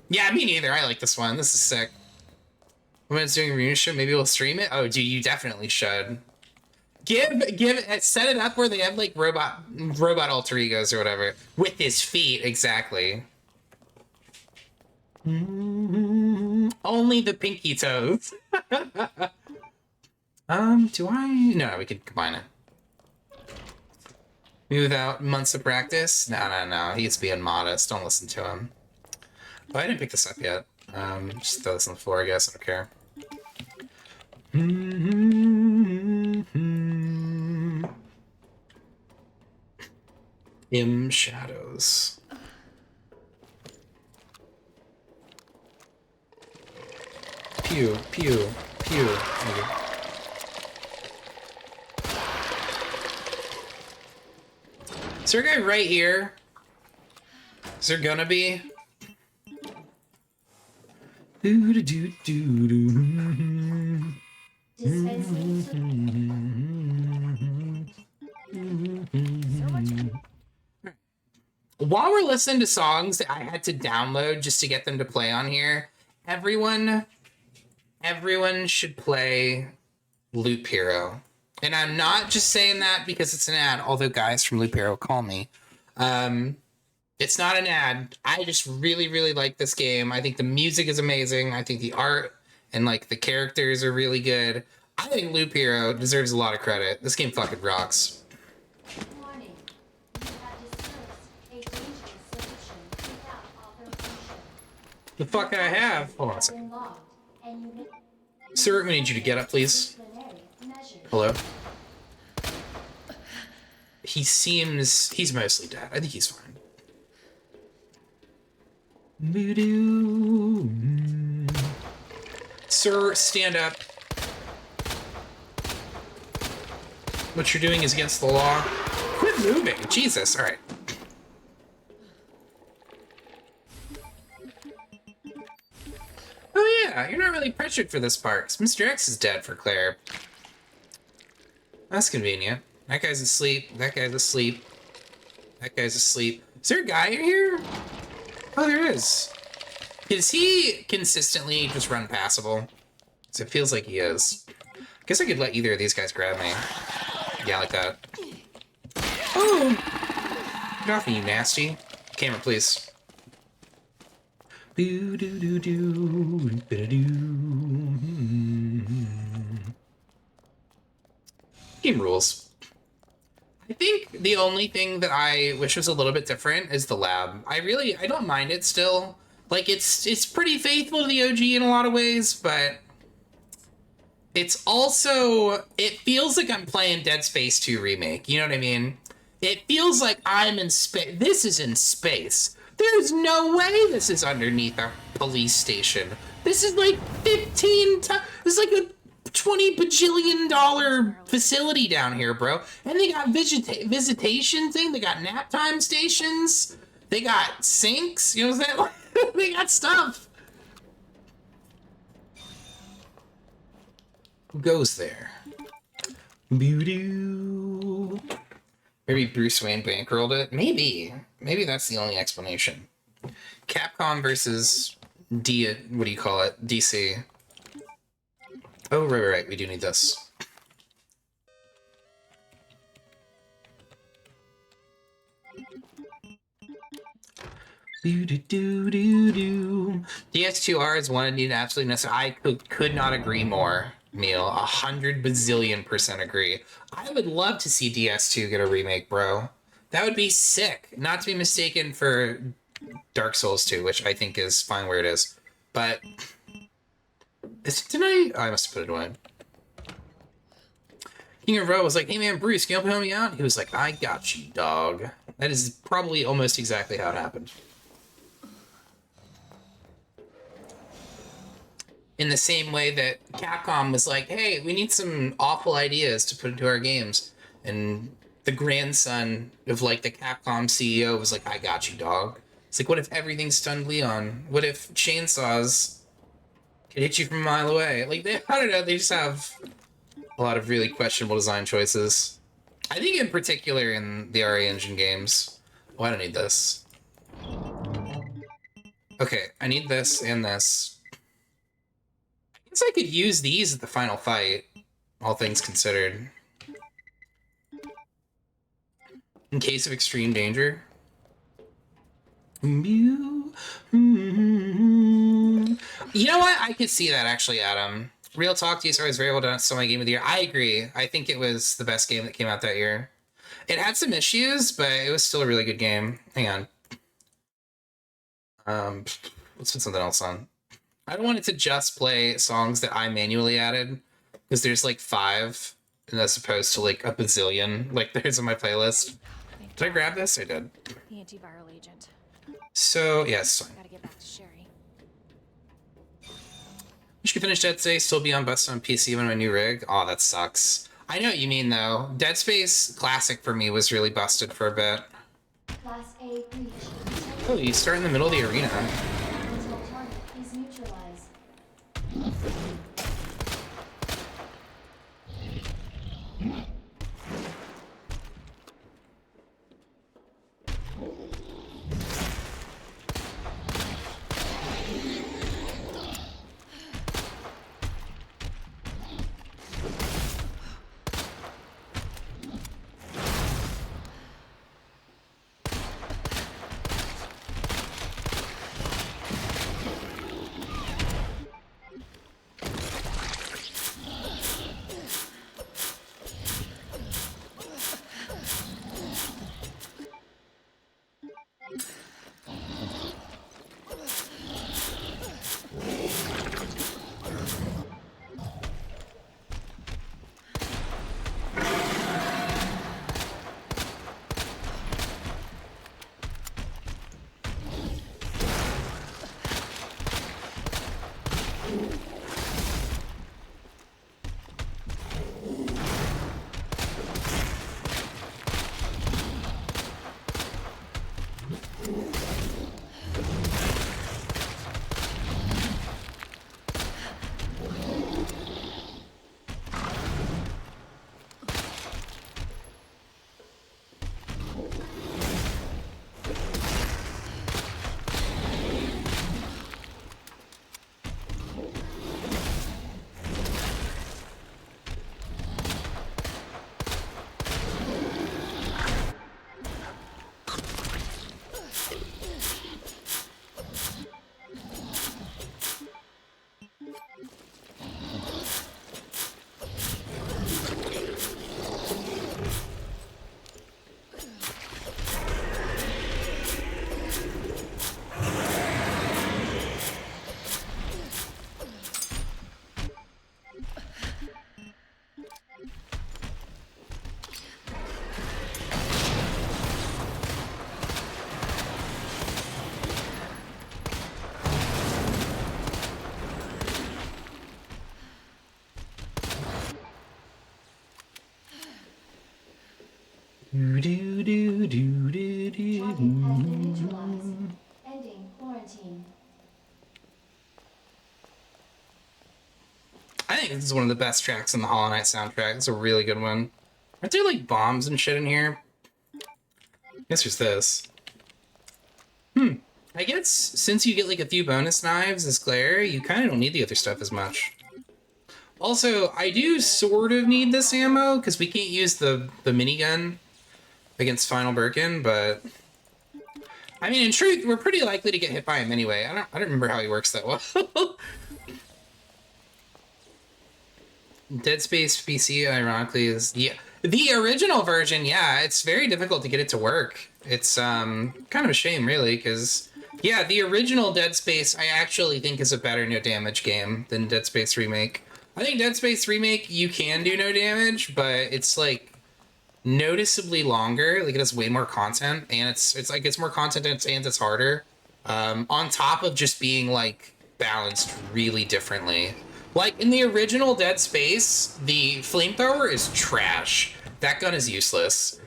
Yeah, me neither. I like this one. This is sick. When it's doing a reunion show, maybe we'll stream it. Oh, dude, you definitely should. Set it up where they have like robot alter egos or whatever with his feet. Exactly. Only the pinky toes. Do I? No, we could combine it. Without months of practice? No. He's being modest. Don't listen to him. Oh, I didn't pick this up yet. Just throw this on the floor, I guess. I don't care. Shadows. pew, pew, pew. Okay. Is there a guy right here? Is there gonna be? Dispensing So much. While we're listening to songs that I had to download just to get them to play on here, everyone should play Loop Hero. And I'm not just saying that because it's an ad, although guys from Loop Hero call me. It's not an ad. I just really, really like this game. I think the music is amazing. I think the art and like the characters are really good. I think Loop Hero deserves a lot of credit. This game fucking rocks. warning. You have disclosed a dangerous solution without authorization. The fuck I have? Hold on a Has second. been logged, and you may Sir, I'm gonna need you to get up, please. disciplinary measures. Hello? He's mostly dead. I think he's fine. Sir, stand up. What you're doing is against the law. Quit moving. Jesus. All right. Oh yeah, you're not really pressured for this part. Mr. X is dead for Claire. That's convenient. That guy's asleep. That guy's asleep. That guy's asleep. Is there a guy in here? Oh, there is. Is he consistently just run passable? Because it feels like he is. I guess I could let either of these guys grab me. Yeah, like that. Oh! Get off me, you nasty. Camera, please. Boo doo doo doo doo doo. Game rules. I think the only thing that I wish was a little bit different is the lab. I don't mind it still. Like it's pretty faithful to the OG in a lot of ways, but it's also, it feels like I'm playing Dead Space 2 remake. You know what I mean? It feels like I'm in space. This is in space. There's no way this is underneath a police station. This is like 15 times. This is like a $20 bajillion facility down here, bro. And they got visitation thing. They got nap time stations. They got sinks. You know what I'm saying? They got stuff. Who goes there? Boo-doo. Maybe Bruce Wayne bankrolled it. Maybe that's the only explanation. Capcom versus what do you call it? DC. Oh, right. We do need this. DS2R is one I need absolutely necessary. I could not agree more, Neil. 100 bazillion% agree. I would love to see DS2 get a remake, bro. That would be sick. Not to be mistaken for Dark Souls 2, which I think is fine where it is. But didn't I must have put it away. King of Row was like, hey man, Bruce, can you help me out? He was like, I got you, dog. That is probably almost exactly how it happened. In the same way that Capcom was like, hey, we need some awful ideas to put into our games. And the grandson of like the Capcom CEO was like, I got you, dog. It's like, what if everything stunned Leon? What if chainsaws could hit you from a mile away? Like, I don't know, they just have a lot of really questionable design choices. I think in particular in the RE Engine games. Oh, I don't need this. Okay, I need this and this. I guess I could use these at the final fight, all things considered. In case of extreme danger. You know what? I could see that actually, Adam. Real talk, DSR is very well done. It's still my game of the year. I agree. I think it was the best game that came out that year. It had some issues, but it was still a really good game. Hang on. Let's put something else on. I don't want it to just play songs that I manually added, because there's like 5, as opposed to like a bazillion. Like there's on my playlist. Did I grab this? I did. The antiviral agent. So yes. Gotta get back to Sherry. You can finish Dead Space, still be on bust on PC on my new rig. Oh, that sucks. I know what you mean though. Dead Space Classic for me was really busted for a bit. Class A breach. Oh, you start in the middle of the arena. Until target is neutralized. Target has been neutralized. Ending quarantine. I think this is one of the best tracks in the Hollow Knight soundtrack. It's a really good one. Aren't there like bombs and shit in here? I guess there's this. I guess since you get like a few bonus knives as Claire, you kind of don't need the other stuff as much. Also, I do sort of need this ammo because we can't use the minigun against Final Birkin, but I mean, in truth, we're pretty likely to get hit by him anyway. I don't remember how he works that well. Dead Space PC, ironically, is the original version. Yeah, it's very difficult to get it to work. It's kind of a shame, really, because yeah, the original Dead Space I actually think is a better no damage game than Dead Space Remake. I think Dead Space Remake you can do no damage, but it's like noticeably longer. Like it has way more content, and it's more content and it's harder. On top of just being like balanced really differently. Like in the original Dead Space, the flamethrower is trash. That gun is useless.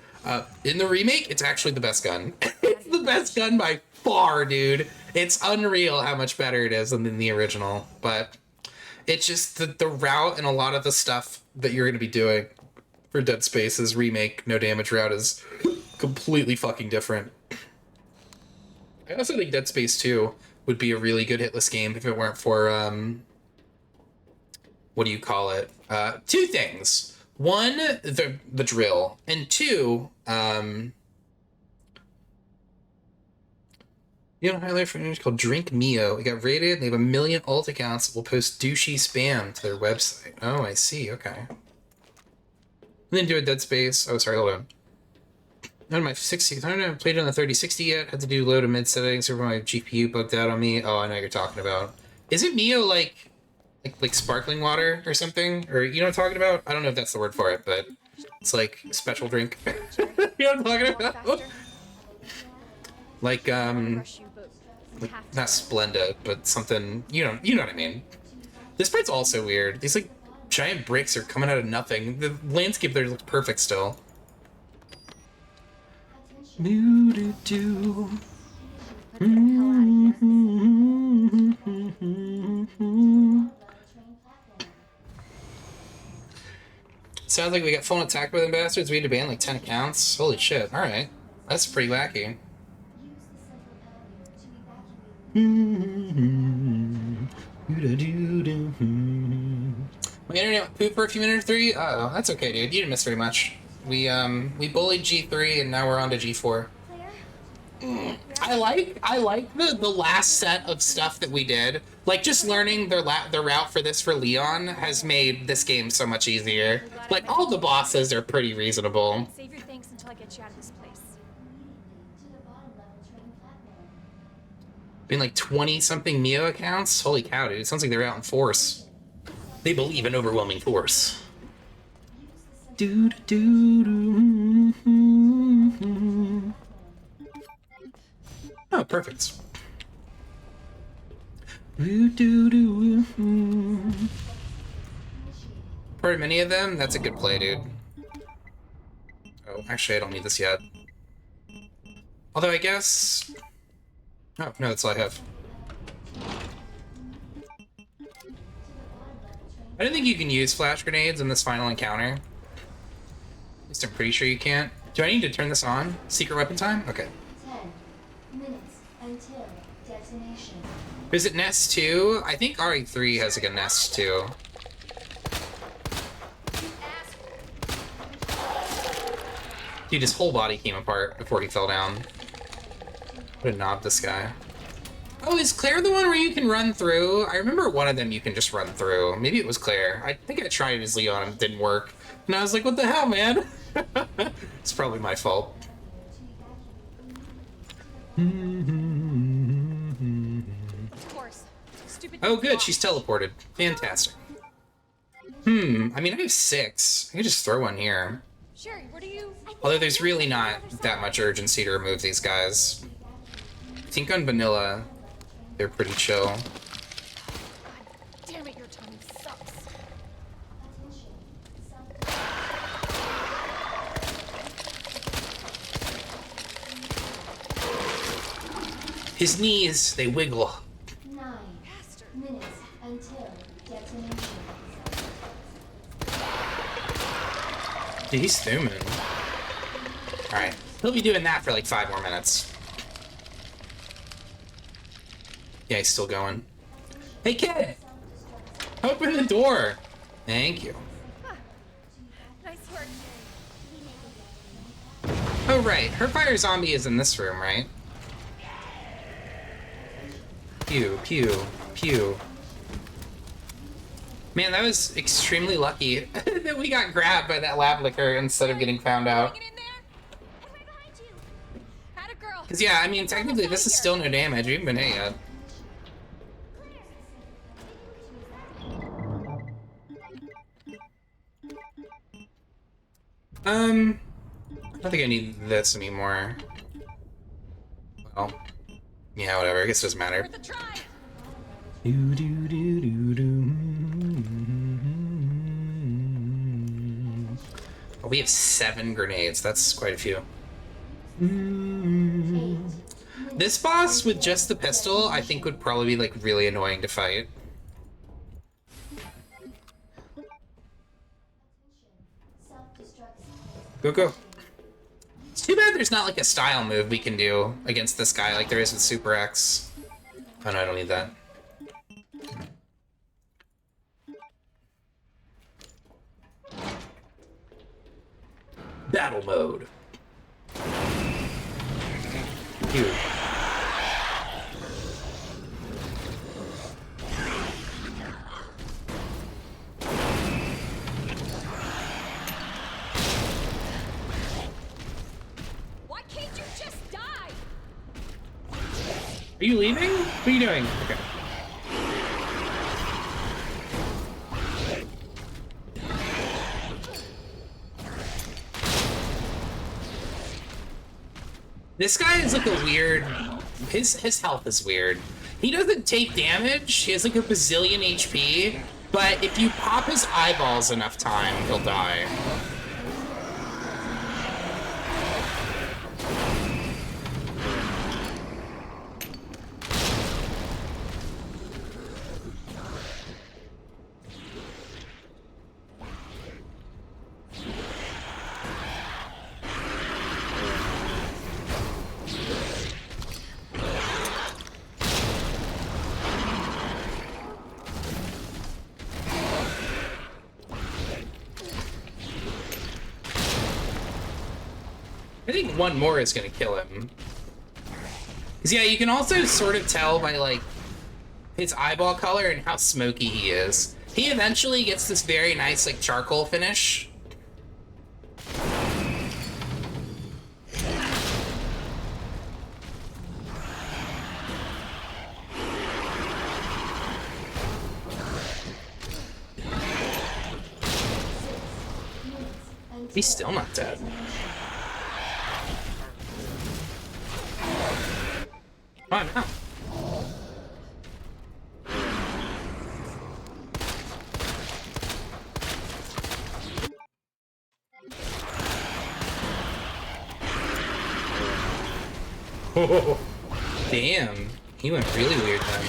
In the remake, it's actually the best gun. It's the best gun by far, dude. It's unreal how much better it is than the original. But it's just the route and a lot of the stuff that you're going to be doing for Dead Space's remake no damage route is completely fucking different. I also think Dead Space 2 would be a really good hitless game if it weren't for what do you call it? Two things. One, the drill, and two, you know, highlight for it's called Drink Mio. It got rated. They have 1 million alt accounts that will post douchey spam to their website. Oh, I see. Okay. And then do a Dead Space. Oh, sorry. Hold on. Not on my 60. I don't know. Played it on the 3060 yet. Had to do low to mid settings. Over my GPU bugged out on me. Oh, I know what you're talking about. Isn't Mio like sparkling water or something? Or you know what I'm talking about? I don't know if that's the word for it, but it's like special drink. You know what I'm talking about? Like not Splenda, but something, you know what I mean. This part's also weird. These like giant bricks are coming out of nothing. The landscape there looks perfect still. Doo-doo-doo. Let's get the hell out of here. Sounds like we got phone attacked by them bastards. We had to ban like 10 accounts. Holy shit. Alright. That's pretty wacky. My internet went poop for a few minutes or 3? Oh, that's okay, dude. You didn't miss very much. We bullied G3 and now we're on to G4. I like the last set of stuff that we did. Like, just learning the route for this for Leon has made this game so much easier. Like, all the bosses are pretty reasonable. Save your thanks until I get you out of this place. Been like 20-something Mio accounts? Holy cow, dude. It sounds like they're out in force. They believe in overwhelming force. Oh, perfect. Pretty many of them? That's a good play, dude. Oh, actually, I don't need this yet. Although, I guess... Oh, no, that's all I have. I don't think you can use flash grenades in this final encounter. At least I'm pretty sure you can't. Do I need to turn this on? Secret weapon time? Okay. 10 minutes until detonation. Is it Nest 2? I think RE3 has like a Nest 2. Dude, his whole body came apart before he fell down. What a knob, this guy. Oh, is Claire the one where you can run through? I remember one of them you can just run through. Maybe it was Claire. I think I tried it as Leon and it didn't work. And I was like, what the hell, man? It's probably my fault. Of course. Stupid. Oh, good, she's teleported. Fantastic. I mean, I have 6. I could just throw one here. Sherry, what are you? Although there's really not that much urgency to remove these guys. I think on vanilla, they're pretty chill. Damn it, your tummy sucks. His knees, they wiggle. 9 minutes until detonation. Dude, he's zooming. Alright, he'll be doing that for like 5 more minutes. Yeah, he's still going. Hey, kid! Open the door! Thank you. Nice work. Oh, right. Her fire zombie is in this room, right? Pew, pew, pew. Man, that was extremely lucky that we got grabbed by that lab liquor instead of getting found out. Get in there. I'm right behind you. Had a girl. Because, yeah, I mean, technically, this is still no damage. We haven't been hit yet. I don't think I need this anymore. Well, yeah, whatever. I guess it doesn't matter. Worth a try. Oh, we have 7 grenades. That's quite a few. This boss with just the pistol, I think would probably be like really annoying to fight. Go, go. It's too bad there's not like a style move we can do against this guy like there is with Super X. Oh no, I don't need that. Battle mode. Dude. Why can't you just die? Are you leaving? What are you doing? Okay. This guy is like a weird... His health is weird. He doesn't take damage. He has like a bazillion HP. But if you pop his eyeballs enough time, he'll die. I think one more is gonna kill him. Cause yeah, you can also sort of tell by like his eyeball color and how smoky he is. He eventually gets this very nice like charcoal finish. He's still not dead. Come on now. Oh, damn. He went really weird then.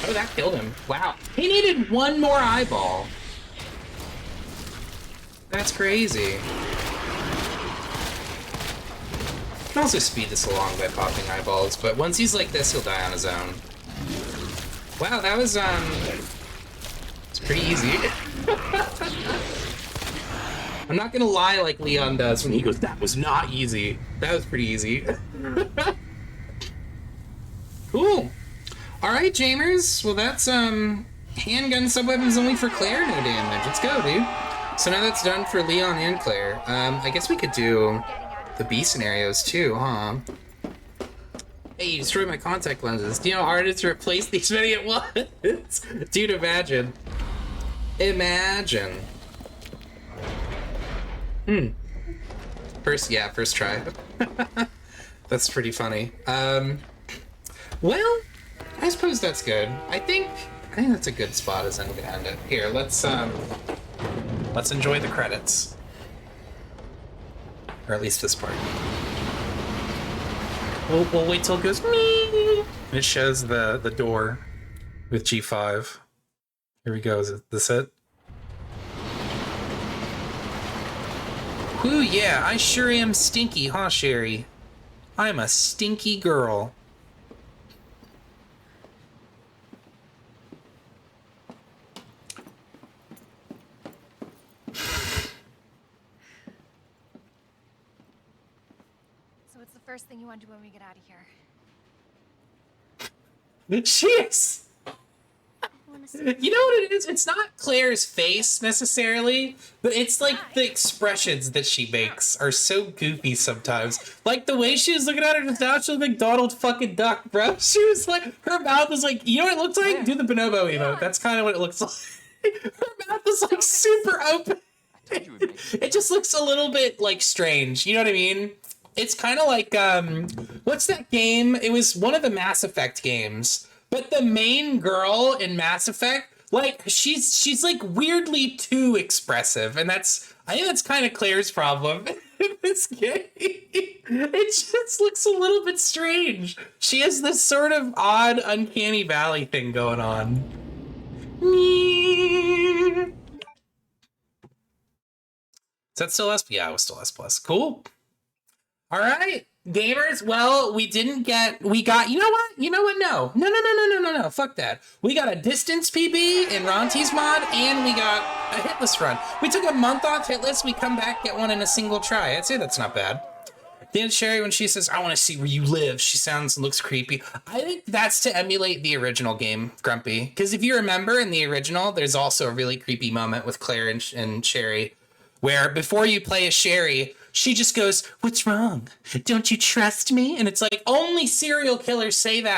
Oh, that killed him. Wow. He needed one more eyeball. That's crazy. You can also speed this along by popping eyeballs, but once he's like this, he'll die on his own. Wow, that was, it's pretty easy. I'm not gonna lie like Leon does when he goes, that was not easy. That was pretty easy. Cool. Alright, Jamers. Well, that's, handgun subweapons only for Claire, no damage. Let's go, dude. So now that's done for Leon and Claire. I guess we could do the B scenarios too, huh? Hey, you destroyed my contact lenses. Do you know how hard it is to replace these many at once? Dude, imagine. Imagine. First try. That's pretty funny. Well, I suppose that's good. I think that's a good spot as I'm gonna end it. Here, let's enjoy the credits. Or at least this part. We'll wait till it goes me. It shows the door with G5. Here we go. Is this it? Ooh, yeah, I sure am stinky, huh, Sherry? I'm a stinky girl. So what's the first thing you want to do when we get out of here? Jeez! I wanna see You know what it is? It's not Claire's face necessarily, but it's like the expressions that she makes are so goofy sometimes. Like the way she was looking at her just now, she looked like Donald fucking Duck, bro. She was like, her mouth was like, you know what it looks like? Do the bonobo emote. That's kind of what it looks like. Her mouth is like super open. It just looks a little bit like strange. You know what I mean? It's kind of like, what's that game? It was one of the Mass Effect games. But the main girl in Mass Effect, like, she's like weirdly too expressive. And I think that's kind of Claire's problem in this game. It just looks a little bit strange. She has this sort of odd uncanny valley thing going on. Is that still S? Yeah, it was still S+. Cool. All right, gamers. Well, we got, you know what? No. Fuck that. We got a distance PB in Ronti's mod, and we got a hitless run. We took a month off hitless. We come back, get one in a single try. I'd say that's not bad. Dan Sherry, when she says, I want to see where you live, she sounds and looks creepy. I think that's to emulate the original game, Grumpy. Because if you remember in the original, there's also a really creepy moment with Claire and Sherry, where before you play as Sherry, she just goes, what's wrong? Don't you trust me? And it's like, only serial killers say that,